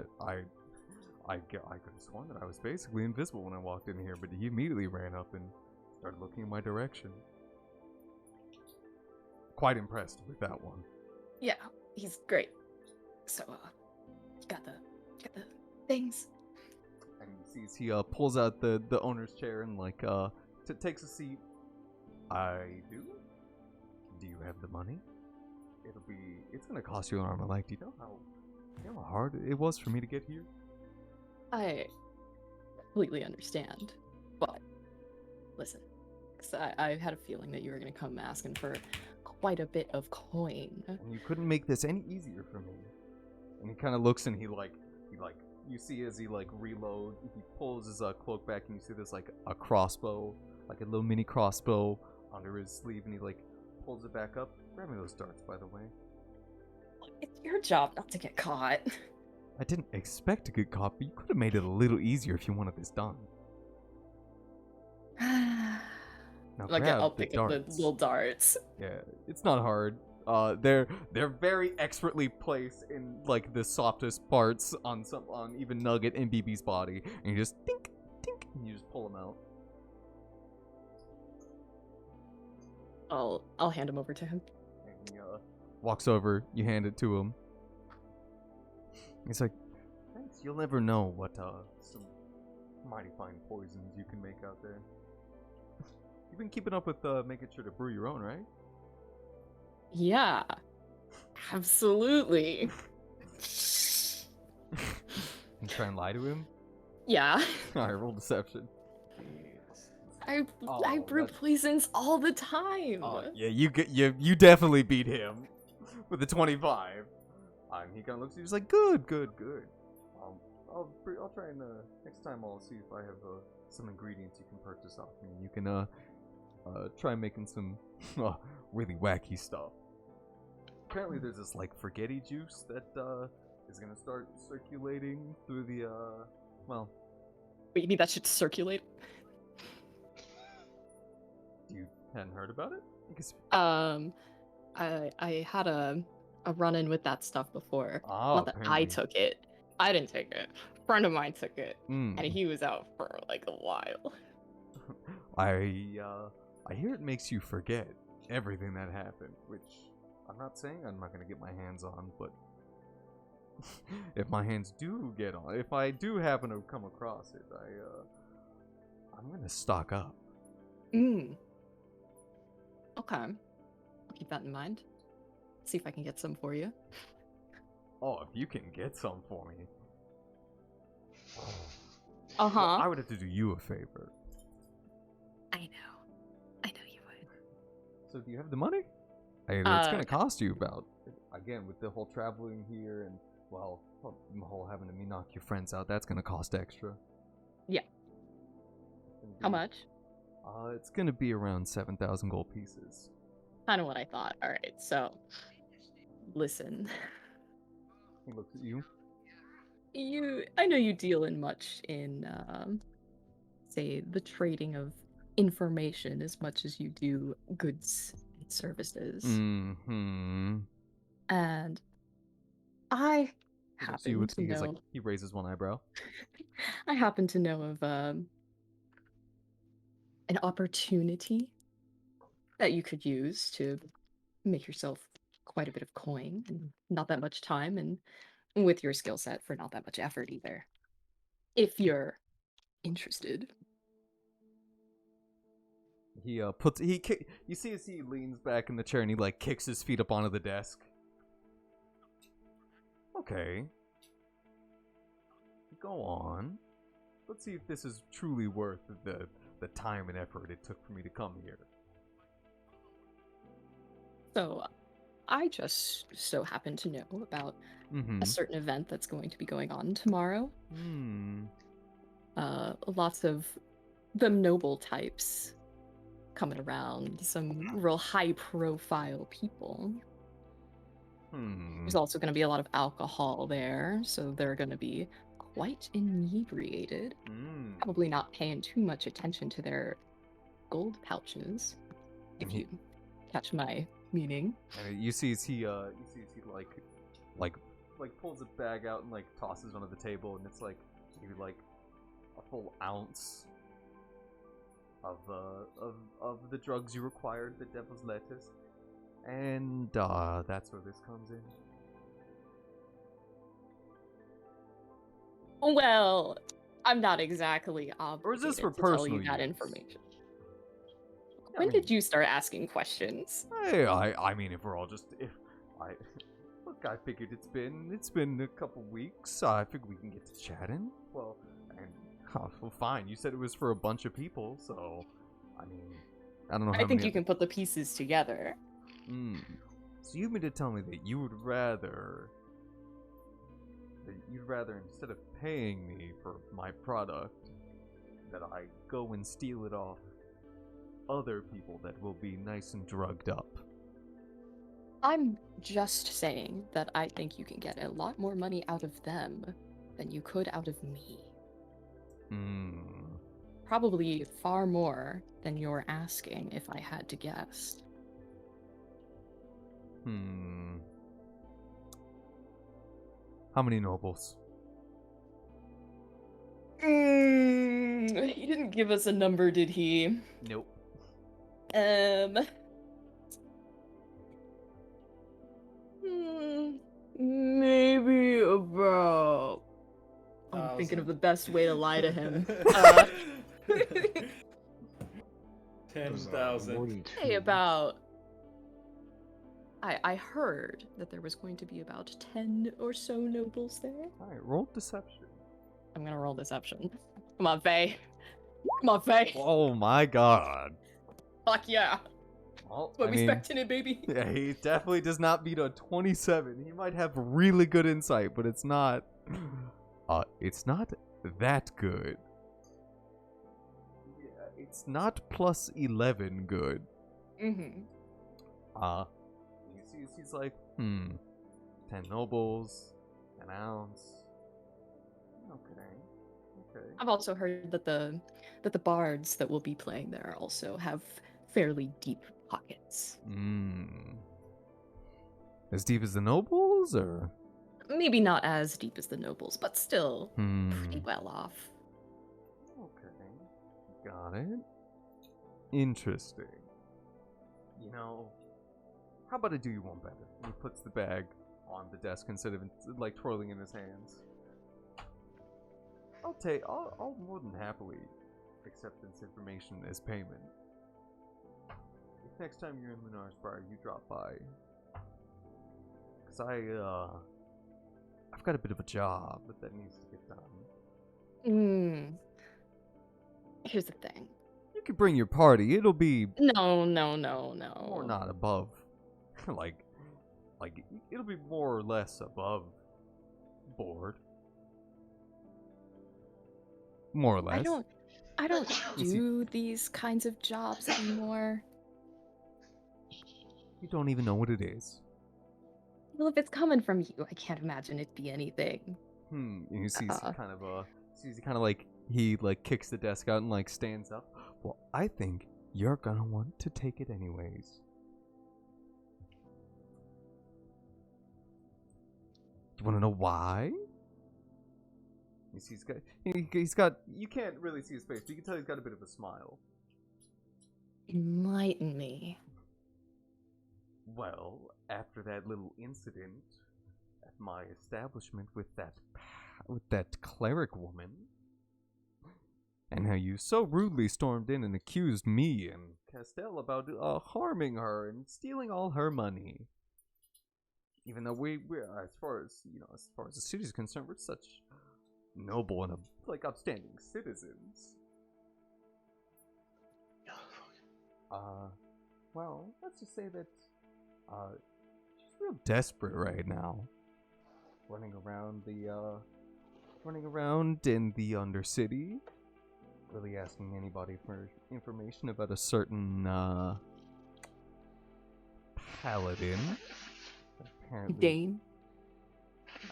[SPEAKER 3] could have sworn that I was basically invisible when I walked in here, but he immediately ran up and started looking in my direction. Quite impressed with that one.
[SPEAKER 7] Yeah, he's great. So, you got the things.
[SPEAKER 3] And he sees he pulls out the owner's chair and like takes a seat. I do. Do you have the money? It's gonna cost you an arm and a leg. Do you know how hard it was for me to get here?
[SPEAKER 7] I completely understand, but listen, because I had a feeling that you were going to come asking for quite a bit of coin.
[SPEAKER 3] And you couldn't make this any easier for me. And he kind of looks and he you see as he like reload, he pulls his cloak back and you see this like a crossbow, like a little mini crossbow under his sleeve, and he like pulls it back up. Grab me those darts, by the way.
[SPEAKER 7] It's your job not to get caught.
[SPEAKER 3] I didn't expect to get caught, but you could have made it a little easier if you wanted this done. Now
[SPEAKER 7] Like,
[SPEAKER 3] grab
[SPEAKER 7] I'll
[SPEAKER 3] the
[SPEAKER 7] pick up the
[SPEAKER 3] darts.
[SPEAKER 7] little darts.
[SPEAKER 3] Yeah, it's not hard. They're very expertly placed in like the softest parts on even Nugget and BB's body, and you just tink, tink, and you just pull them out.
[SPEAKER 7] I'll hand him over to him.
[SPEAKER 3] And he walks over. You hand it to him. He's like, "Thanks. You'll never know what some mighty fine poisons you can make out there. You've been keeping up with making sure to brew your own, right?"
[SPEAKER 7] Yeah, absolutely.
[SPEAKER 3] And try and lie to him.
[SPEAKER 7] Yeah.
[SPEAKER 3] Alright, roll deception.
[SPEAKER 7] I brew poisons all the time.
[SPEAKER 3] Yeah, you definitely beat him with a 25. And he kind of looks at you, he's like, good. I'll try and next time I'll see if I have some ingredients you can purchase off me. You can try making some really wacky stuff. Apparently, there's this like forgetty juice that is gonna start circulating through the well.
[SPEAKER 7] Wait, you mean that should circulate?
[SPEAKER 3] You hadn't heard about it? Because
[SPEAKER 7] I had a run-in with that stuff before.
[SPEAKER 3] Oh,
[SPEAKER 7] Not that I took it. I didn't take it. A friend of mine took it,
[SPEAKER 3] Mm.
[SPEAKER 7] and he was out for like a while.
[SPEAKER 3] I hear it makes you forget everything that happened, which I'm not saying I'm not gonna get my hands on, but if my hands do get on, if I do happen to come across it, I'm gonna stock up.
[SPEAKER 7] Okay. I'll keep that in mind. See if I can get some for you.
[SPEAKER 3] Oh, if you can get some for me.
[SPEAKER 7] Uh-huh.
[SPEAKER 3] I would have to do you a favor.
[SPEAKER 7] I know. I know you would.
[SPEAKER 3] So do you have the money? Hey, it's gonna cost you about, again, with the whole traveling here and, well, the whole having to knock your friends out, that's gonna cost extra.
[SPEAKER 7] Yeah. How much?
[SPEAKER 3] It's gonna be around 7,000 gold pieces.
[SPEAKER 7] Kind of what I thought. All right, so listen.
[SPEAKER 3] He looks at you.
[SPEAKER 7] I know you deal in much in, say, the trading of information as much as you do goods and services.
[SPEAKER 3] Mm-hmm.
[SPEAKER 7] And I
[SPEAKER 3] He looks at
[SPEAKER 7] happen
[SPEAKER 3] you,
[SPEAKER 7] to know.
[SPEAKER 3] like, he raises one eyebrow.
[SPEAKER 7] I happen to know of an opportunity that you could use to make yourself quite a bit of coin and not that much time, and with your skill set for not that much effort either. If you're interested.
[SPEAKER 3] He you see as he leans back in the chair and he like kicks his feet up onto the desk. Okay. Go on. Let's see if this is truly worth the time and effort it took for me to come here.
[SPEAKER 7] So, I just so happen to know about a certain event that's going to be going on tomorrow. Lots of the noble types coming around, some real high-profile people. There's also going to be a lot of alcohol there, so they're going to be quite inebriated. Probably not paying too much attention to their gold pouches, if you catch my meaning.
[SPEAKER 3] And you see as he like pulls a bag out and like tosses it onto the table, and it's like maybe like a full ounce of the drugs you required, the devil's lettuce, and that's where this comes in.
[SPEAKER 7] Well, I'm not exactly obligated
[SPEAKER 3] Or is this for
[SPEAKER 7] to tell
[SPEAKER 3] personal
[SPEAKER 7] you that
[SPEAKER 3] use?
[SPEAKER 7] information.
[SPEAKER 3] I
[SPEAKER 7] When
[SPEAKER 3] mean,
[SPEAKER 7] did you start asking questions?
[SPEAKER 3] Hey, I mean, if we're all just look, I figured it's been a couple weeks. I figured we can get to chatting. Well, fine. You said it was for a bunch of people, so I mean, I don't know.
[SPEAKER 7] I think you can put the pieces together.
[SPEAKER 3] So you mean to tell me that you would rather instead of paying me for my product, that I go and steal it off other people that will be nice and drugged up?
[SPEAKER 7] I'm just saying that I think you can get a lot more money out of them than you could out of me. Probably far more than you're asking, if I had to guess.
[SPEAKER 3] How many nobles?
[SPEAKER 7] He didn't give us a number, did he?
[SPEAKER 3] Nope.
[SPEAKER 2] Maybe about.
[SPEAKER 7] I'm thinking of the best way to lie to him.
[SPEAKER 1] 10,000.
[SPEAKER 7] Hey, about. I heard that there was going to be about 10 or so nobles there.
[SPEAKER 3] Alright, roll deception.
[SPEAKER 7] I'm gonna roll deception. Come on, Faye. Come on, Faye.
[SPEAKER 3] Oh my god.
[SPEAKER 7] Fuck yeah.
[SPEAKER 3] Well,
[SPEAKER 7] What we expecting it, baby?
[SPEAKER 3] Yeah, he definitely does not beat a 27. He might have really good insight, but it's not that good. Yeah, it's not plus 11 good. He's like, 10 nobles, an ounce. Okay.
[SPEAKER 7] I've also heard that the bards that will be playing there also have fairly deep pockets.
[SPEAKER 3] As deep as the nobles, or?
[SPEAKER 7] Maybe not as deep as the nobles, but still pretty well off.
[SPEAKER 3] Okay. Got it. Interesting. You know, how about I do you one better? He puts the bag on the desk instead of like twirling in his hands. I'll more than happily acceptance information as payment. If next time you're in Lunar's Bar, you drop by. Because I've got a bit of a job that needs to get done.
[SPEAKER 7] Here's the thing.
[SPEAKER 3] You can bring your party. It'll be
[SPEAKER 7] No.
[SPEAKER 3] more not above. like, it'll be more or less above board. More or less.
[SPEAKER 7] I don't do these kinds of jobs anymore.
[SPEAKER 3] You don't even know what it is.
[SPEAKER 7] Well, if it's coming from you, I can't imagine it'd be anything.
[SPEAKER 3] And you see he kicks the desk out and like stands up. Well, I think you're gonna want to take it anyways. Do you want to know why? You see, he's got. You can't really see his face, but you can tell he's got a bit of a smile.
[SPEAKER 7] Enlighten me.
[SPEAKER 3] Well, after that little incident at my establishment with that cleric woman, and how you so rudely stormed in and accused me and Castell about harming her and stealing all her money. Even though we're as far as the city's concerned, we're such noble and upstanding citizens. Well, let's just say that she's real desperate right now, running around in the Undercity, really asking anybody for information about a certain paladin. Apparently,
[SPEAKER 7] Dane?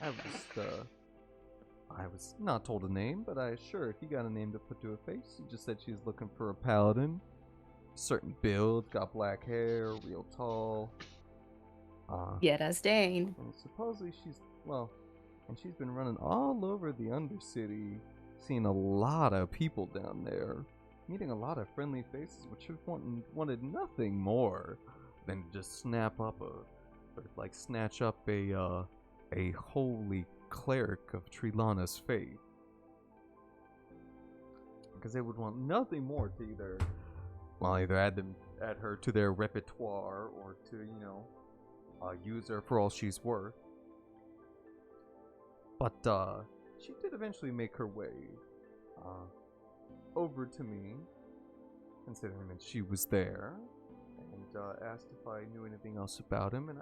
[SPEAKER 3] I was not told a name, but if you got a name to put to a face. She just said she was looking for a paladin. Certain build, got black hair, real tall.
[SPEAKER 7] Yeah, that's Dane.
[SPEAKER 3] And supposedly she's been running all over the Undercity, seeing a lot of people down there, meeting a lot of friendly faces, which she wanted nothing more than to just snatch up a holy cleric of Trilana's faith. Because they would want nothing more to either add her to their repertoire or to, use her for all she's worth. But she did eventually make her way over to me, considering that she was there, and asked if I knew anything else about him, and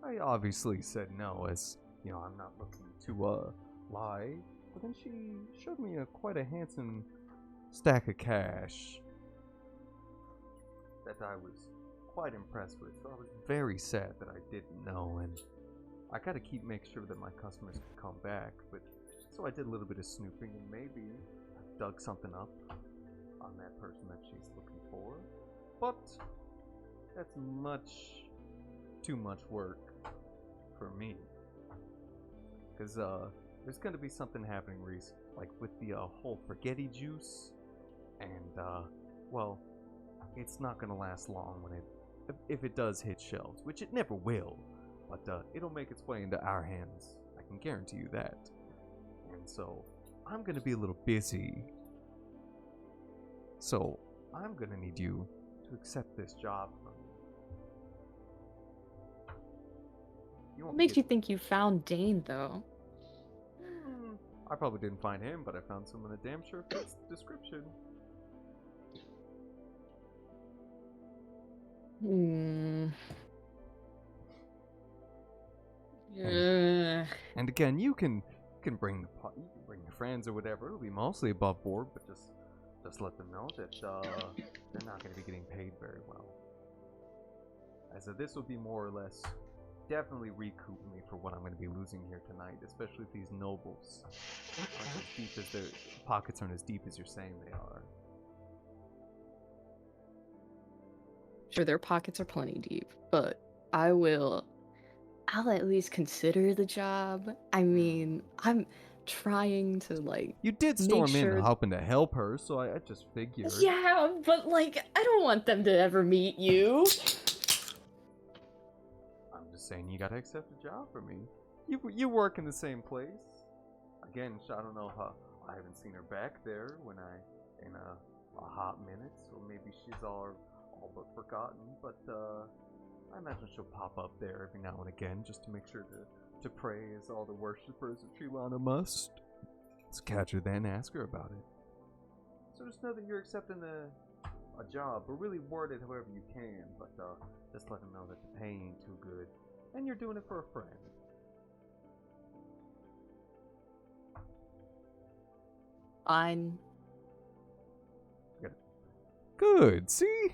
[SPEAKER 3] I obviously said no, as I'm not looking to lie. But then she showed me quite a handsome stack of cash that I was quite impressed with. So I was very sad that I didn't know, and I gotta make sure that my customers can come back. But so I did a little bit of snooping, and maybe I dug something up on that person that she's looking for. But that's too much work for me. Because there's gonna be something happening, Reese, like with the whole forgetty juice, and well, it's not gonna last long if it does hit shelves, which it never will, but it'll make its way into our hands. I can guarantee you that. And so I'm gonna be a little busy. So I'm gonna need you to accept this job from me.
[SPEAKER 7] What makes you think you found Dane, though?
[SPEAKER 3] I probably didn't find him, but I found someone that damn sure fits the description. And again, you can bring your friends or whatever. It'll be mostly above board, but just let them know that they're not going to be getting paid very well. As this will be more or less definitely recoup me for what I'm going to be losing here tonight, especially if these nobles aren't as deep as their pockets aren't as deep as you're saying they are.
[SPEAKER 7] Sure, their pockets are plenty deep, but I'll at least consider the job. I mean, I'm trying to
[SPEAKER 3] You did storm in hoping to help her, so I just figured.
[SPEAKER 7] Yeah, but I don't want them to ever meet you.
[SPEAKER 3] I'm just saying you gotta accept a job for me. You work in the same place. Again, I don't know how I haven't seen her back there when I in a hot minute, so maybe she's all but forgotten. But I imagine she'll pop up there every now and again just to make sure to pray as all the worshippers of Trilana must. Let's catch her then, ask her about it. So just know that you're accepting a job, but really word it however you can, but just let them know that the pay ain't too good, and you're doing it for a friend.
[SPEAKER 7] Fine.
[SPEAKER 3] Good, see?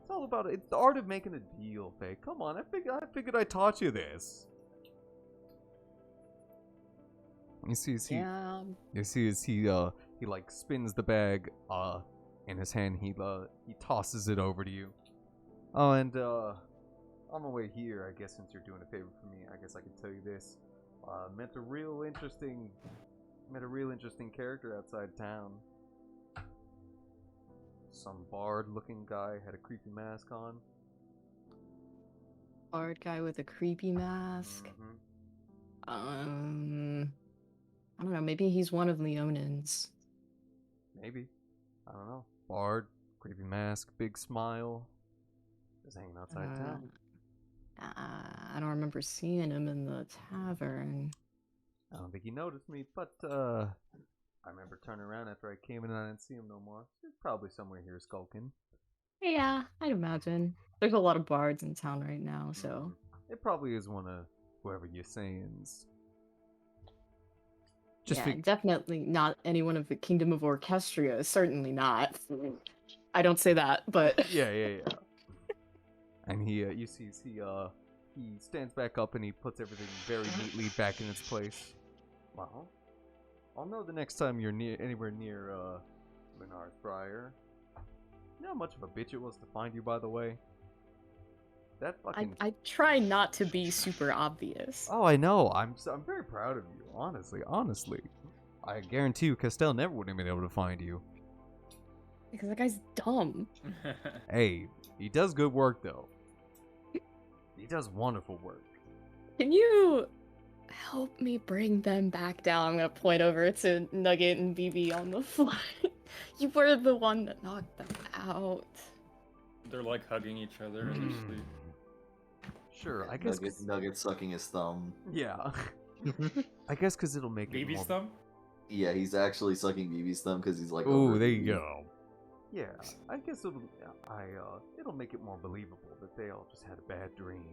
[SPEAKER 3] It's all about it. It's the art of making a deal, Faye. Come on, I figured I taught you this. You see as he like spins the bag in his hand, he tosses it over to you. Oh, and on my way here, I guess since you're doing a favor for me, I guess I can tell you this. Met a real interesting character outside town. Some bard-looking guy had a creepy mask on.
[SPEAKER 7] Bard guy with a creepy mask.
[SPEAKER 3] Mm-hmm.
[SPEAKER 7] I don't know. Maybe he's one of Leonин's.
[SPEAKER 3] Maybe. I don't know. Bard, creepy mask, big smile. Just hanging outside town.
[SPEAKER 7] I don't remember seeing him in the tavern.
[SPEAKER 3] I don't think he noticed me, but I remember turning around after I came in and I didn't see him no more. He's probably somewhere here skulking.
[SPEAKER 7] Yeah, I'd imagine. There's a lot of bards in town right now, so.
[SPEAKER 3] It probably is one of whoever you're saying's.
[SPEAKER 7] Definitely not anyone of the Kingdom of Orchestria. Certainly not. I don't say that, but.
[SPEAKER 3] Yeah. And he stands back up and he puts everything very neatly back in its place. Well, I'll know the next time you're anywhere near Menard's Briar. You know how much of a bitch it was to find you, by the way? That fucking...
[SPEAKER 7] I try not to be super obvious.
[SPEAKER 3] Oh, I know. I'm very proud of you, honestly. I guarantee you Castell never would have been able to find you.
[SPEAKER 7] Because that guy's dumb.
[SPEAKER 3] Hey, he does good work, though. He does wonderful work.
[SPEAKER 7] Can you help me bring them back down? I'm gonna point over to Nugget and BB on the fly. You were the one that knocked them out.
[SPEAKER 1] They're like hugging each other in their sleep.
[SPEAKER 3] Sure, I guess.
[SPEAKER 5] Nugget sucking his thumb.
[SPEAKER 3] Yeah. I guess because it'll make it
[SPEAKER 1] BB's thumb?
[SPEAKER 5] Yeah, he's actually sucking BB's thumb because he's like.
[SPEAKER 3] Ooh, there you go. Yeah, I guess it'll make it more believable that they all just had a bad dream.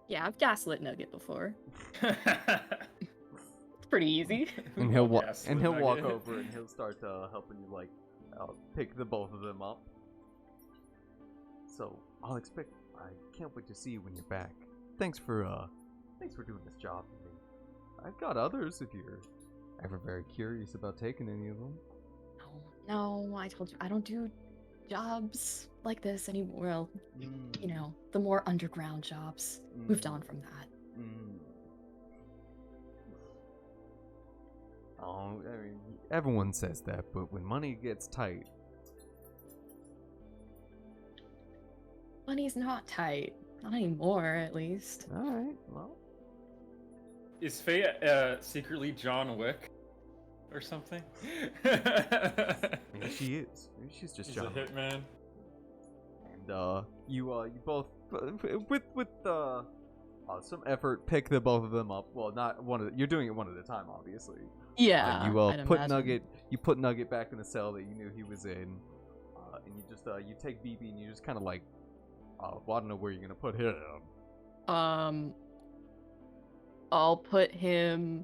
[SPEAKER 7] Yeah, I've gaslit Nugget before. It's pretty easy.
[SPEAKER 3] And he'll walk over and he'll start helping you pick the both of them up. So I can't wait to see you when you're back. Thanks for doing this job for me. I've got others if you're ever very curious about taking any of them.
[SPEAKER 7] No, I told you I don't do jobs like this anymore. Well, you know, the more underground jobs. Moved on from that.
[SPEAKER 3] Oh, I mean, everyone says that, but when money gets tight...
[SPEAKER 7] Money's not tight. Not anymore, at least.
[SPEAKER 3] Alright, well...
[SPEAKER 1] Is Faye secretly John Wick? Or something?
[SPEAKER 3] Maybe she is. Maybe she's just
[SPEAKER 1] He's
[SPEAKER 3] John
[SPEAKER 1] a hitman.
[SPEAKER 3] And you both with some effort pick the both of them up. Well, not one of you're doing it one at a time, obviously.
[SPEAKER 7] Yeah.
[SPEAKER 3] You put Nugget back in the cell that you knew he was in, and you just you take BB and you just kind of like, well, I don't know where you're gonna put him.
[SPEAKER 2] I'll put him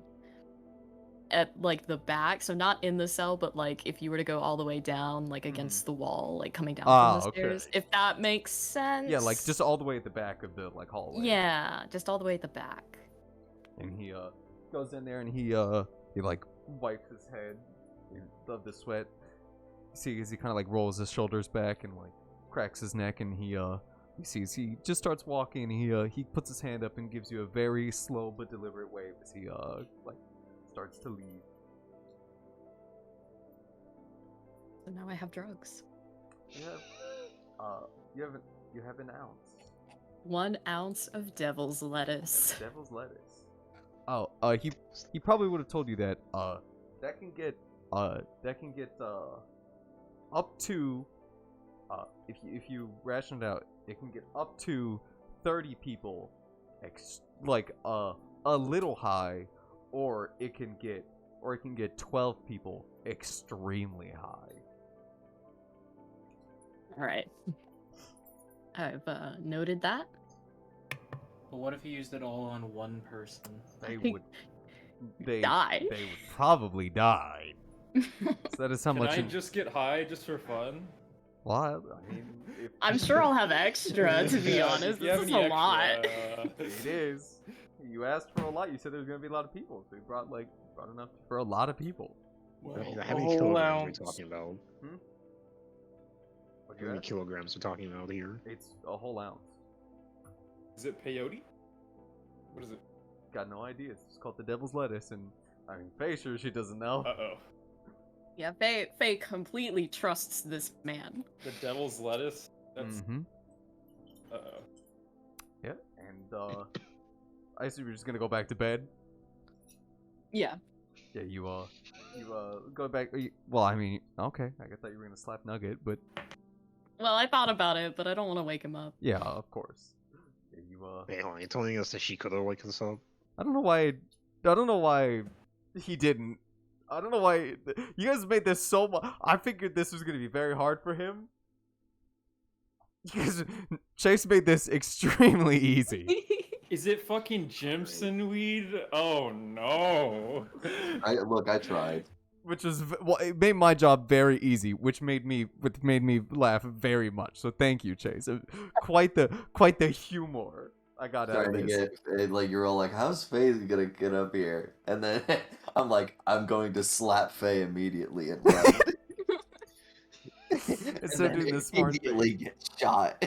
[SPEAKER 2] at like the back, so not in the cell, but like if you were to go all the way down, like against the wall, like coming down from the stairs, if that makes sense.
[SPEAKER 3] Yeah, like just all the way at the back of the hallway.
[SPEAKER 2] Yeah, just all the way at the back.
[SPEAKER 3] And he goes in there and he like wipes his head of the sweat. See, as he kind of like rolls his shoulders back and like cracks his neck, and he he just starts walking. And he puts his hand up and gives you a very slow but deliberate wave as he like starts to leave.
[SPEAKER 2] So now I have drugs.
[SPEAKER 3] You have an ounce.
[SPEAKER 2] 1 ounce of devil's lettuce.
[SPEAKER 3] Devil's lettuce. Oh, he probably would have told you that. That can get that can get up to if you ration it out, it can get up to 30 people, a little high, or it can get 12 people extremely high.
[SPEAKER 7] All right. I've noted that.
[SPEAKER 4] But what if you used it all on one person?
[SPEAKER 3] They
[SPEAKER 7] think
[SPEAKER 3] would they
[SPEAKER 7] die.
[SPEAKER 3] They would probably die. So that is how
[SPEAKER 1] Can
[SPEAKER 3] much.
[SPEAKER 1] I just get high just for fun?
[SPEAKER 3] Well, I mean, if
[SPEAKER 7] I'm sure I'll have extra, to be
[SPEAKER 1] Yeah,
[SPEAKER 7] honest.
[SPEAKER 1] if you have
[SPEAKER 7] This is
[SPEAKER 1] any
[SPEAKER 7] a lot.
[SPEAKER 1] extra,
[SPEAKER 3] it is. You asked for a lot. You said there was gonna be a lot of people, so you brought enough for a lot of people.
[SPEAKER 6] How many kilograms are we talking about?
[SPEAKER 3] What
[SPEAKER 6] How many kilograms are we talking about here?
[SPEAKER 3] It's a whole ounce.
[SPEAKER 1] Is it peyote? What is it?
[SPEAKER 3] Got no idea. It's called the devil's lettuce, and I mean, Faye sure she doesn't know.
[SPEAKER 1] Uh-oh.
[SPEAKER 2] Yeah, Faye completely trusts this man.
[SPEAKER 1] The devil's lettuce? That's...
[SPEAKER 3] Mm-hmm.
[SPEAKER 1] Uh-oh.
[SPEAKER 3] Yeah, and I assume you're just gonna go back to bed.
[SPEAKER 2] Yeah.
[SPEAKER 3] Yeah, you go back. Well, I mean, okay. I thought you were gonna slap Nugget, but
[SPEAKER 2] Well, I thought about it, but I don't want to wake him up.
[SPEAKER 3] yeah, of course. Yeah,
[SPEAKER 6] Wait, hold on, you're telling us that she could have waken us up?
[SPEAKER 3] I don't know why he didn't. I don't know why you guys made this so much. I figured this was gonna be very hard for him. Because Chase made this extremely easy.
[SPEAKER 1] Is it fucking Jimson weed? Oh no.
[SPEAKER 5] I tried.
[SPEAKER 3] Which was well, it made my job very easy, which made me laugh very much. So thank you, Chase. Quite the humor I got out of
[SPEAKER 5] Trying to
[SPEAKER 3] this.
[SPEAKER 5] get like you're all like, how's Faye gonna get up here? And then I'm like, I'm going to slap Faye immediately and run.
[SPEAKER 3] Instead of doing the smart
[SPEAKER 5] immediately
[SPEAKER 3] thing.
[SPEAKER 5] get shot.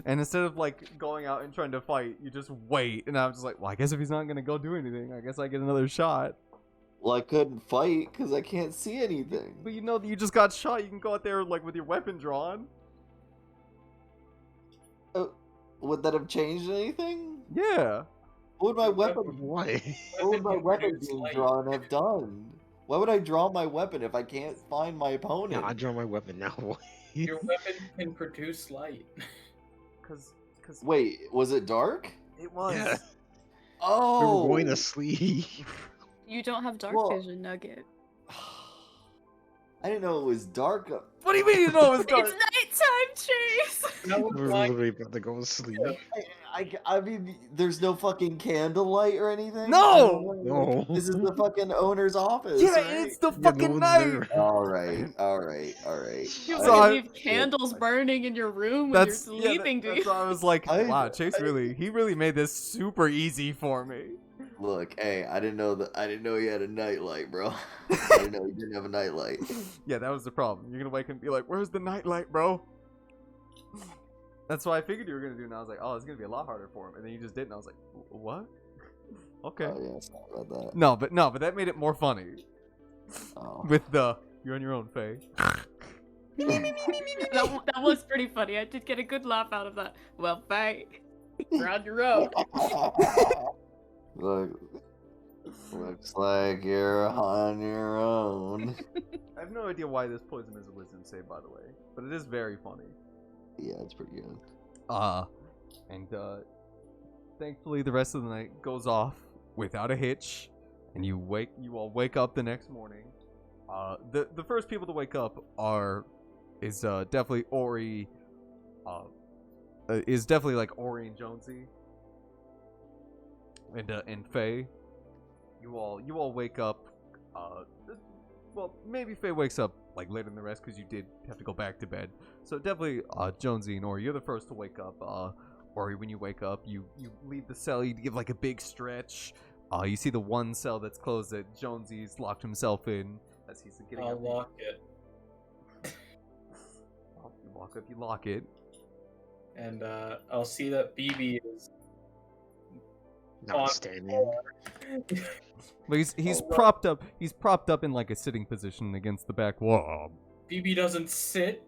[SPEAKER 3] And instead of like going out and trying to fight, you just wait. And I'm just like, well, I guess if he's not gonna go do anything, I guess I get another shot.
[SPEAKER 5] Well, I couldn't fight because I can't see anything.
[SPEAKER 3] But you know that you just got shot. You can go out there like with your weapon drawn.
[SPEAKER 5] Would that have changed anything?
[SPEAKER 3] Yeah.
[SPEAKER 5] What would my weapon?
[SPEAKER 6] Why?
[SPEAKER 5] What would my weapon being drawn have done? Why would I draw my weapon if I can't find my opponent?
[SPEAKER 6] Yeah, I draw my weapon now.
[SPEAKER 4] Your weapon can produce light.
[SPEAKER 3] Cause
[SPEAKER 5] Wait, was it dark?
[SPEAKER 3] it was.
[SPEAKER 6] Yeah.
[SPEAKER 5] Oh,
[SPEAKER 6] We were going to sleep.
[SPEAKER 2] You don't have dark
[SPEAKER 5] Well-
[SPEAKER 2] vision, Nugget.
[SPEAKER 5] I didn't know it was dark.
[SPEAKER 3] What do you mean you know it was dark?
[SPEAKER 2] It's nighttime, Chase!
[SPEAKER 4] That
[SPEAKER 6] We
[SPEAKER 4] was
[SPEAKER 6] were
[SPEAKER 4] like,
[SPEAKER 6] literally about to go to sleep.
[SPEAKER 5] I mean, there's no fucking candlelight or anything.
[SPEAKER 3] No!
[SPEAKER 6] No.
[SPEAKER 5] This is the fucking owner's office.
[SPEAKER 3] Yeah,
[SPEAKER 5] right?
[SPEAKER 3] it's the
[SPEAKER 6] Yeah, no
[SPEAKER 3] fucking
[SPEAKER 6] one's
[SPEAKER 3] night.
[SPEAKER 6] there.
[SPEAKER 5] All right.
[SPEAKER 2] You
[SPEAKER 3] So I-
[SPEAKER 2] leave candles burning in your room when
[SPEAKER 3] That's
[SPEAKER 2] you're sleeping, do
[SPEAKER 3] that's
[SPEAKER 2] you?
[SPEAKER 3] why I was like,
[SPEAKER 5] I-
[SPEAKER 3] wow, Chase really made this super easy for me.
[SPEAKER 5] Look, hey, I didn't know he had a nightlight, bro. I didn't know he didn't have a nightlight.
[SPEAKER 3] Yeah, that was the problem. You're gonna wake up and be like, "Where's the nightlight, bro?" That's what I figured you were gonna do, and I was like, "Oh, it's gonna be a lot harder for him." And then you just didn't. I was like, "What?" Okay.
[SPEAKER 5] Oh yeah, sorry about that.
[SPEAKER 3] No, but that made it more funny
[SPEAKER 5] Oh.
[SPEAKER 3] with the "You're on your own, Faye."
[SPEAKER 2] That was pretty funny. I did get a good laugh out of that. Well, Faye, you're on your own.
[SPEAKER 5] Looks like you're on your own.
[SPEAKER 3] I have no idea why this poison is a wisdom save, by the way, but it is very funny.
[SPEAKER 5] Yeah, it's pretty good.
[SPEAKER 3] And thankfully the rest of the night goes off without a hitch, and you all wake up the next morning. The first people to wake up is definitely Ori. Is definitely like Ori and Jonesy. And Faye. You all wake up. Well, maybe Faye wakes up like later than the rest because you did have to go back to bed. So definitely Jonesy and Ori, you're the first to wake up. Ori, when you wake up, you leave the cell. You give like a big stretch. You see the one cell that's closed that Jonesy's locked himself in as he's getting
[SPEAKER 4] I'll
[SPEAKER 3] up.
[SPEAKER 4] lock it.
[SPEAKER 3] You walk up, you lock it.
[SPEAKER 4] And I'll see that BB is
[SPEAKER 6] Not standing.
[SPEAKER 3] But he's
[SPEAKER 4] Oh,
[SPEAKER 3] propped up. He's propped up in like a sitting position against the back wall.
[SPEAKER 4] BB doesn't sit.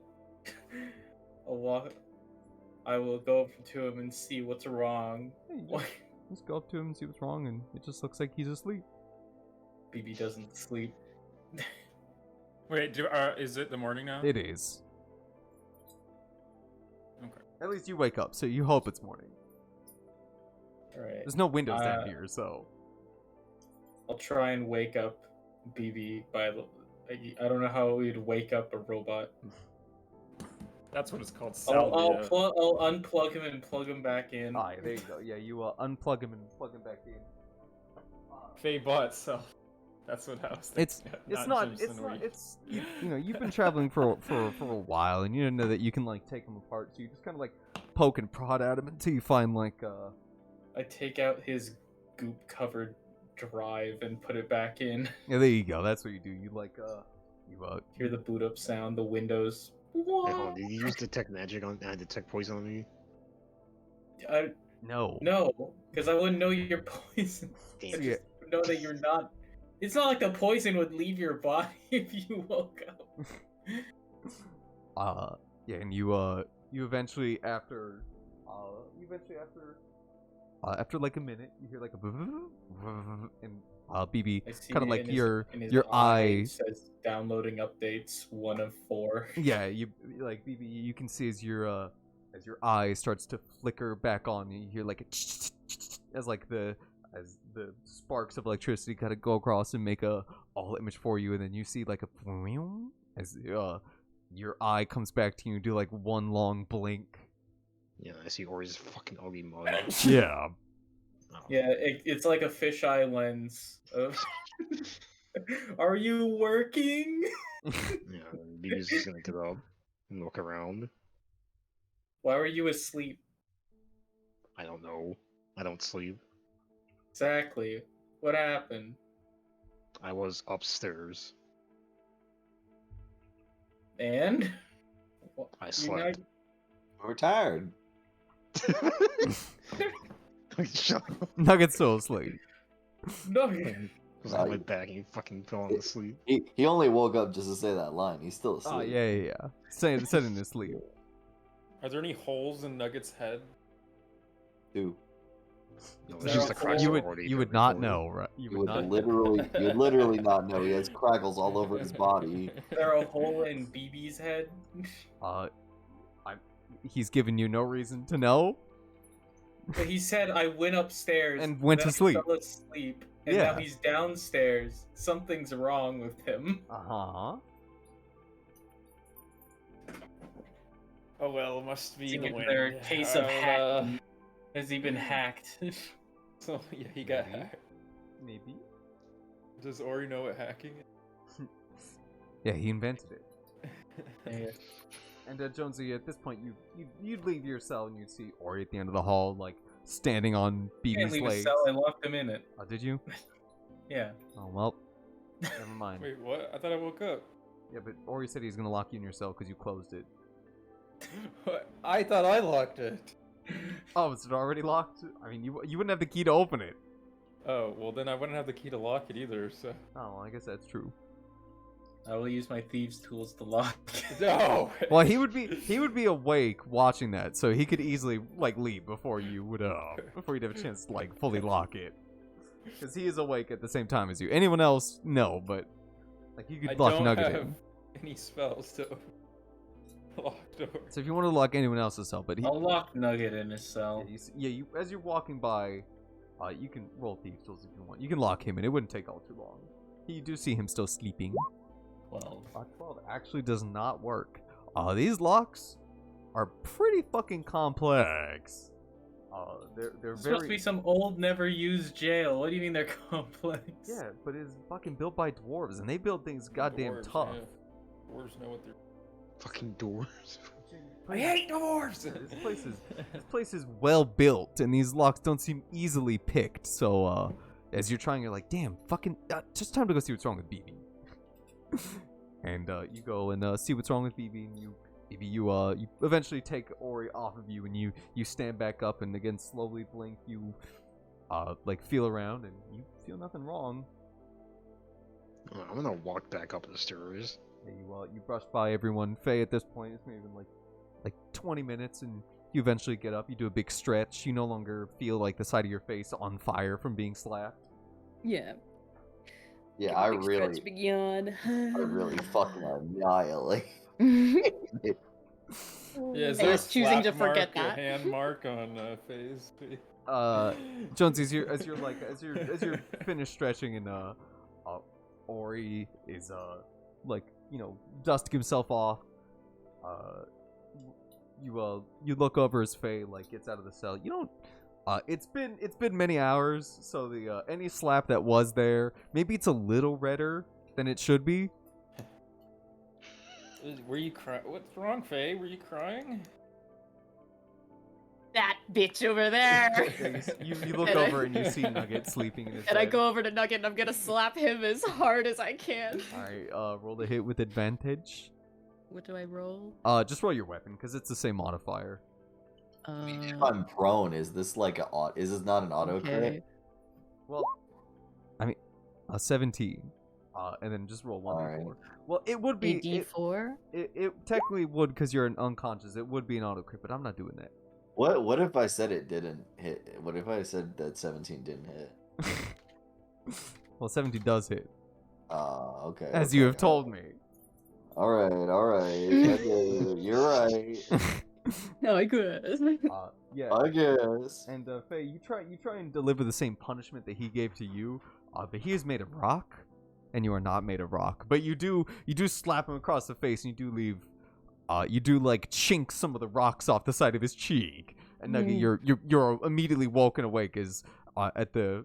[SPEAKER 4] I will go up to him and see what's wrong.
[SPEAKER 3] Hey, just go up to him and see what's wrong, and it just looks like he's asleep.
[SPEAKER 4] BB doesn't sleep.
[SPEAKER 1] Wait, is it the morning now?
[SPEAKER 3] It is.
[SPEAKER 1] Okay.
[SPEAKER 3] At least you wake up, so you hope it's morning.
[SPEAKER 4] Alright.
[SPEAKER 3] There's no windows down here, so.
[SPEAKER 4] I'll try and wake up BB by I don't know how we'd wake up a robot.
[SPEAKER 1] That's what it's called.
[SPEAKER 4] I'll
[SPEAKER 1] Salvia.
[SPEAKER 4] I'll unplug him and plug him back in.
[SPEAKER 3] Ah, there you go. Yeah, you unplug him and plug him back in.
[SPEAKER 1] Faye bought self. That's what I was thinking.
[SPEAKER 3] It's you know, you've been traveling for a while, and you know that you can like take them apart, so you just kind of like poke and prod at him until you find like
[SPEAKER 4] I take out his goop covered drive and put it back in.
[SPEAKER 3] Yeah, there you go. That's what you do. You like
[SPEAKER 4] Hear the boot up sound, the windows.
[SPEAKER 6] Hey, hold on, did you use detect magic on detect poison on me?
[SPEAKER 3] no.
[SPEAKER 4] No, because I wouldn't know you're poisoned.
[SPEAKER 6] Damn.
[SPEAKER 4] I just know that you're not. It's not like the poison would leave your body if you woke up.
[SPEAKER 3] Yeah, and you eventually after like a minute, you hear like a and BB
[SPEAKER 4] I see
[SPEAKER 3] kind of
[SPEAKER 4] it
[SPEAKER 3] like
[SPEAKER 4] in
[SPEAKER 3] your
[SPEAKER 4] his
[SPEAKER 3] eye
[SPEAKER 4] says downloading updates 1 of 4.
[SPEAKER 3] Yeah, you like BB. You can see as your eye starts to flicker back on, you hear like a as the sparks of electricity kind of go across and make a all image for you, and then you see like a as your eye comes back to you, do like one long blink.
[SPEAKER 6] Yeah, I see Ori's fucking ugly mug.
[SPEAKER 3] Yeah.
[SPEAKER 6] Oh.
[SPEAKER 4] Yeah, it's like a fisheye lens of. Are you working?
[SPEAKER 6] Yeah, BB's just gonna get up and look around.
[SPEAKER 4] Why were you asleep?
[SPEAKER 6] I don't know. I don't sleep.
[SPEAKER 4] Exactly. What happened?
[SPEAKER 6] I was upstairs.
[SPEAKER 4] And?
[SPEAKER 6] I
[SPEAKER 4] You're
[SPEAKER 6] slept.
[SPEAKER 5] We're tired.
[SPEAKER 6] Shut up.
[SPEAKER 3] Nugget's still asleep.
[SPEAKER 4] No.
[SPEAKER 6] Because I went back and he fucking fell on the sleep.
[SPEAKER 5] He only woke up just to say that line. He's still asleep.
[SPEAKER 3] Oh yeah. Said in his sleep.
[SPEAKER 1] Are there any holes in Nugget's head?
[SPEAKER 5] Dude,
[SPEAKER 6] No,
[SPEAKER 4] Is
[SPEAKER 6] it's
[SPEAKER 4] there
[SPEAKER 6] just
[SPEAKER 4] a
[SPEAKER 6] the cracks
[SPEAKER 3] You
[SPEAKER 6] are
[SPEAKER 3] would
[SPEAKER 6] already
[SPEAKER 3] you would
[SPEAKER 6] been
[SPEAKER 3] not
[SPEAKER 6] recorded.
[SPEAKER 3] know, right?
[SPEAKER 5] you would literally not know. He has crackles all over his body.
[SPEAKER 4] Is there a hole in BB's head?
[SPEAKER 3] He's given you no reason to know.
[SPEAKER 4] But he said I went upstairs
[SPEAKER 3] And went
[SPEAKER 4] then
[SPEAKER 3] to sleep.
[SPEAKER 4] I fell asleep, and
[SPEAKER 3] Yeah.
[SPEAKER 4] now he's downstairs. Something's wrong with him.
[SPEAKER 3] Uh-huh.
[SPEAKER 1] Oh well, it must be
[SPEAKER 4] Is
[SPEAKER 1] the wind.
[SPEAKER 4] there a case of
[SPEAKER 1] Uh,
[SPEAKER 4] hacking? Has he been hacked?
[SPEAKER 1] So yeah, he got
[SPEAKER 3] Maybe.
[SPEAKER 1] hacked.
[SPEAKER 3] Maybe.
[SPEAKER 1] Does Ori know what hacking is?
[SPEAKER 3] Yeah, he invented it.
[SPEAKER 4] Yeah.
[SPEAKER 3] And Jonesy, at this point, you'd leave your cell and you'd see Ori at the end of the hall, like standing on
[SPEAKER 4] Can't
[SPEAKER 3] BB's
[SPEAKER 4] leave his
[SPEAKER 3] legs.
[SPEAKER 4] cell. I locked him in it.
[SPEAKER 3] Oh, did you?
[SPEAKER 4] Yeah.
[SPEAKER 3] Oh well. Never mind.
[SPEAKER 1] Wait, what? I thought I woke up.
[SPEAKER 3] Yeah, but Ori said he's gonna lock you in your cell because you closed it.
[SPEAKER 1] What? I thought I locked it.
[SPEAKER 3] Oh, is it already locked? I mean, you wouldn't have the key to open it.
[SPEAKER 1] Oh, well then I wouldn't have the key to lock it either, so...
[SPEAKER 3] Oh, well, I guess that's true.
[SPEAKER 4] I will use my thieves' tools to lock.
[SPEAKER 1] No!
[SPEAKER 3] Well, he would be awake watching that, so he could easily like leave before you'd have a chance to like fully lock it. Because he is awake at the same time as you. Anyone else, no, but like you
[SPEAKER 1] I
[SPEAKER 3] could lock
[SPEAKER 1] don't
[SPEAKER 3] Nugget
[SPEAKER 1] have
[SPEAKER 3] in.
[SPEAKER 1] any spells to lock doors.
[SPEAKER 3] So if you want to lock anyone else's cell, but he,
[SPEAKER 4] I'll lock Nugget in his cell.
[SPEAKER 3] you as you're walking by, you can roll thieves tools if you want. You can lock him, and it wouldn't take all too long. You do see him still sleeping.
[SPEAKER 4] 12.
[SPEAKER 3] 12 actually does not work. These locks are pretty fucking complex. They're
[SPEAKER 4] It's
[SPEAKER 3] very
[SPEAKER 4] supposed to be some old, never used jail. What do you mean they're complex?
[SPEAKER 3] yeah, but it's fucking built by dwarves, and they build things goddamn
[SPEAKER 1] Dwarves,
[SPEAKER 3] tough.
[SPEAKER 1] yeah. Dwarves know what they're...
[SPEAKER 6] Fucking doors.
[SPEAKER 1] I hate dwarves!
[SPEAKER 3] This place is well built, and these locks don't seem easily picked. So as you're trying, you're like, damn, fucking, just time to go see what's wrong with BB. And you go and see what's wrong with BB, and you eventually take Ori off of you, and you stand back up, and again slowly blink. You like feel around, and you feel nothing wrong.
[SPEAKER 6] I'm gonna walk back up the stairs.
[SPEAKER 3] Yeah, you brush by everyone. Faye, at this point, it's maybe been like 20 minutes, and you eventually get up. You do a big stretch. You no longer feel like the side of your face on fire from being slapped.
[SPEAKER 2] Yeah.
[SPEAKER 5] Yeah,
[SPEAKER 2] Give a big stretch, big yawn.
[SPEAKER 5] I really fucking annihilate.
[SPEAKER 1] Yeah, is
[SPEAKER 2] I
[SPEAKER 1] there a
[SPEAKER 2] was choosing to
[SPEAKER 1] slap
[SPEAKER 2] forget
[SPEAKER 1] mark, a
[SPEAKER 2] that.
[SPEAKER 1] hand mark on Faye's feet?
[SPEAKER 3] Jonesy, as you're finished stretching, and Ori is like, you know, dusting himself off. You look over his face, like, gets out of the cell. You don't. It's been many hours, so the any slap that was there, maybe it's a little redder than it should be.
[SPEAKER 1] Were you crying? What's wrong, Faye? Were you crying?
[SPEAKER 2] That bitch over there.
[SPEAKER 3] You look over and you see Nugget sleeping in his bed.
[SPEAKER 2] And I go over to Nugget and I'm gonna slap him as hard as I can.
[SPEAKER 3] Alright, roll the hit with advantage.
[SPEAKER 2] What do I roll?
[SPEAKER 3] Just roll your weapon, because it's the same modifier.
[SPEAKER 5] I mean, if I'm prone, is this like is this not an auto crit?
[SPEAKER 2] Okay.
[SPEAKER 3] Well, I mean, 17. And then just roll 1d4.
[SPEAKER 5] Alright.
[SPEAKER 3] Well, it would be...
[SPEAKER 2] A D4?
[SPEAKER 3] It technically would, because you're an unconscious. It would be an auto crit, but I'm not doing that.
[SPEAKER 5] What if I said it didn't hit? What if I said that 17 didn't hit?
[SPEAKER 3] Well, 17 does hit.
[SPEAKER 5] Okay.
[SPEAKER 3] As
[SPEAKER 5] okay,
[SPEAKER 3] you have told me.
[SPEAKER 5] Alright. Okay, you're right.
[SPEAKER 2] No, I could.
[SPEAKER 3] Yeah.
[SPEAKER 5] I guess.
[SPEAKER 3] And Faye, you try and deliver the same punishment that he gave to you, but he is made of rock, and you are not made of rock. But you do slap him across the face, and you do like chink some of the rocks off the side of his cheek. And Nugget, you're immediately woken awake as at the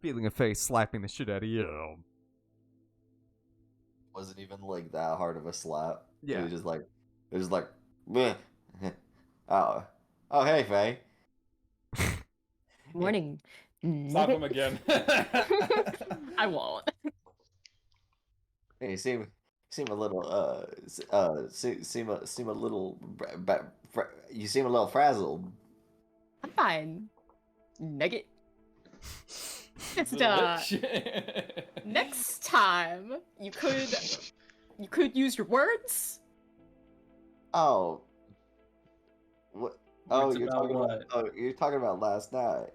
[SPEAKER 3] feeling of Faye slapping the shit out of you.
[SPEAKER 5] Wasn't even like that hard of a slap.
[SPEAKER 3] Yeah.
[SPEAKER 5] It was just like, bleh. Oh, hey, Faye.
[SPEAKER 2] Morning.
[SPEAKER 1] Slap him again.
[SPEAKER 5] Mm-hmm.
[SPEAKER 2] I won't.
[SPEAKER 5] Hey, you seem a little seem a little you seem a little frazzled.
[SPEAKER 2] I'm fine. Nugget. Just
[SPEAKER 1] Bitch.
[SPEAKER 2] next time you could use your words.
[SPEAKER 5] Oh. What? Oh,
[SPEAKER 4] Words
[SPEAKER 5] you're
[SPEAKER 4] about
[SPEAKER 5] talking
[SPEAKER 4] what?
[SPEAKER 5] about. Oh, you're talking about last night.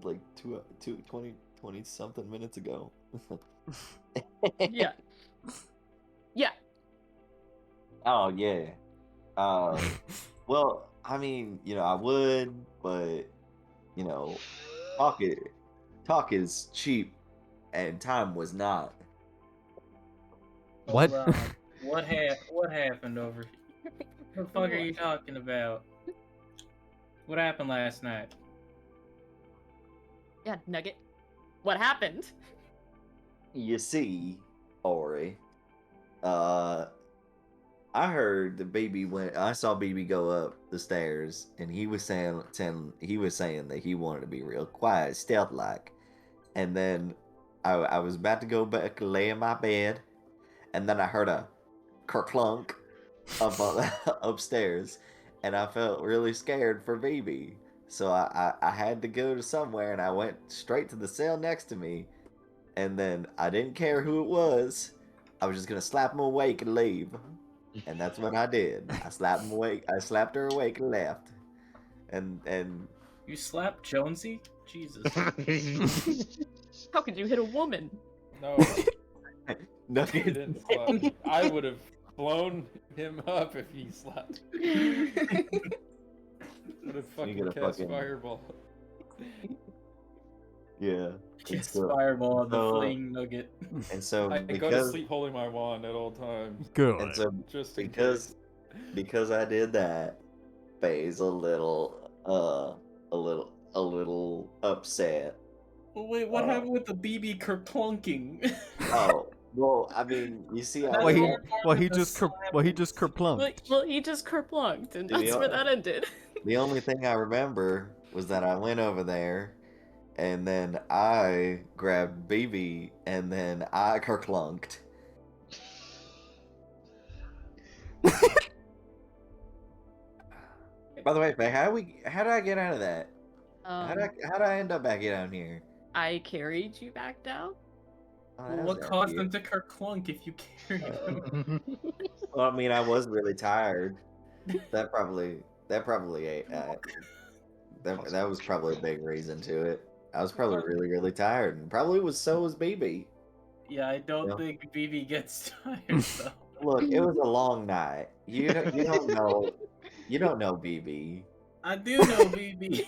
[SPEAKER 5] Like 20 something minutes ago.
[SPEAKER 2] Yeah. Yeah.
[SPEAKER 5] Oh yeah. Well, I mean, I would, but talk is cheap, and time was not.
[SPEAKER 3] What?
[SPEAKER 4] Hold on. What happened over here? What the fuck are you talking about? What happened last night?
[SPEAKER 2] Yeah, Nugget. What happened?
[SPEAKER 5] You see, Ori, I heard I saw baby go up the stairs, and he was saying that he wanted to be real quiet, stealth like. And then I was about to go back and lay in my bed, and then I heard a kerclunk up upstairs, and I felt really scared for baby. So I had to go to somewhere, and I went straight to the cell next to me, and then I didn't care who it was. I was just gonna slap him awake and leave. And that's what I did. I slapped him awake. I slapped her awake and left. And
[SPEAKER 4] You slapped Jonesy? Jesus.
[SPEAKER 2] How could you hit a woman?
[SPEAKER 1] No,
[SPEAKER 5] no,
[SPEAKER 1] he didn't slap. I would have blown him up if he slapped. Would have fucking cast fireball.
[SPEAKER 5] yeah.
[SPEAKER 4] Kiss
[SPEAKER 5] so-
[SPEAKER 4] fireball on the
[SPEAKER 5] so-
[SPEAKER 4] fleeing Nugget.
[SPEAKER 5] And so
[SPEAKER 1] I go to
[SPEAKER 5] because
[SPEAKER 1] sleep holding my wand at all times.
[SPEAKER 3] Good.
[SPEAKER 5] and so
[SPEAKER 1] Just in
[SPEAKER 5] because
[SPEAKER 1] case.
[SPEAKER 5] because I did that, Faye's a little upset.
[SPEAKER 4] Well, wait, what
[SPEAKER 5] Uh,
[SPEAKER 4] happened with the BB kerplunking?
[SPEAKER 5] Oh, well, I mean, you see,
[SPEAKER 4] That's
[SPEAKER 3] Well, he
[SPEAKER 4] all
[SPEAKER 3] just kerplunked.
[SPEAKER 2] Well, he just kerplunked, and that's
[SPEAKER 5] Yeah.
[SPEAKER 2] where that ended.
[SPEAKER 5] the only thing I remember was that I went over there, and then I grabbed BB, and then I kerclunked. By the way, Faye, how did I get out of that? How did I end up back down here?
[SPEAKER 2] I carried you back down.
[SPEAKER 5] Oh, that was
[SPEAKER 4] What
[SPEAKER 5] kinda
[SPEAKER 4] caused
[SPEAKER 5] cute.
[SPEAKER 4] him to kerclunk if you carried him?
[SPEAKER 5] Well, I mean, I was really tired. That probably that was probably a big reason to it. I was probably really, really tired, and probably so was BB.
[SPEAKER 4] Yeah, I don't
[SPEAKER 5] Yeah.
[SPEAKER 4] think BB gets tired though.
[SPEAKER 5] Look, it was a long night. You don't know BB.
[SPEAKER 4] I do know BB.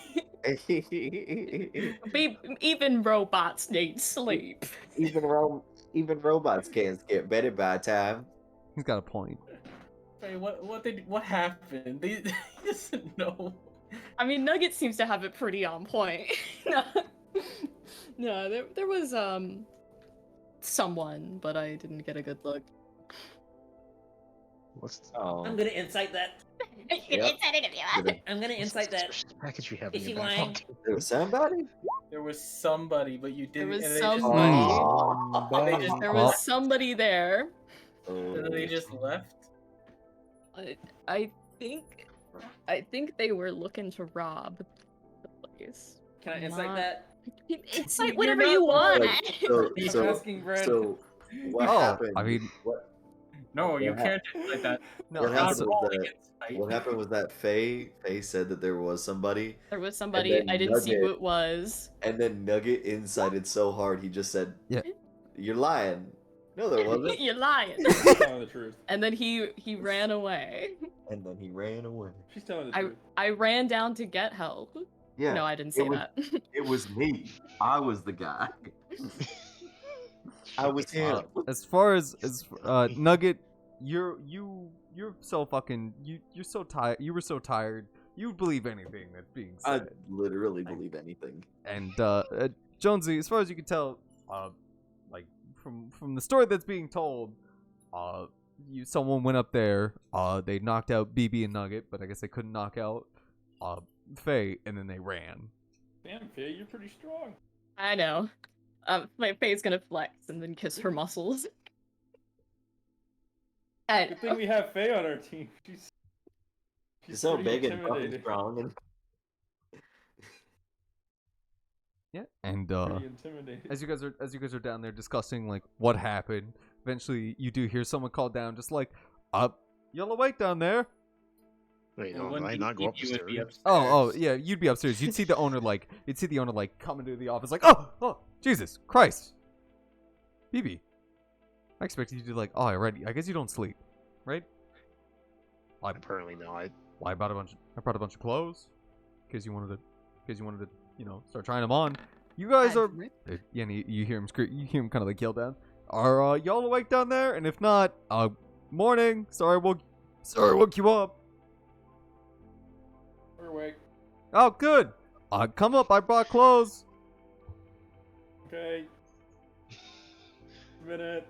[SPEAKER 7] Even robots need sleep.
[SPEAKER 5] Even robots can't skip bedded by time.
[SPEAKER 3] He's got a point.
[SPEAKER 4] Wait, what happened? He doesn't know.
[SPEAKER 7] I mean, Nugget seems to have it pretty on point. No, there was someone, but I didn't get a good look.
[SPEAKER 6] What's
[SPEAKER 5] Oh,
[SPEAKER 8] I'm gonna insight that.
[SPEAKER 5] Yep.
[SPEAKER 8] I'm gonna insight that.
[SPEAKER 6] the package you have
[SPEAKER 8] Is
[SPEAKER 6] in
[SPEAKER 8] she
[SPEAKER 6] your back
[SPEAKER 8] lying?
[SPEAKER 6] pocket?
[SPEAKER 5] there was somebody.
[SPEAKER 4] There was somebody, but you
[SPEAKER 7] There
[SPEAKER 4] didn't.
[SPEAKER 7] was
[SPEAKER 4] and they
[SPEAKER 7] somebody.
[SPEAKER 5] Oh.
[SPEAKER 4] They just-
[SPEAKER 7] There
[SPEAKER 3] Oh.
[SPEAKER 7] was somebody there.
[SPEAKER 4] and then they just left.
[SPEAKER 7] I think they were looking to rob the place.
[SPEAKER 8] Can I insight
[SPEAKER 7] Not-
[SPEAKER 8] that?
[SPEAKER 7] Incite
[SPEAKER 4] You're
[SPEAKER 7] whatever
[SPEAKER 4] not
[SPEAKER 7] you want.
[SPEAKER 5] Like, so,
[SPEAKER 8] I'm
[SPEAKER 5] so,
[SPEAKER 8] asking Brad.
[SPEAKER 5] so what
[SPEAKER 3] Oh,
[SPEAKER 5] happened?
[SPEAKER 3] I mean-
[SPEAKER 4] No, you
[SPEAKER 5] What
[SPEAKER 4] can't like that.
[SPEAKER 3] No,
[SPEAKER 5] What
[SPEAKER 4] Not
[SPEAKER 5] happened
[SPEAKER 3] so-
[SPEAKER 5] was
[SPEAKER 4] rolling
[SPEAKER 5] that
[SPEAKER 4] insight.
[SPEAKER 5] what happened was that Faye said that there was somebody,
[SPEAKER 7] There was somebody.
[SPEAKER 5] then
[SPEAKER 7] I didn't see who
[SPEAKER 5] Nugget-
[SPEAKER 7] it was.
[SPEAKER 5] and then Nugget incited so hard he just said,
[SPEAKER 3] Yeah.
[SPEAKER 5] "You're lying." No, there wasn't.
[SPEAKER 7] You're lying.
[SPEAKER 1] She's telling the truth.
[SPEAKER 7] And then he ran away.
[SPEAKER 5] And then he ran away.
[SPEAKER 1] She's telling the truth.
[SPEAKER 7] I ran down to get help.
[SPEAKER 5] Yeah,
[SPEAKER 7] No, I didn't say
[SPEAKER 5] was-
[SPEAKER 7] that.
[SPEAKER 5] it was me. I was the guy. I was him.
[SPEAKER 3] As far as Nugget, you're so fucking you're so tired. You were so tired. You would believe anything that's being
[SPEAKER 5] I
[SPEAKER 3] said.
[SPEAKER 5] literally believe anything.
[SPEAKER 3] And Jonesy, as far as you can tell, like from the story that's being told, someone went up there. They knocked out BB and Nugget, but I guess they couldn't knock out Faye, and then they ran.
[SPEAKER 1] Damn, Faye, you're pretty strong.
[SPEAKER 7] I know. My face gonna flex and then kiss her muscles. And
[SPEAKER 1] Good thing we have Faye on our team. She's
[SPEAKER 5] so
[SPEAKER 1] pretty
[SPEAKER 5] big and fucking
[SPEAKER 1] intimidating.
[SPEAKER 5] strong, and
[SPEAKER 3] Yeah, and
[SPEAKER 1] Pretty intimidating.
[SPEAKER 3] as you guys are down there discussing like what happened, eventually you do hear someone call down, just like, y'all awake down there?
[SPEAKER 6] Wait,
[SPEAKER 4] Well,
[SPEAKER 6] no,
[SPEAKER 4] wouldn't
[SPEAKER 6] I
[SPEAKER 4] you-
[SPEAKER 6] not go up the
[SPEAKER 4] you would be
[SPEAKER 6] stairs.
[SPEAKER 3] Oh, yeah, you'd be upstairs. You'd see the owner like come into the office like, oh, Jesus Christ, BB. I expected you to like, oh, already. I guess you don't sleep, right?
[SPEAKER 6] Apparently not.
[SPEAKER 3] I brought a bunch of clothes, because you wanted to, start trying them on. You guys are, yeah. And you hear him scream. You hear him kind of like yell down. Are y'all awake down there? And if not, morning. Sorry, woke you up.
[SPEAKER 1] We're awake.
[SPEAKER 3] Oh, good. Come up. I brought clothes.
[SPEAKER 1] Okay. Minute.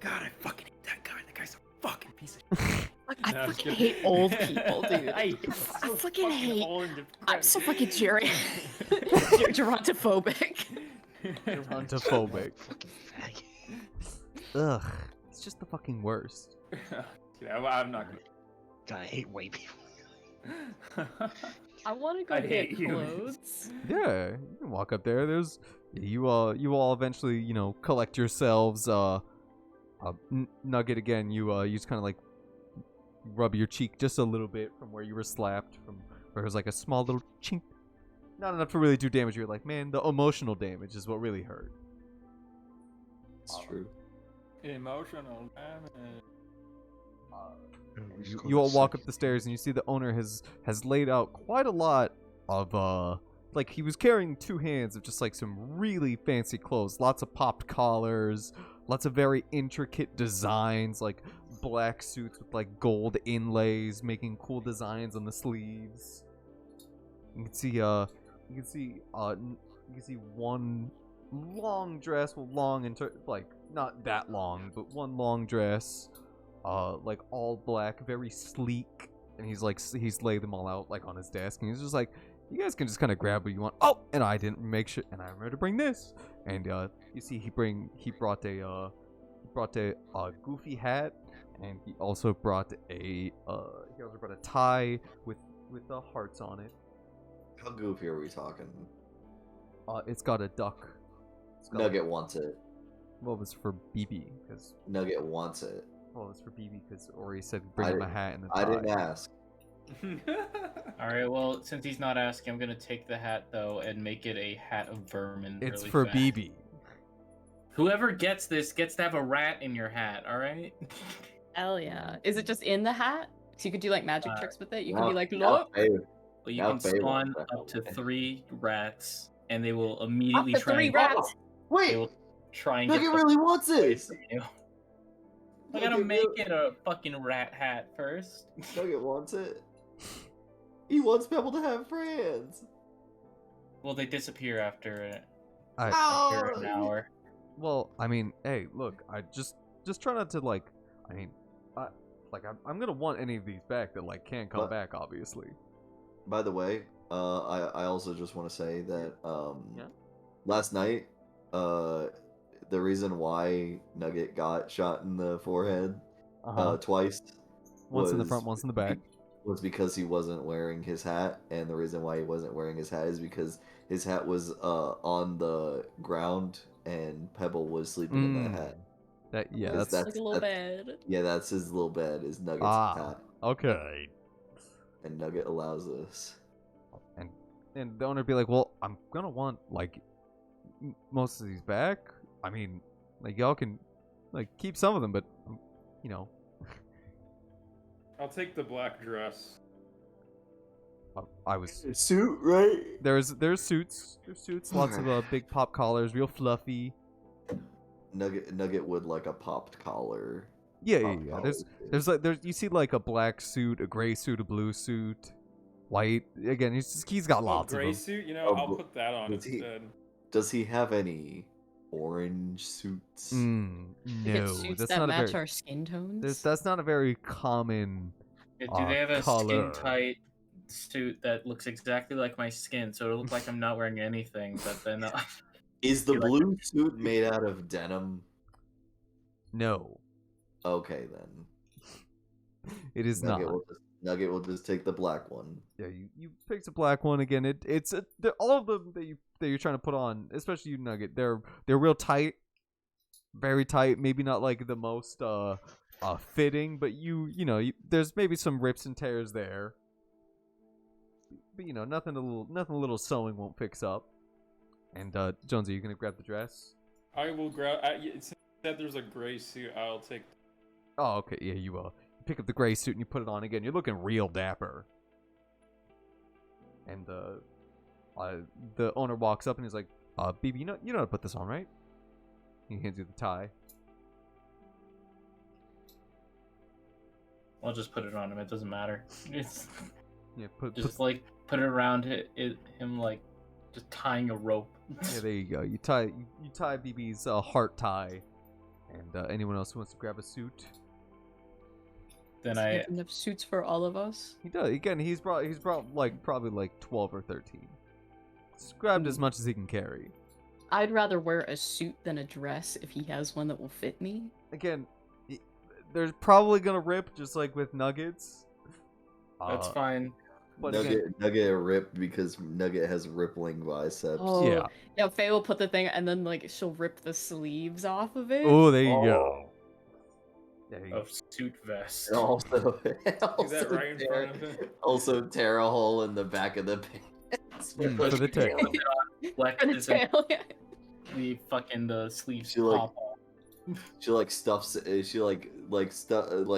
[SPEAKER 8] God, I fucking hate that guy. That guy's a fucking piece of shit.
[SPEAKER 7] I
[SPEAKER 1] No, I'm
[SPEAKER 7] fucking
[SPEAKER 1] just
[SPEAKER 7] hate old people, dude.
[SPEAKER 8] I
[SPEAKER 7] I fucking hate.
[SPEAKER 1] old and
[SPEAKER 7] I'm so fucking
[SPEAKER 1] depressed.
[SPEAKER 7] gerontophobic.
[SPEAKER 3] Gerontophobic.
[SPEAKER 6] Fucking faggot.
[SPEAKER 3] Ugh. It's just the fucking worst.
[SPEAKER 1] I'm not
[SPEAKER 6] God, I hate white people.
[SPEAKER 1] gonna.
[SPEAKER 7] I want to go
[SPEAKER 1] I
[SPEAKER 7] get
[SPEAKER 1] hate you.
[SPEAKER 7] clothes.
[SPEAKER 3] Yeah, you can walk up there. There's you all eventually collect yourselves. Nugget again. You just kind of like rub your cheek just a little bit from where you were slapped, from where it was like a small little chink. Not enough to really do damage. You're like, man, the emotional damage is what really hurt.
[SPEAKER 5] it's true.
[SPEAKER 1] Emotional damage.
[SPEAKER 3] You all walk up the stairs and you see the owner has laid out quite a lot of like he was carrying 2 hands of just like some really fancy clothes, lots of popped collars, lots of very intricate designs, like black suits with like gold inlays, making cool designs on the sleeves. You can see one long dress, well, long like not that long, but one long dress. Like all black, very sleek, and he's laid them all out like on his desk, and he's just like, you guys can just kind of grab what you want. Oh, and I didn't make sure, and I remember to bring this, and you see he brought a goofy hat, and he also brought a tie with the hearts on it.
[SPEAKER 5] How goofy are we talking?
[SPEAKER 3] It's got a duck.
[SPEAKER 5] Nugget wants it.
[SPEAKER 3] Well, it was for BB because
[SPEAKER 5] Nugget wants it.
[SPEAKER 3] Ori said bring him a hat and a tie.
[SPEAKER 5] I didn't ask.
[SPEAKER 4] All right. Well, since he's not asking, I'm gonna take the hat though and make it a hat of vermin.
[SPEAKER 3] It's
[SPEAKER 4] really
[SPEAKER 3] for
[SPEAKER 4] fast.
[SPEAKER 3] BB.
[SPEAKER 4] Whoever gets this gets to have a rat in your hat. All right.
[SPEAKER 2] Hell yeah. Is it just in the hat? So you could do like magic tricks with it? You can
[SPEAKER 5] Now-
[SPEAKER 2] be like,
[SPEAKER 5] now
[SPEAKER 2] look!
[SPEAKER 5] Faye-
[SPEAKER 4] Well, you
[SPEAKER 5] now
[SPEAKER 4] can
[SPEAKER 5] Faye
[SPEAKER 4] spawn
[SPEAKER 5] wants that.
[SPEAKER 4] up to 3 rats, and they will
[SPEAKER 2] Up
[SPEAKER 4] immediately
[SPEAKER 2] to
[SPEAKER 4] try
[SPEAKER 2] 3
[SPEAKER 4] and
[SPEAKER 2] rats!
[SPEAKER 4] they
[SPEAKER 5] Wait,
[SPEAKER 4] will try and
[SPEAKER 5] Nugget
[SPEAKER 4] get the
[SPEAKER 5] really wants
[SPEAKER 4] away
[SPEAKER 5] this.
[SPEAKER 4] from you. I gotta
[SPEAKER 5] Nugget
[SPEAKER 4] make
[SPEAKER 5] really-
[SPEAKER 4] it a fucking rat hat first.
[SPEAKER 5] Nugget wants it. He wants Pebble to have friends.
[SPEAKER 4] Well, they disappear after
[SPEAKER 3] I,
[SPEAKER 4] an hour.
[SPEAKER 3] well, I mean, hey, look, I just try not to like. I mean, I'm gonna want any of these back that like can't come
[SPEAKER 5] But-
[SPEAKER 3] back, obviously.
[SPEAKER 5] By the way, I also just want to say that
[SPEAKER 3] Yeah?
[SPEAKER 5] last night, the reason why Nugget got shot in the forehead twice,
[SPEAKER 3] Once in the
[SPEAKER 5] was
[SPEAKER 3] front, once in the back.
[SPEAKER 5] was because he wasn't wearing his hat, and the reason why he wasn't wearing his hat is because his hat was on the ground, and Pebble was sleeping in that hat.
[SPEAKER 3] Yeah,
[SPEAKER 5] Because
[SPEAKER 3] that's
[SPEAKER 2] Like a little bed.
[SPEAKER 5] Yeah, that's his little bed, is Nugget's hat,
[SPEAKER 3] okay.
[SPEAKER 5] and Nugget allows this.
[SPEAKER 3] And the owner would be like, well, I'm gonna want like most of these back. I mean, like y'all can like keep some of them, but you know,
[SPEAKER 1] I'll take the black dress.
[SPEAKER 3] I was
[SPEAKER 5] Suit, right?
[SPEAKER 3] there's suits, lots of big pop collars, real fluffy.
[SPEAKER 5] Nugget would like a popped collar.
[SPEAKER 3] Yeah,
[SPEAKER 5] Pop
[SPEAKER 3] yeah.
[SPEAKER 5] collar.
[SPEAKER 3] There's you see like a black suit, a gray suit, a blue suit, white. Again, he's got lots of
[SPEAKER 1] gray
[SPEAKER 3] them.
[SPEAKER 1] suit, you know,
[SPEAKER 5] Oh,
[SPEAKER 1] I'll
[SPEAKER 5] but
[SPEAKER 1] put that on
[SPEAKER 5] does he-
[SPEAKER 1] instead.
[SPEAKER 5] Does he have any orange suits?
[SPEAKER 3] No,
[SPEAKER 2] We get suits
[SPEAKER 3] that's
[SPEAKER 2] that
[SPEAKER 3] not a
[SPEAKER 2] match
[SPEAKER 3] very.
[SPEAKER 2] our skin tones.
[SPEAKER 3] That's not a very common.
[SPEAKER 4] Do they have a
[SPEAKER 3] color.
[SPEAKER 4] skin tight suit that looks exactly like my skin, so it'll look like I'm not wearing anything, but then
[SPEAKER 5] Is the
[SPEAKER 4] You like
[SPEAKER 5] blue suit made out of denim?
[SPEAKER 3] No,
[SPEAKER 5] Okay then.
[SPEAKER 3] it is not.
[SPEAKER 5] Nugget will just take the black one.
[SPEAKER 3] Yeah, you picked a black one again. All of them that you're trying to put on, especially you Nugget. They're real tight, very tight. Maybe not like the most fitting, but there's maybe some rips and tears there. But nothing a little sewing won't fix up. And Jonesy, you gonna grab the dress?
[SPEAKER 1] I will grab. Since there's a gray suit, I'll take.
[SPEAKER 3] Oh, okay. Yeah, you will. You pick up the gray suit and you put it on again. You're looking real dapper. And the owner walks up and he's like, "BB, you know how to put this on, right?" He hands you the tie.
[SPEAKER 4] I'll just put it on him. It doesn't matter. It's
[SPEAKER 3] Yeah,
[SPEAKER 4] just like put it around him like just tying a rope.
[SPEAKER 3] yeah, there you go. You tie BB's heart tie, and anyone else who wants to grab a suit,
[SPEAKER 4] Then
[SPEAKER 2] Does he have enough suits for all of us?
[SPEAKER 3] he does. Again, he's brought probably like 12 or 13. He's grabbed as much as he can carry.
[SPEAKER 2] I'd rather wear a suit than a dress if he has one that will fit me.
[SPEAKER 3] Again, they're probably gonna rip just like with Nuggets.
[SPEAKER 4] that's fine.
[SPEAKER 3] But again,
[SPEAKER 5] Nugget ripped because Nugget has rippling biceps.
[SPEAKER 2] Oh,
[SPEAKER 3] yeah.
[SPEAKER 2] Yeah, Faye will put the thing and then like she'll rip the sleeves off of it.
[SPEAKER 3] Oh, there you go. There you go.
[SPEAKER 4] Of suit vest.
[SPEAKER 5] And also,
[SPEAKER 1] Do that right in front of him.
[SPEAKER 5] also tear a hole in the back of the pants.
[SPEAKER 3] For the tail.
[SPEAKER 4] Flex
[SPEAKER 2] And a
[SPEAKER 4] is in
[SPEAKER 2] tail, yeah.
[SPEAKER 4] the sleeves
[SPEAKER 5] She, like,
[SPEAKER 4] pop off.
[SPEAKER 5] She like stuffs. She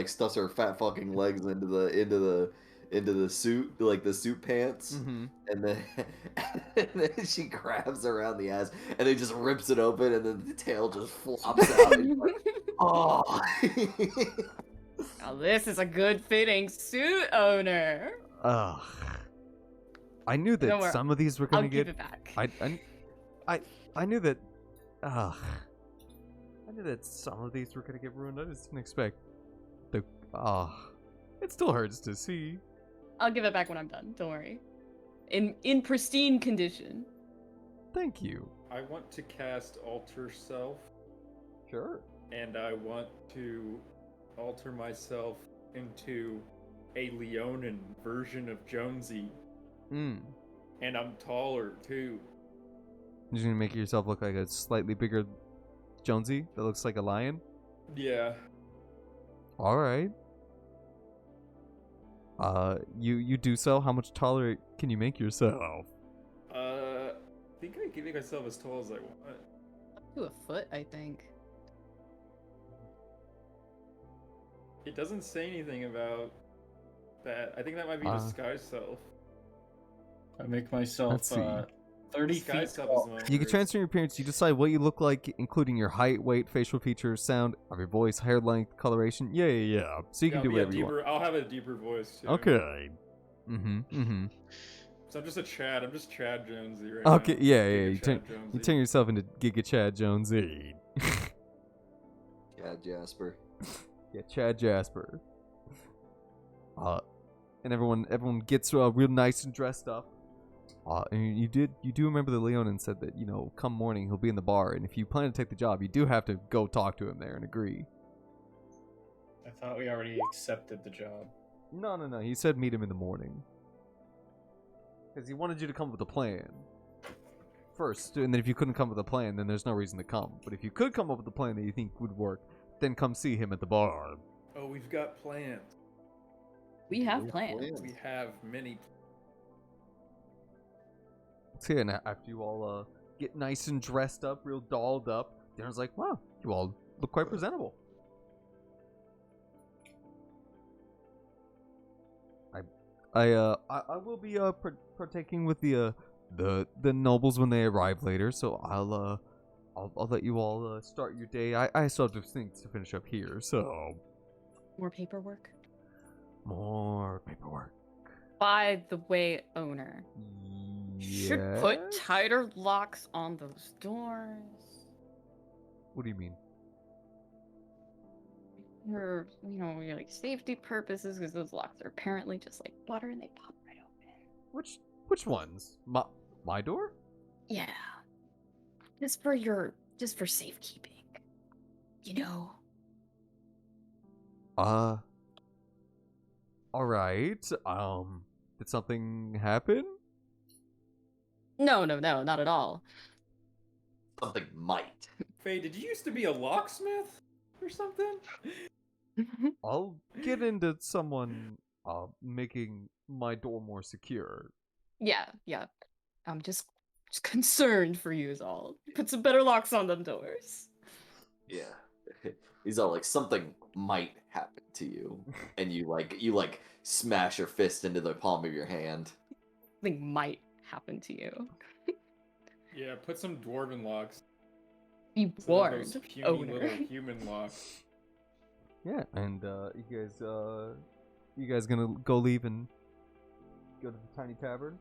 [SPEAKER 5] stuffs her fat fucking legs into the suit, like the suit pants,
[SPEAKER 3] Mm-hmm.
[SPEAKER 5] and then she grabs around the ass and it just rips it open, and then the tail just flops out. It's like, oh.
[SPEAKER 2] Now this is a good fitting suit, owner.
[SPEAKER 3] Ugh. I knew
[SPEAKER 2] Don't
[SPEAKER 3] that
[SPEAKER 2] worry.
[SPEAKER 3] some of these were
[SPEAKER 2] I'll
[SPEAKER 3] gonna
[SPEAKER 2] give
[SPEAKER 3] get.
[SPEAKER 2] it back.
[SPEAKER 3] I knew that. Ugh. I knew that some of these were gonna get ruined. I just didn't expect the. It still hurts to see.
[SPEAKER 2] I'll give it back when I'm done. Don't worry. In pristine condition.
[SPEAKER 3] Thank you.
[SPEAKER 1] I want to cast Alter Self,
[SPEAKER 3] Sure.
[SPEAKER 1] and I want to alter myself into a Leonin version of Jonesy,
[SPEAKER 3] Mm.
[SPEAKER 1] and I'm taller too.
[SPEAKER 3] You're gonna make yourself look like a slightly bigger Jonesy that looks like a lion.
[SPEAKER 1] Yeah.
[SPEAKER 3] All right. You do so. How much taller can you make yourself?
[SPEAKER 1] I think I can make myself as tall as I want.
[SPEAKER 2] Up to a foot, I think.
[SPEAKER 1] It doesn't say anything about that. I think that might be disguise self.
[SPEAKER 4] I make myself
[SPEAKER 3] Let's see.
[SPEAKER 4] 30
[SPEAKER 1] Disguise
[SPEAKER 4] feet
[SPEAKER 1] self
[SPEAKER 4] tall.
[SPEAKER 1] is the one
[SPEAKER 3] You can
[SPEAKER 1] where
[SPEAKER 3] transfer your appearance. You decide what you look like, including your height, weight, facial features, sound of your voice, hair length, coloration. Yeah. So you can do
[SPEAKER 1] I'll be a
[SPEAKER 3] whatever you want.
[SPEAKER 1] deeper, I'll have a deeper voice too.
[SPEAKER 3] Okay. Mm-hmm.
[SPEAKER 1] So I'm just a Chad. I'm just Chad Jonesy right now.
[SPEAKER 3] Okay. Yeah.
[SPEAKER 1] Giga
[SPEAKER 3] You
[SPEAKER 1] Chad
[SPEAKER 3] turn
[SPEAKER 1] Jonesy.
[SPEAKER 3] yourself into Giga Chad Jonesy.
[SPEAKER 5] Yeah, Jasper.
[SPEAKER 3] Yeah, Chad Jasper. And everyone gets real nice and dressed up. And you do remember that Leonin said that, come morning he'll be in the bar, and if you plan to take the job, you do have to go talk to him there and agree.
[SPEAKER 4] I thought we already accepted the job.
[SPEAKER 3] No. He said meet him in the morning. Because he wanted you to come up with a plan first, and then if you couldn't come up with a plan, then there's no reason to come. But if you could come up with a plan that you think would work, then come see him at the bar.
[SPEAKER 1] Oh, we've got plans.
[SPEAKER 2] We have plans.
[SPEAKER 1] We have many.
[SPEAKER 3] So yeah, and after you all get nice and dressed up, real dolled up, Darren's like, wow, you all look quite presentable. I will be partaking with the nobles when they arrive later, so I'll let you all start your day. I still have things to finish up here, so
[SPEAKER 7] More paperwork.
[SPEAKER 3] more paperwork.
[SPEAKER 2] By the way, owner, should put
[SPEAKER 3] Yes?
[SPEAKER 2] tighter locks on those doors.
[SPEAKER 3] What do you mean?
[SPEAKER 2] For, your like safety purposes, because those locks are apparently just like butter and they pop right open.
[SPEAKER 3] Which ones? My door?
[SPEAKER 2] Yeah. Just for safekeeping.
[SPEAKER 3] All right. Did something happen?
[SPEAKER 2] No, not at all.
[SPEAKER 5] Something might.
[SPEAKER 1] Faye, did you used to be a locksmith or something?
[SPEAKER 3] I'll get into someone making my door more secure.
[SPEAKER 2] Yeah. I'm just concerned for you is all. Put some better locks on them doors.
[SPEAKER 5] Yeah. He's all like, something might happen to you. And you smash your fist into the palm of your hand.
[SPEAKER 2] Something might happen to you.
[SPEAKER 1] Yeah, put some dwarven locks.
[SPEAKER 2] Be
[SPEAKER 1] instead of
[SPEAKER 2] warned,
[SPEAKER 1] those puny
[SPEAKER 2] owner.
[SPEAKER 1] little human locks.
[SPEAKER 3] Yeah, and you guys gonna go leave and go to the tiny tavern?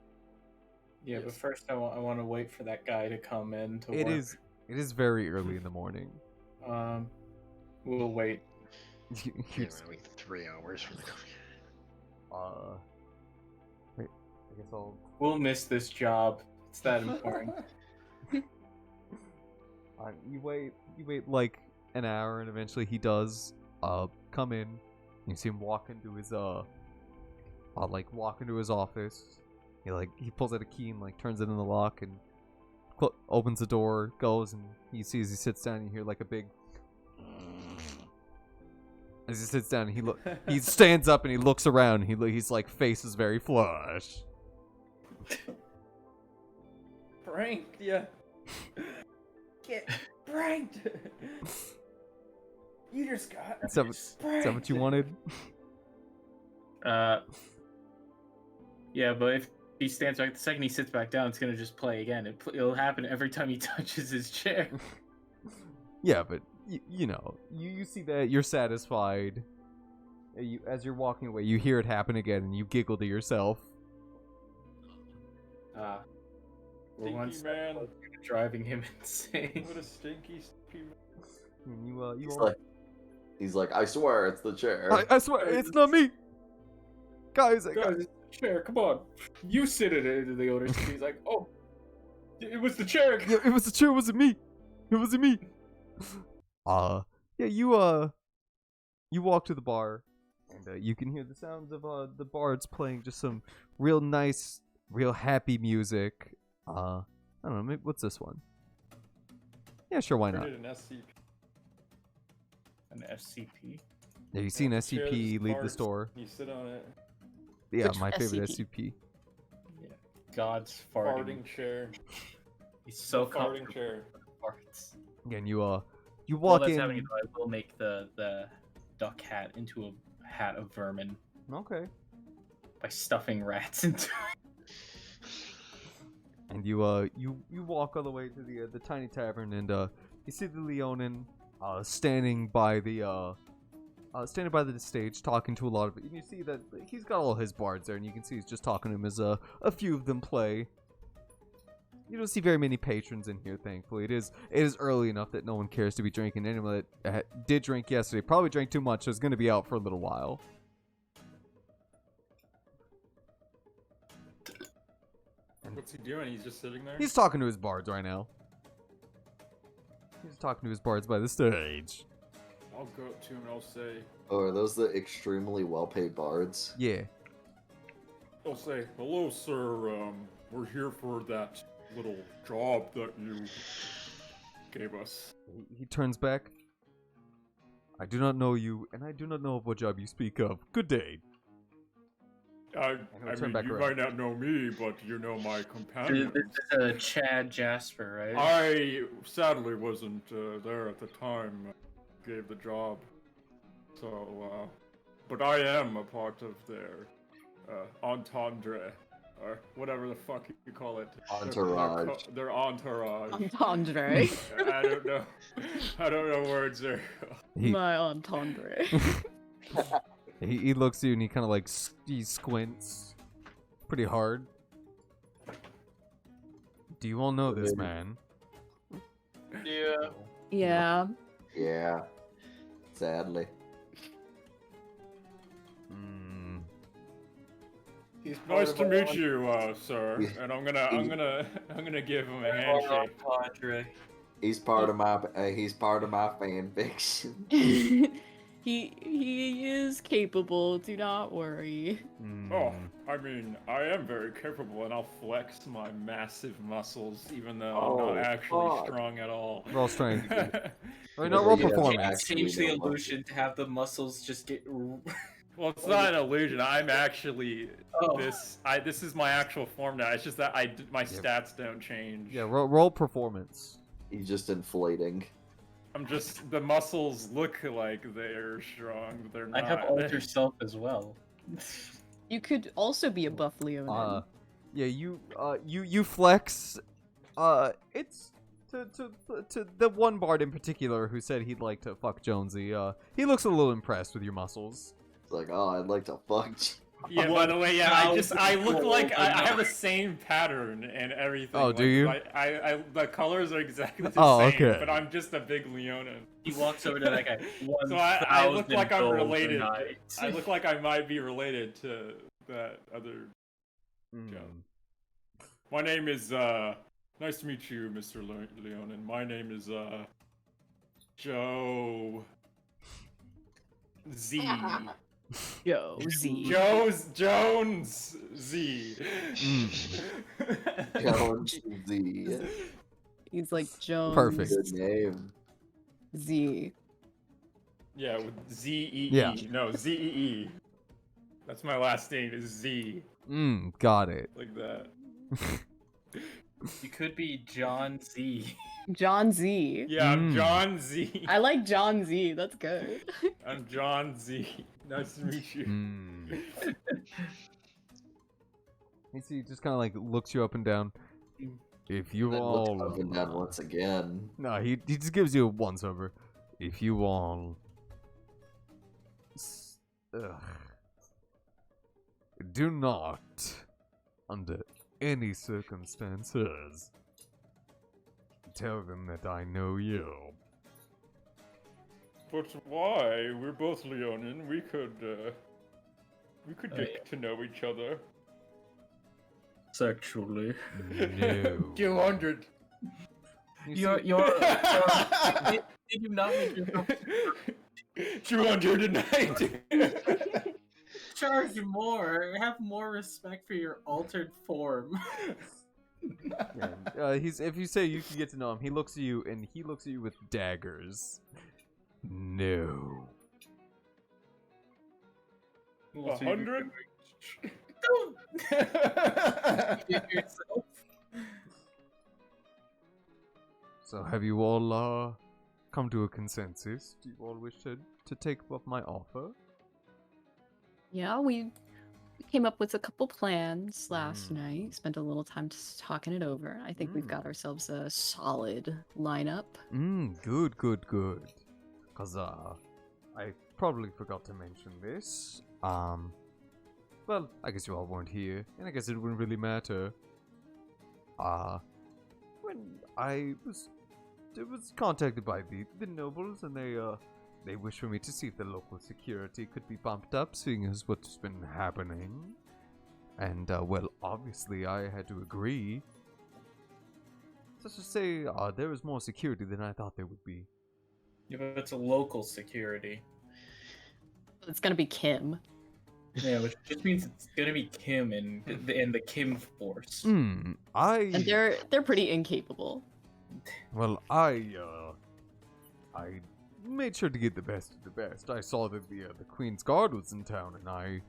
[SPEAKER 4] Yeah,
[SPEAKER 1] Yes.
[SPEAKER 4] but first I want to wait for that guy to come in to
[SPEAKER 3] It
[SPEAKER 4] work.
[SPEAKER 3] is very early in the morning.
[SPEAKER 4] We'll wait.
[SPEAKER 3] You-
[SPEAKER 6] Yeah,
[SPEAKER 3] you-
[SPEAKER 6] man, like 3 hours from now.
[SPEAKER 3] wait, I guess I'll.
[SPEAKER 4] We'll miss this job. It's that important.
[SPEAKER 3] You wait like an hour, and eventually he does come in. You see him walk into his office. He pulls out a key and turns it in the lock and opens the door, goes, and he sees he sits down. And you hear a big. As he sits down, he stands up and he looks around. He's face is very flushed.
[SPEAKER 1] Pranked ya. Get pranked. You just got
[SPEAKER 3] Is that what you wanted?
[SPEAKER 4] Yeah, but if he stands back, the second he sits back down, it's gonna just play again. It'll happen every time he touches his chair.
[SPEAKER 3] Yeah, but you see that you're satisfied. As you're walking away, you hear it happen again, and you giggle to yourself.
[SPEAKER 4] We're
[SPEAKER 1] Stinky
[SPEAKER 4] one step
[SPEAKER 1] man.
[SPEAKER 4] closer to driving him insane.
[SPEAKER 1] What a stinky man.
[SPEAKER 3] And you
[SPEAKER 5] He's like, I swear it's the chair.
[SPEAKER 3] I swear it's not me, guys.
[SPEAKER 4] Guys, it's the chair. Come on, you sit in it. The owner. He's like, oh, it was the chair.
[SPEAKER 3] Yeah, it was the chair. It wasn't me. It wasn't me. Yeah, you walk to the bar, and you can hear the sounds of the bards playing just some real nice, real happy music. I don't know. Maybe, what's this one? Yeah, sure. Why not?
[SPEAKER 1] Created an SCP.
[SPEAKER 4] An SCP.
[SPEAKER 3] Yeah, you see an
[SPEAKER 1] Yeah, the chair
[SPEAKER 3] SCP
[SPEAKER 1] that
[SPEAKER 3] leave the
[SPEAKER 1] farts.
[SPEAKER 3] store.
[SPEAKER 1] You sit on it.
[SPEAKER 3] Yeah,
[SPEAKER 2] Which
[SPEAKER 3] my favorite
[SPEAKER 2] SCP?
[SPEAKER 3] SCP.
[SPEAKER 4] God's
[SPEAKER 1] Farting chair.
[SPEAKER 4] He's so
[SPEAKER 1] Farting
[SPEAKER 4] comfortable
[SPEAKER 1] chair.
[SPEAKER 4] with farts.
[SPEAKER 3] Again, you
[SPEAKER 4] While
[SPEAKER 3] walk
[SPEAKER 4] that's
[SPEAKER 3] in.
[SPEAKER 4] happening, I will make the duck hat into a hat of vermin
[SPEAKER 3] Okay.
[SPEAKER 4] by stuffing rats into it.
[SPEAKER 3] And you walk all the way to the tiny tavern, and you see the Leonin standing by the stage, talking to a lot of it. And you see that he's got all his bards there, and you can see he's just talking to him as a few of them play. You don't see very many patrons in here, thankfully. It is early enough that no one cares to be drinking. Anyone that did drink yesterday probably drank too much, so is going to be out for a little while.
[SPEAKER 1] What's he doing? He's just sitting there?
[SPEAKER 3] He's talking to his bards right now. He's talking to his bards by the stage.
[SPEAKER 1] I'll go up to him and I'll say,
[SPEAKER 5] Oh, are those the extremely well-paid bards?
[SPEAKER 3] Yeah.
[SPEAKER 1] I'll say, hello, sir. We're here for that little job that you gave us.
[SPEAKER 3] He turns back. I do not know you, and I do not know of what job you speak of. Good day.
[SPEAKER 1] I
[SPEAKER 3] turn
[SPEAKER 1] mean,
[SPEAKER 3] back
[SPEAKER 1] you
[SPEAKER 3] around.
[SPEAKER 1] might not know me, but you know my companion.
[SPEAKER 4] This is Chad Jasper, right?
[SPEAKER 1] I sadly wasn't there at the time I gave the job. So, but I am a part of their entendre, or whatever the fuck you call it.
[SPEAKER 5] Entourage.
[SPEAKER 1] Their entourage.
[SPEAKER 2] Entendre.
[SPEAKER 1] I don't know. I don't know words there.
[SPEAKER 2] My entendre.
[SPEAKER 3] He looks at you and he kind of like he squints pretty hard. Do you all know this man?
[SPEAKER 4] Yeah.
[SPEAKER 2] Yeah.
[SPEAKER 5] Yeah. Sadly.
[SPEAKER 4] He's
[SPEAKER 1] Nice to meet you, sir. And I'm gonna give him a handshake.
[SPEAKER 4] Padre.
[SPEAKER 5] He's part of my fan fiction.
[SPEAKER 2] He is capable, do not worry.
[SPEAKER 1] Oh, I mean, I am very capable, and I'll flex my massive muscles, even though I'm not actually
[SPEAKER 5] fuck.
[SPEAKER 1] strong at all.
[SPEAKER 3] Roll strength. Or
[SPEAKER 5] Yeah,
[SPEAKER 3] no, roll
[SPEAKER 5] yeah,
[SPEAKER 3] performance.
[SPEAKER 5] actually
[SPEAKER 4] Change the
[SPEAKER 5] no
[SPEAKER 4] illusion to have the muscles just get.
[SPEAKER 1] Well, it's not an illusion. I'm actually
[SPEAKER 4] Oh.
[SPEAKER 1] This is my actual form now. It's just that my stats don't change.
[SPEAKER 3] Yeah, roll performance.
[SPEAKER 5] He's just inflating.
[SPEAKER 1] I'm just the muscles look like they're strong, but they're
[SPEAKER 4] I
[SPEAKER 1] not.
[SPEAKER 4] have alter self as well.
[SPEAKER 2] You could also be a buff Leonin.
[SPEAKER 3] Yeah, you flex. It's to the one bard in particular who said he'd like to fuck Jonesy. He looks a little impressed with your muscles.
[SPEAKER 5] It's like, oh, I'd like to fuck you.
[SPEAKER 1] Yeah, by the way, yeah, I look
[SPEAKER 4] gold
[SPEAKER 1] like I have the
[SPEAKER 4] enough.
[SPEAKER 1] same pattern and everything.
[SPEAKER 3] Oh,
[SPEAKER 1] like,
[SPEAKER 3] do you?
[SPEAKER 1] The colors are exactly the
[SPEAKER 3] Oh,
[SPEAKER 1] same,
[SPEAKER 3] okay.
[SPEAKER 1] but I'm just a big Leonin.
[SPEAKER 4] He walks over to that guy.
[SPEAKER 1] So I look
[SPEAKER 4] 1,000
[SPEAKER 1] like I'm
[SPEAKER 4] gold
[SPEAKER 1] related.
[SPEAKER 4] tonight.
[SPEAKER 1] I look like I might be related to that other.
[SPEAKER 3] Mm.
[SPEAKER 1] My name is nice to meet you, Mr. Leonin. My name is Joe Z.
[SPEAKER 2] Yo, Z.
[SPEAKER 1] Jones Z.
[SPEAKER 5] Jones Z.
[SPEAKER 2] He's like Jones.
[SPEAKER 3] Perfect.
[SPEAKER 5] Good name.
[SPEAKER 2] Z.
[SPEAKER 1] Yeah, with Z-E-E.
[SPEAKER 3] Yeah.
[SPEAKER 1] No, Z-E-E. That's my last name, is Z.
[SPEAKER 3] Got it.
[SPEAKER 1] Like that.
[SPEAKER 4] You could be John Z.
[SPEAKER 2] John Z.
[SPEAKER 1] Yeah, I'm John Z.
[SPEAKER 2] I like John Z. That's good.
[SPEAKER 1] I'm John Z. Nice to meet you.
[SPEAKER 3] He just kind of like looks you up and down. If you
[SPEAKER 5] Then
[SPEAKER 3] all
[SPEAKER 5] looks up and down once again.
[SPEAKER 3] No, he just gives you a once over. If you all do not, under any circumstances, tell them that I know you.
[SPEAKER 1] But why? We're both Leonin. We could get to know each other.
[SPEAKER 4] Sexually.
[SPEAKER 3] No.
[SPEAKER 1] 200.
[SPEAKER 4] You're did you not make yourself
[SPEAKER 1] 290.
[SPEAKER 4] charge more? Have more respect for your altered form.
[SPEAKER 3] Yeah. If you say you can get to know him, he looks at you and he looks at you with daggers. No.
[SPEAKER 1] 100?
[SPEAKER 4] Don't hit yourself.
[SPEAKER 3] So have you all come to a consensus? Do you all wish to take up my offer?
[SPEAKER 2] Yeah, we came up with a couple plans last night. Spent a little time talking it over. I think we've got ourselves a solid lineup.
[SPEAKER 3] Good. Cause I probably forgot to mention this. Well, I guess you all weren't here, and I guess it wouldn't really matter. When I was contacted by the nobles, and they wished for me to see if the local security could be bumped up, seeing as what's been happening. And, well, obviously I had to agree. Let's just say, there was more security than I thought there would be.
[SPEAKER 4] Yeah, but it's a local security.
[SPEAKER 2] It's gonna be Kim.
[SPEAKER 4] Yeah, which just means it's gonna be Kim and the Kim force.
[SPEAKER 2] And they're pretty incapable.
[SPEAKER 3] Well, I made sure to get the best of the best. I saw that the Queen's Guard was in town, and I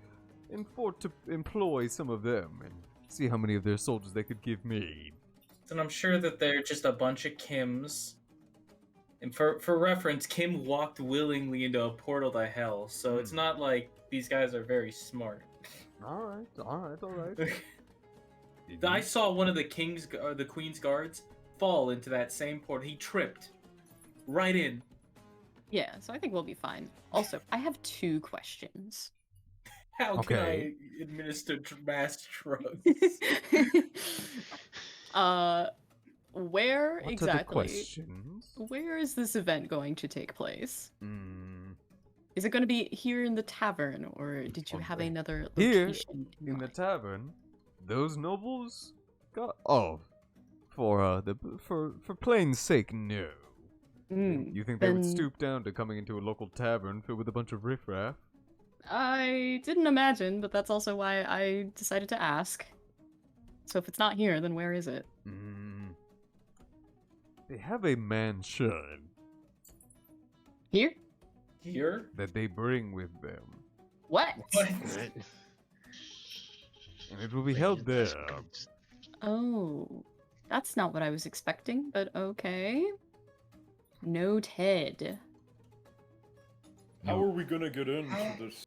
[SPEAKER 3] thought to employ some of them and see how many of their soldiers they could give me.
[SPEAKER 4] And I'm sure that they're just a bunch of Kims. And for reference, Kim walked willingly into a portal to hell, so it's not like these guys are very smart.
[SPEAKER 3] All right.
[SPEAKER 4] I saw one of the Queen's guards fall into that same portal. He tripped right in.
[SPEAKER 2] Yeah, so I think we'll be fine. Also, I have 2 questions.
[SPEAKER 4] How can I administer mass drugs?
[SPEAKER 2] Where
[SPEAKER 3] What
[SPEAKER 2] exactly?
[SPEAKER 3] are the questions?
[SPEAKER 2] Where is this event going to take place? Is it going to be here in the tavern, or did you have another
[SPEAKER 3] Here
[SPEAKER 2] location
[SPEAKER 3] in the tavern? Those nobles got for plain sake, no. You think they would stoop down to coming into a local tavern filled with a bunch of riffraff?
[SPEAKER 2] I didn't imagine, but that's also why I decided to ask. So if it's not here, then where is it?
[SPEAKER 3] They have a mansion.
[SPEAKER 2] Here?
[SPEAKER 4] Here?
[SPEAKER 3] That they bring with them.
[SPEAKER 2] What?
[SPEAKER 3] And it will be held there.
[SPEAKER 2] Oh, that's not what I was expecting, but okay. Noted.
[SPEAKER 1] How are we gonna get into this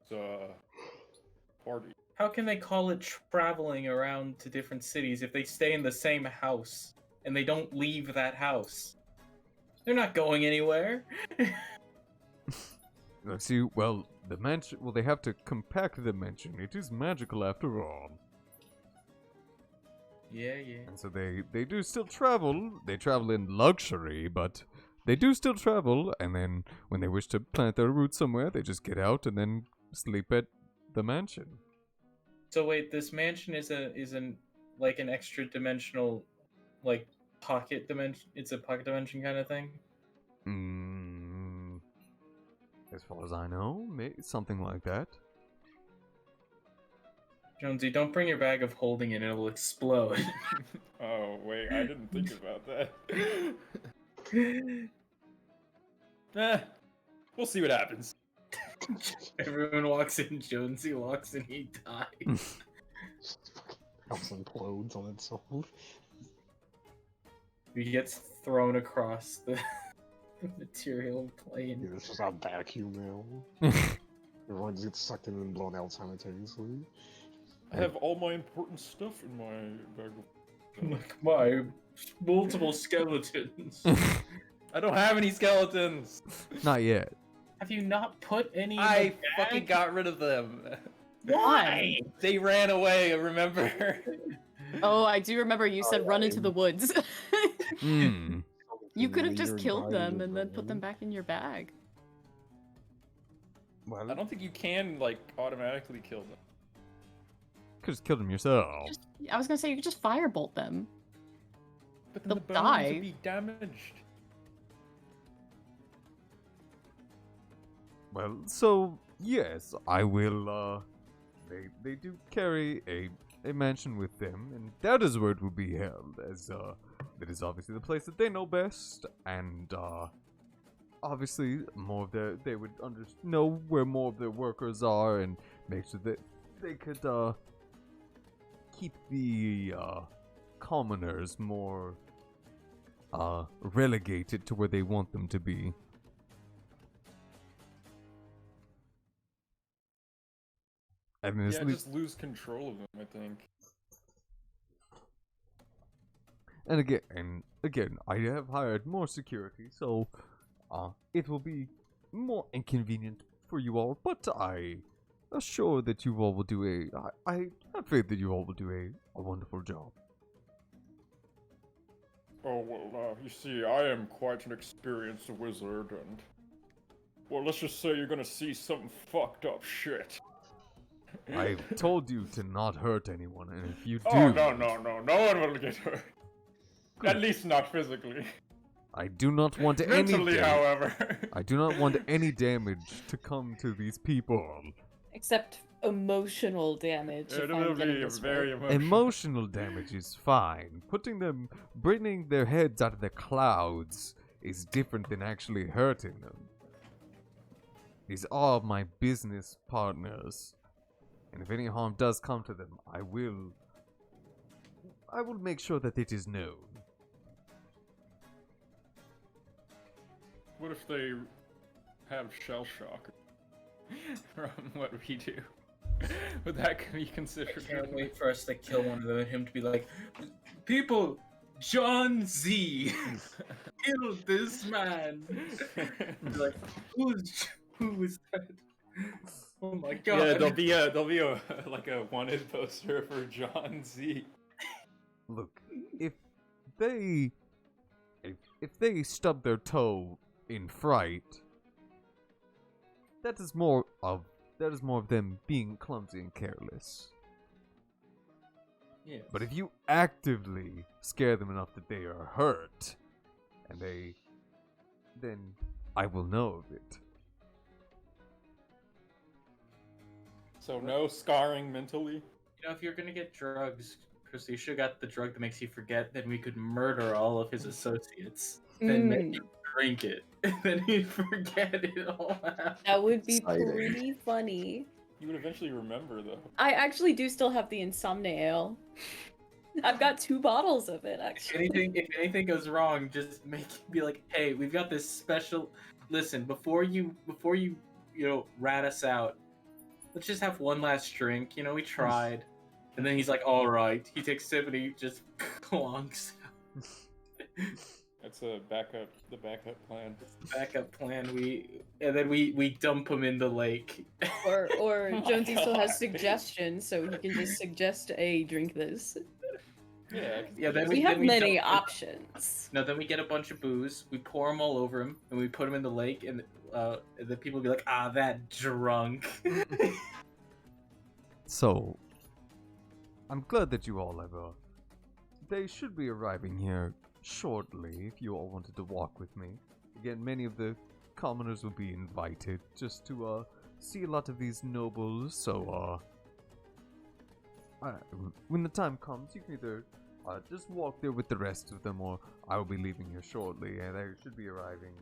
[SPEAKER 1] party?
[SPEAKER 4] How can they call it traveling around to different cities if they stay in the same house and they don't leave that house? They're not going anywhere.
[SPEAKER 3] Let's see, well, the mansion, well, they have to compact the mansion. It is magical after all.
[SPEAKER 4] Yeah.
[SPEAKER 3] And so they do still travel. They travel in luxury, but they do still travel. And then when they wish to plant their roots somewhere, they just get out and then sleep at the mansion.
[SPEAKER 4] So wait, this mansion is an extra dimensional, like pocket dimension. It's a pocket dimension kind of thing.
[SPEAKER 3] As far as I know, something like that.
[SPEAKER 4] Jonesy, don't bring your bag of holding it; it'll explode.
[SPEAKER 1] Oh wait, I didn't think about that. We'll see what happens.
[SPEAKER 4] Everyone walks in, Jonesy walks in, he dies.
[SPEAKER 6] House implodes on itself.
[SPEAKER 4] He gets thrown across the material plane.
[SPEAKER 6] Yeah, it's just a vacuum now. Everyone just gets sucked in and blown out simultaneously.
[SPEAKER 1] I have all my important stuff in my bag of...
[SPEAKER 4] Like my multiple skeletons.
[SPEAKER 1] I don't have any skeletons!
[SPEAKER 3] Not yet.
[SPEAKER 4] Have you not put any in
[SPEAKER 1] I
[SPEAKER 4] the bag?
[SPEAKER 1] fucking got rid of them.
[SPEAKER 4] Why?
[SPEAKER 1] They ran away, remember?
[SPEAKER 2] Oh, I do remember you said run into the woods. You could have just killed them and then put them back in your bag.
[SPEAKER 3] Well,
[SPEAKER 1] I don't think you can, like, automatically kill them.
[SPEAKER 3] Could just kill them yourself.
[SPEAKER 2] I was gonna say you could just firebolt them.
[SPEAKER 1] But then
[SPEAKER 2] They'll
[SPEAKER 1] the bones
[SPEAKER 2] die.
[SPEAKER 1] would be damaged.
[SPEAKER 3] Well, so yes, I will. They do carry a mansion with them, and that is where it will be held. As that is obviously the place that they know best, and obviously more of they would know where more of their workers are, and make sure that they could keep the commoners more relegated to where they want them to be. And
[SPEAKER 1] Yeah, just lose control of them, I think.
[SPEAKER 3] And again, I have hired more security, so it will be more inconvenient for you all. But I assure that you all will do I have faith that you all will do a wonderful job.
[SPEAKER 1] Oh, well, you see, I am quite an experienced wizard, and... Well, let's just say you're gonna see some fucked up shit.
[SPEAKER 3] I've told you to not hurt anyone, and if you do...
[SPEAKER 1] Oh, no one will get hurt. At least not physically.
[SPEAKER 3] I do not want any
[SPEAKER 1] Mentally, however.
[SPEAKER 3] I do not want any damage to come to these people.
[SPEAKER 2] Except emotional damage.
[SPEAKER 1] It
[SPEAKER 2] if I'm
[SPEAKER 1] will
[SPEAKER 2] getting
[SPEAKER 1] be
[SPEAKER 2] this
[SPEAKER 1] very
[SPEAKER 2] right.
[SPEAKER 1] emotional.
[SPEAKER 3] Emotional damage is fine. Bringing their heads out of the clouds is different than actually hurting them. These are my business partners. And if any harm does come to them, I will make sure that it is known.
[SPEAKER 1] What if they have shell shock from what we do? Would that be considered?
[SPEAKER 4] I can't wait for us to kill one of them and him to be like, people, John Z killed this man. Be like, who is that? Oh my god.
[SPEAKER 1] Yeah, there'll be a like a wanted poster for John Z.
[SPEAKER 3] Look, if they stub their toe in fright, that is more of them being clumsy and careless.
[SPEAKER 1] Yeah.
[SPEAKER 3] But if you actively scare them enough that they are hurt, then I will know of it.
[SPEAKER 1] So no scarring mentally?
[SPEAKER 4] You know, if you're gonna get drugs, Chris, you should have got the drug that makes you forget, then we could murder all of his associates. Then make him drink it. And then he'd forget it all happened.
[SPEAKER 2] That would be
[SPEAKER 5] Exciting.
[SPEAKER 2] pretty funny.
[SPEAKER 1] You would eventually remember, though.
[SPEAKER 2] I actually do still have the Insomnia Ale. I've got 2 bottles of it, actually.
[SPEAKER 4] If anything goes wrong, just be like, hey, we've got this special. Listen, before you rat us out, let's just have one last drink. You know, we tried. And then he's like, all right. He takes a sip and he just clonks.
[SPEAKER 1] That's the backup plan.
[SPEAKER 4] Backup plan. We dump him in the lake.
[SPEAKER 2] Or
[SPEAKER 1] Oh
[SPEAKER 2] Jonesy still
[SPEAKER 1] God.
[SPEAKER 2] has suggestions, so he can just suggest a drink this.
[SPEAKER 4] Yeah, then
[SPEAKER 2] We have
[SPEAKER 4] then we
[SPEAKER 2] many
[SPEAKER 4] dump-
[SPEAKER 2] options.
[SPEAKER 4] No, then we get a bunch of booze, we pour them all over him, and we put him in the lake, and the people be like, ah, that drunk.
[SPEAKER 3] So, I'm glad that you all have they should be arriving here shortly if you all wanted to walk with me. Again, many of the commoners will be invited just to see a lot of these nobles, so when the time comes, you can either just walk there with the rest of them, or I will be leaving here shortly, and they should be arriving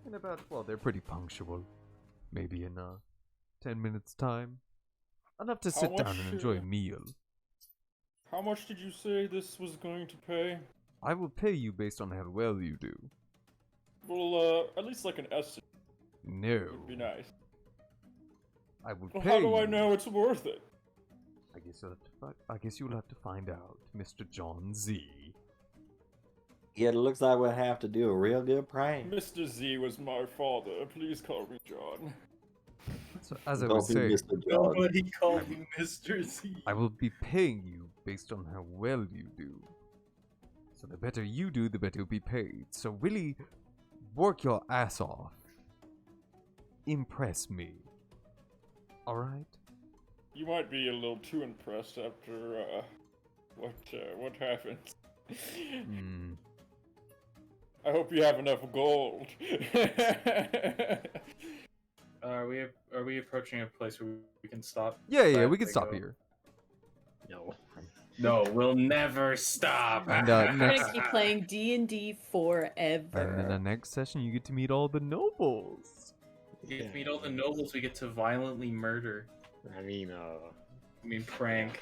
[SPEAKER 3] in about, well, they're pretty punctual. Maybe in 10 minutes time. Enough to
[SPEAKER 1] How
[SPEAKER 3] sit down
[SPEAKER 1] much,
[SPEAKER 3] and enjoy a meal.
[SPEAKER 1] How much did you say this was going to pay?
[SPEAKER 3] I will pay you based on how well you do.
[SPEAKER 1] Well, at least like an estimate
[SPEAKER 3] No.
[SPEAKER 1] would be nice.
[SPEAKER 3] I will
[SPEAKER 1] Well,
[SPEAKER 3] pay
[SPEAKER 1] how do I
[SPEAKER 3] you.
[SPEAKER 1] know it's worth it?
[SPEAKER 3] I guess you'll have to find out, Mr. John Z.
[SPEAKER 5] Yeah, it looks like we'll have to do a real good prank.
[SPEAKER 1] Mr. Z was my father. Please call me John.
[SPEAKER 3] So, as I
[SPEAKER 5] Don't
[SPEAKER 3] was
[SPEAKER 5] be
[SPEAKER 3] saying,
[SPEAKER 5] Mr. John.
[SPEAKER 4] Nobody called me Mr. Z.
[SPEAKER 3] I will be paying you based on how well you do. So the better you do, the better you'll be paid. So really, work your ass off. Impress me. Alright?
[SPEAKER 1] You might be a little too impressed after what happened.
[SPEAKER 3] Hmm.
[SPEAKER 1] I hope you have enough gold.
[SPEAKER 4] Are we approaching a place where we can stop?
[SPEAKER 3] Yeah,
[SPEAKER 4] Let
[SPEAKER 3] we can
[SPEAKER 4] it
[SPEAKER 3] stop
[SPEAKER 4] go?
[SPEAKER 3] here.
[SPEAKER 6] No.
[SPEAKER 4] No, we'll never stop.
[SPEAKER 3] And
[SPEAKER 2] We're
[SPEAKER 3] next,
[SPEAKER 2] gonna keep playing D&D forever.
[SPEAKER 3] and in the next session, you get to meet all the nobles.
[SPEAKER 4] We get to meet all the nobles we get to violently murder.
[SPEAKER 6] I mean,
[SPEAKER 4] prank.